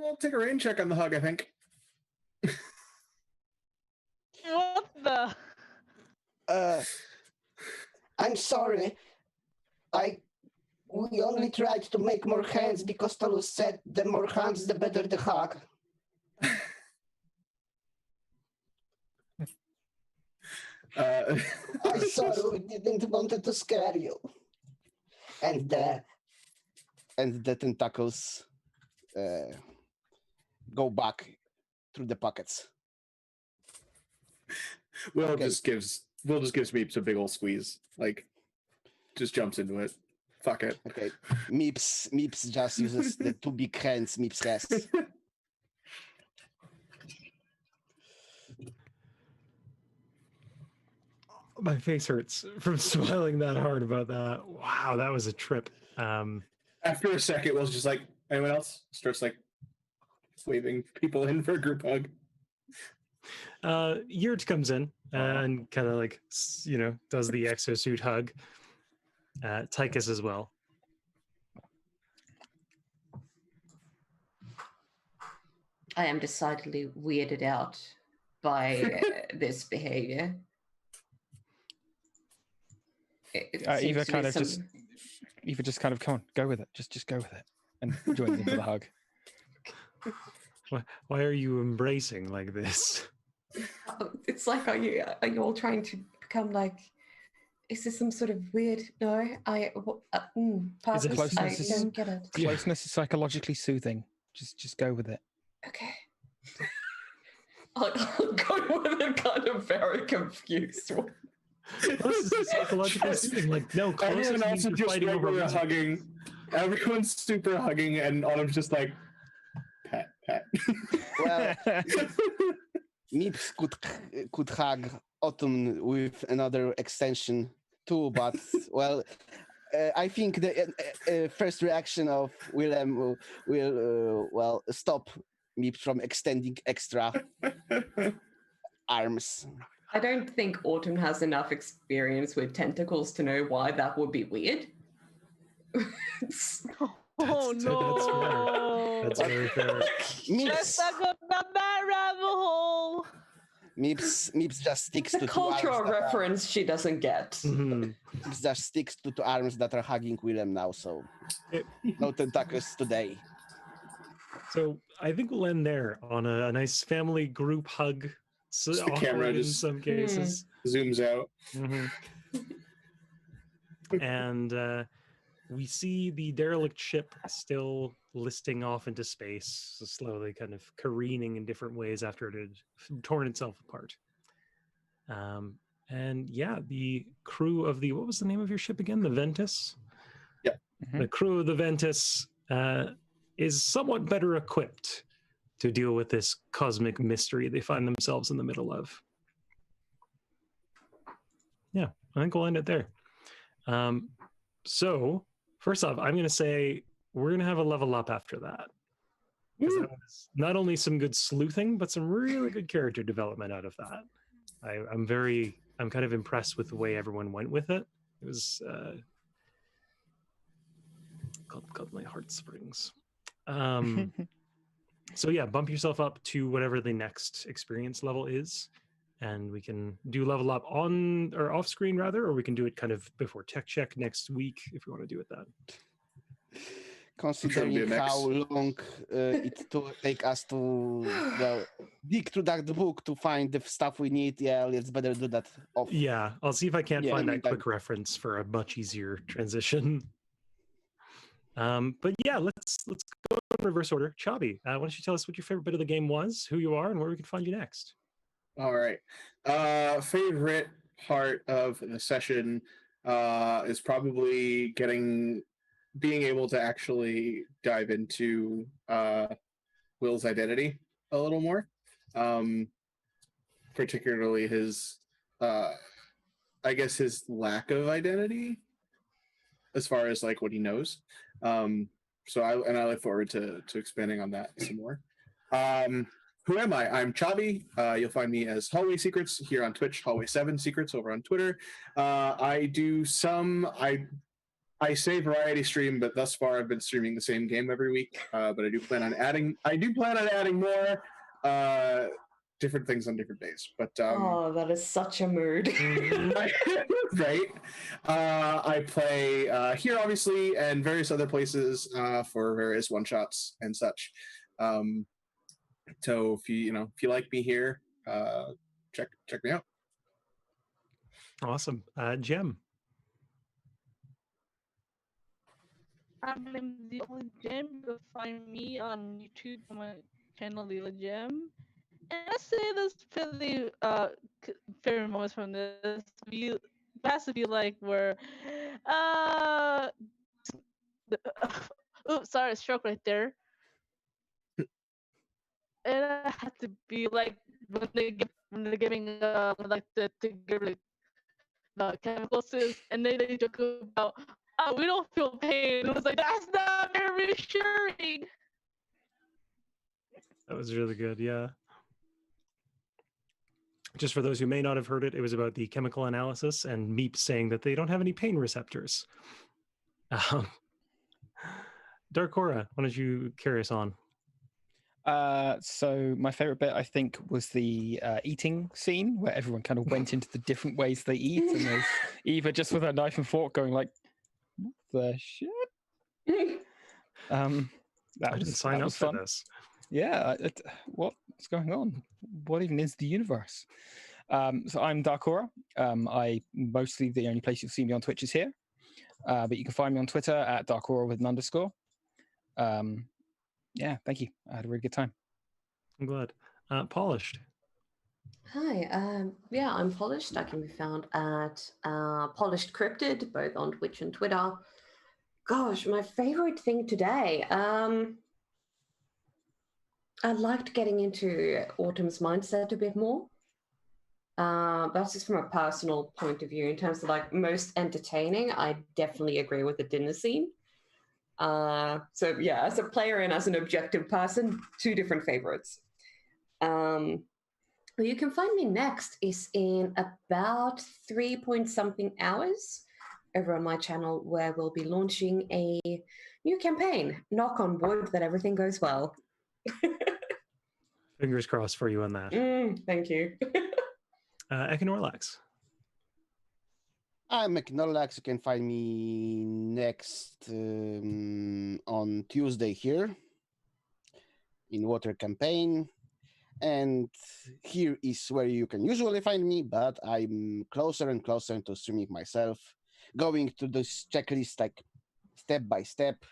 I'll take a rain check on the hug, I think. What the? I'm sorry. We only tried to make more hands because Talus said the more hands, the better the hug. I'm sorry, we didn't want to scare you. And the tentacles go back through the pockets. Will Okay. just gives Meeps a big old squeeze. Like, just jumps into it. Fuck it. Okay, Mips just uses the two big hands Mips has. My face hurts from smiling that hard about that. Wow, that was a trip. After a second, Will's just like, anyone else? Starts like waving people in for a group hug. Yurt comes in and kind of like, does the exosuit hug. Tychus as well. I am decidedly weirded out by this behavior. Eva just kind of come on, go with it. Just go with it, and joins in for the hug. Why are you embracing like this? It's like, are you all trying to become like? Is this some sort of weird? No, purpose? I don't get it. Closeness is psychologically soothing. Just go with it. Okay. I'll go with it, kind of very confused. This is psychological soothing. Like, no, Everyone else is just regular hugging. Everyone's super hugging, and Autumn's just like, pat. Well, Mips could hug Autumn with another extension too, but well, I think the first reaction of Willem will stop Mips from extending extra arms. I don't think Autumn has enough experience with tentacles to know why that would be weird. Oh no! That's very fair. Let's not go down that rabbit hole. Mips just sticks to The two arms. cultural reference she doesn't get. Mhm. Mips just sticks to two arms that are hugging Willem now, so no tentacles today. So I think we'll end there on a nice family group hug. So the camera in just some cases. zooms out. And we see the derelict ship still listing off into space, so slowly kind of careening in different ways after it had torn itself apart. And yeah, the crew of what was the name of your ship again? The Ventus? Yep. The crew of the Ventus is somewhat better equipped to deal with this cosmic mystery they find themselves in the middle of. Yeah, I think we'll end it there. So first off, I'm going to say we're going to have a level up after that. Because that was not only some good sleuthing, but some really good character development out of that. I'm kind of impressed with the way everyone went with it. It was called my heart springs. So yeah, bump yourself up to whatever the next experience level is, and we can do level up on or off screen rather, or we can do it kind of before tech check next week if you want to do it then. Considering how long it to take us to dig through that book to find the stuff we need, let's better do that off. Yeah, I'll see if I can't find that quick reference for a much easier transition. But yeah, let's go in reverse order. Chabi, why don't you tell us what your favorite bit of the game was, who you are, and where we can find you next? All right. Favorite part of the session is probably being able to actually dive into Will's identity a little more, particularly his, I guess, his lack of identity as far as like what he knows. So I look forward to expanding on that some more. Who am I? I'm Chabi. You'll find me as Hallway Secrets here on Twitch, Hallway 7 Secrets over on Twitter. I say variety stream, but thus far I've been streaming the same game every week. But I do plan on adding more different things on different days. But oh, that is such a mood. right. I play here obviously and various other places for various one shots and such. So if you like me here, check me out. Awesome. Jem. I'm the only Gem. You'll find me on YouTube on my channel Lila Gem. And I say this pretty favorite moments from this has to be like where oops, sorry, stroke right there. And I had to be like when they're giving like the chemicals and they joke about we don't feel pain. It was like that's not very reassuring. That was really good, yeah. Just for those who may not have heard it, it was about the chemical analysis and Meep saying that they don't have any pain receptors. Darkora, why don't you carry us on? So my favorite bit, I think, was the eating scene where everyone kind of went into the different ways they eat, and there's Eva just with her knife and fork going like, "What the shit?" I didn't sign up for this. Yeah, what's going on? What even is the universe? So I'm Darkora. I mostly the only place you'll see me on Twitch is here, but you can find me on Twitter at Darkora with an underscore. Yeah, thank you. I had a really good time. I'm glad. Polished. Hi, yeah, I'm Polished. I can be found at Polished Cryptid, both on Twitch and Twitter. Gosh, my favorite thing today. I liked getting into Autumn's mindset a bit more. That's just from a personal point of view. In terms of like most entertaining, I definitely agree with the dinner scene. So yeah, as a player and as an objective person, two different favorites. Where you can find me next is in about 3-point-something hours over on my channel, where we'll be launching a new campaign. Knock on wood that everything goes well. Fingers crossed for you on that. Thank you. Econorlax. I'm Econorlax. You can find me next on Tuesday here in Water Campaign. And here is where you can usually find me, but I'm closer and closer to streaming myself, going through this checklist like step by step.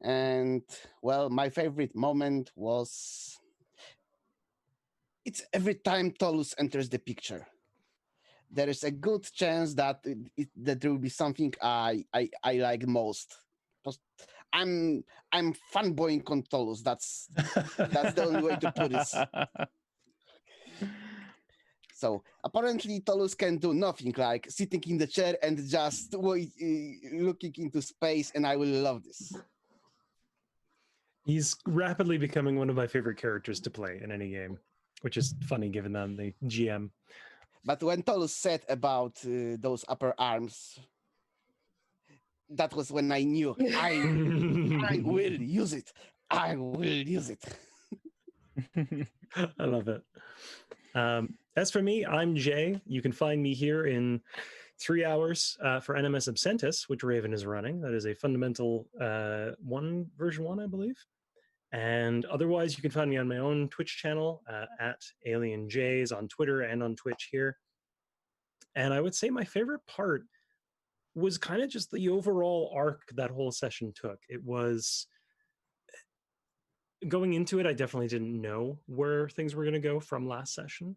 And well, my favorite moment was it's every time Tolus enters the picture. There is a good chance that that there will be something I like most. I'm fanboying on Tolus. That's the only way to put it. So apparently Tolus can do nothing, like sitting in the chair and just looking into space, and I will love this. He's rapidly becoming one of my favorite characters to play in any game, which is funny given that I'm the GM. But when Tolus said about those upper arms, that was when I knew I will use it. I will use it. I love it. As for me, I'm Jay. You can find me here in 3 hours for NMS Absentis, which Raven is running. That is a fundamental version 1, I believe. And otherwise, you can find me on my own Twitch channel at Alien Jays on Twitter and on Twitch here. And I would say my favorite part was kind of just the overall arc that whole session took. It was going into it, I definitely didn't know where things were going to go from last session.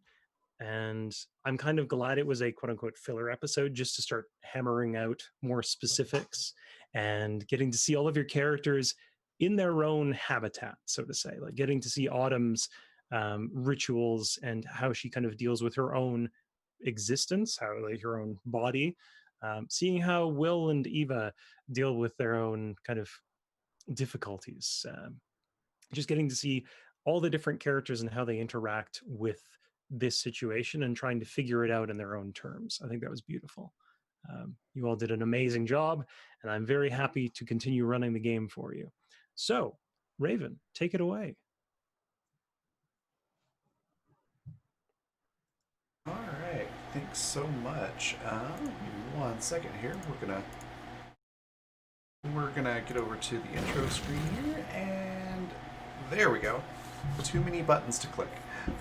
And I'm kind of glad it was a quote unquote filler episode just to start hammering out more specifics and getting to see all of your characters in their own habitat, so to say, like getting to see Autumn's rituals and how she kind of deals with her own existence, how like her own body, seeing how Will and Eva deal with their own kind of difficulties, just getting to see all the different characters and how they interact with this situation and trying to figure it out in their own terms. I think that was beautiful. You all did an amazing job, and I'm very happy to continue running the game for you. So, Raven, take it away. All right, thanks so much. Give me 1 second here. We're gonna get over to the intro screen here, and there we go. Too many buttons to click.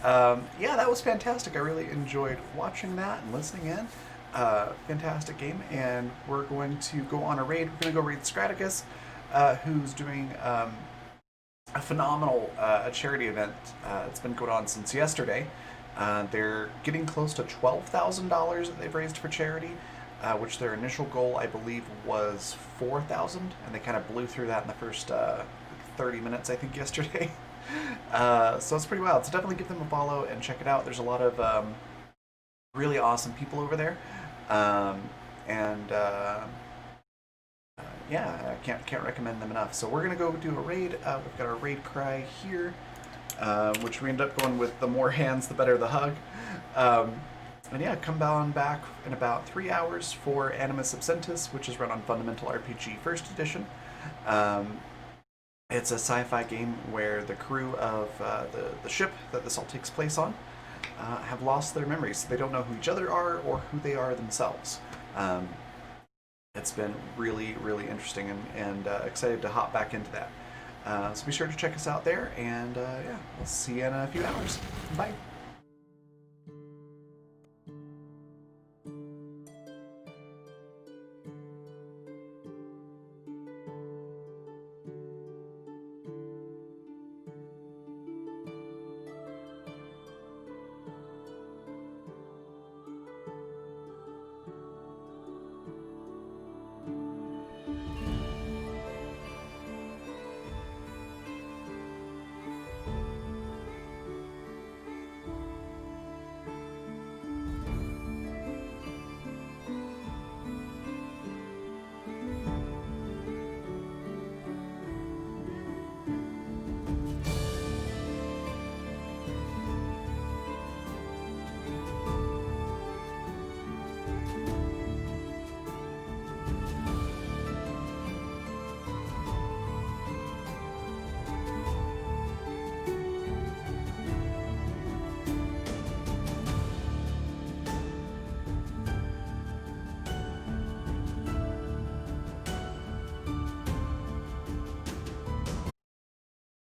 Yeah, that was fantastic. I really enjoyed watching that and listening in. Fantastic game, and we're going to go on a raid. We're going to go raid Straticus, who's doing a phenomenal charity event. It's been going on since yesterday. They're getting close to $12,000 that they've raised for charity, which their initial goal, I believe, was $4,000, and they kind of blew through that in the first 30 minutes, I think, yesterday. So it's pretty wild. So definitely give them a follow and check it out. There's a lot of really awesome people over there, yeah, I can't recommend them enough. So we're gonna go do a raid. We've got our raid cry here, which we end up going with: the more hands, the better the hug. And yeah, come on back in about 3 hours for Animus Absentis, which is run on Fundamental RPG First Edition. It's a sci-fi game where the crew of the ship that this all takes place on have lost their memories. They don't know who each other are or who they are themselves. It's been really, really interesting, and excited to hop back into that. So be sure to check us out there, and yeah, we'll see you in a few hours. Bye.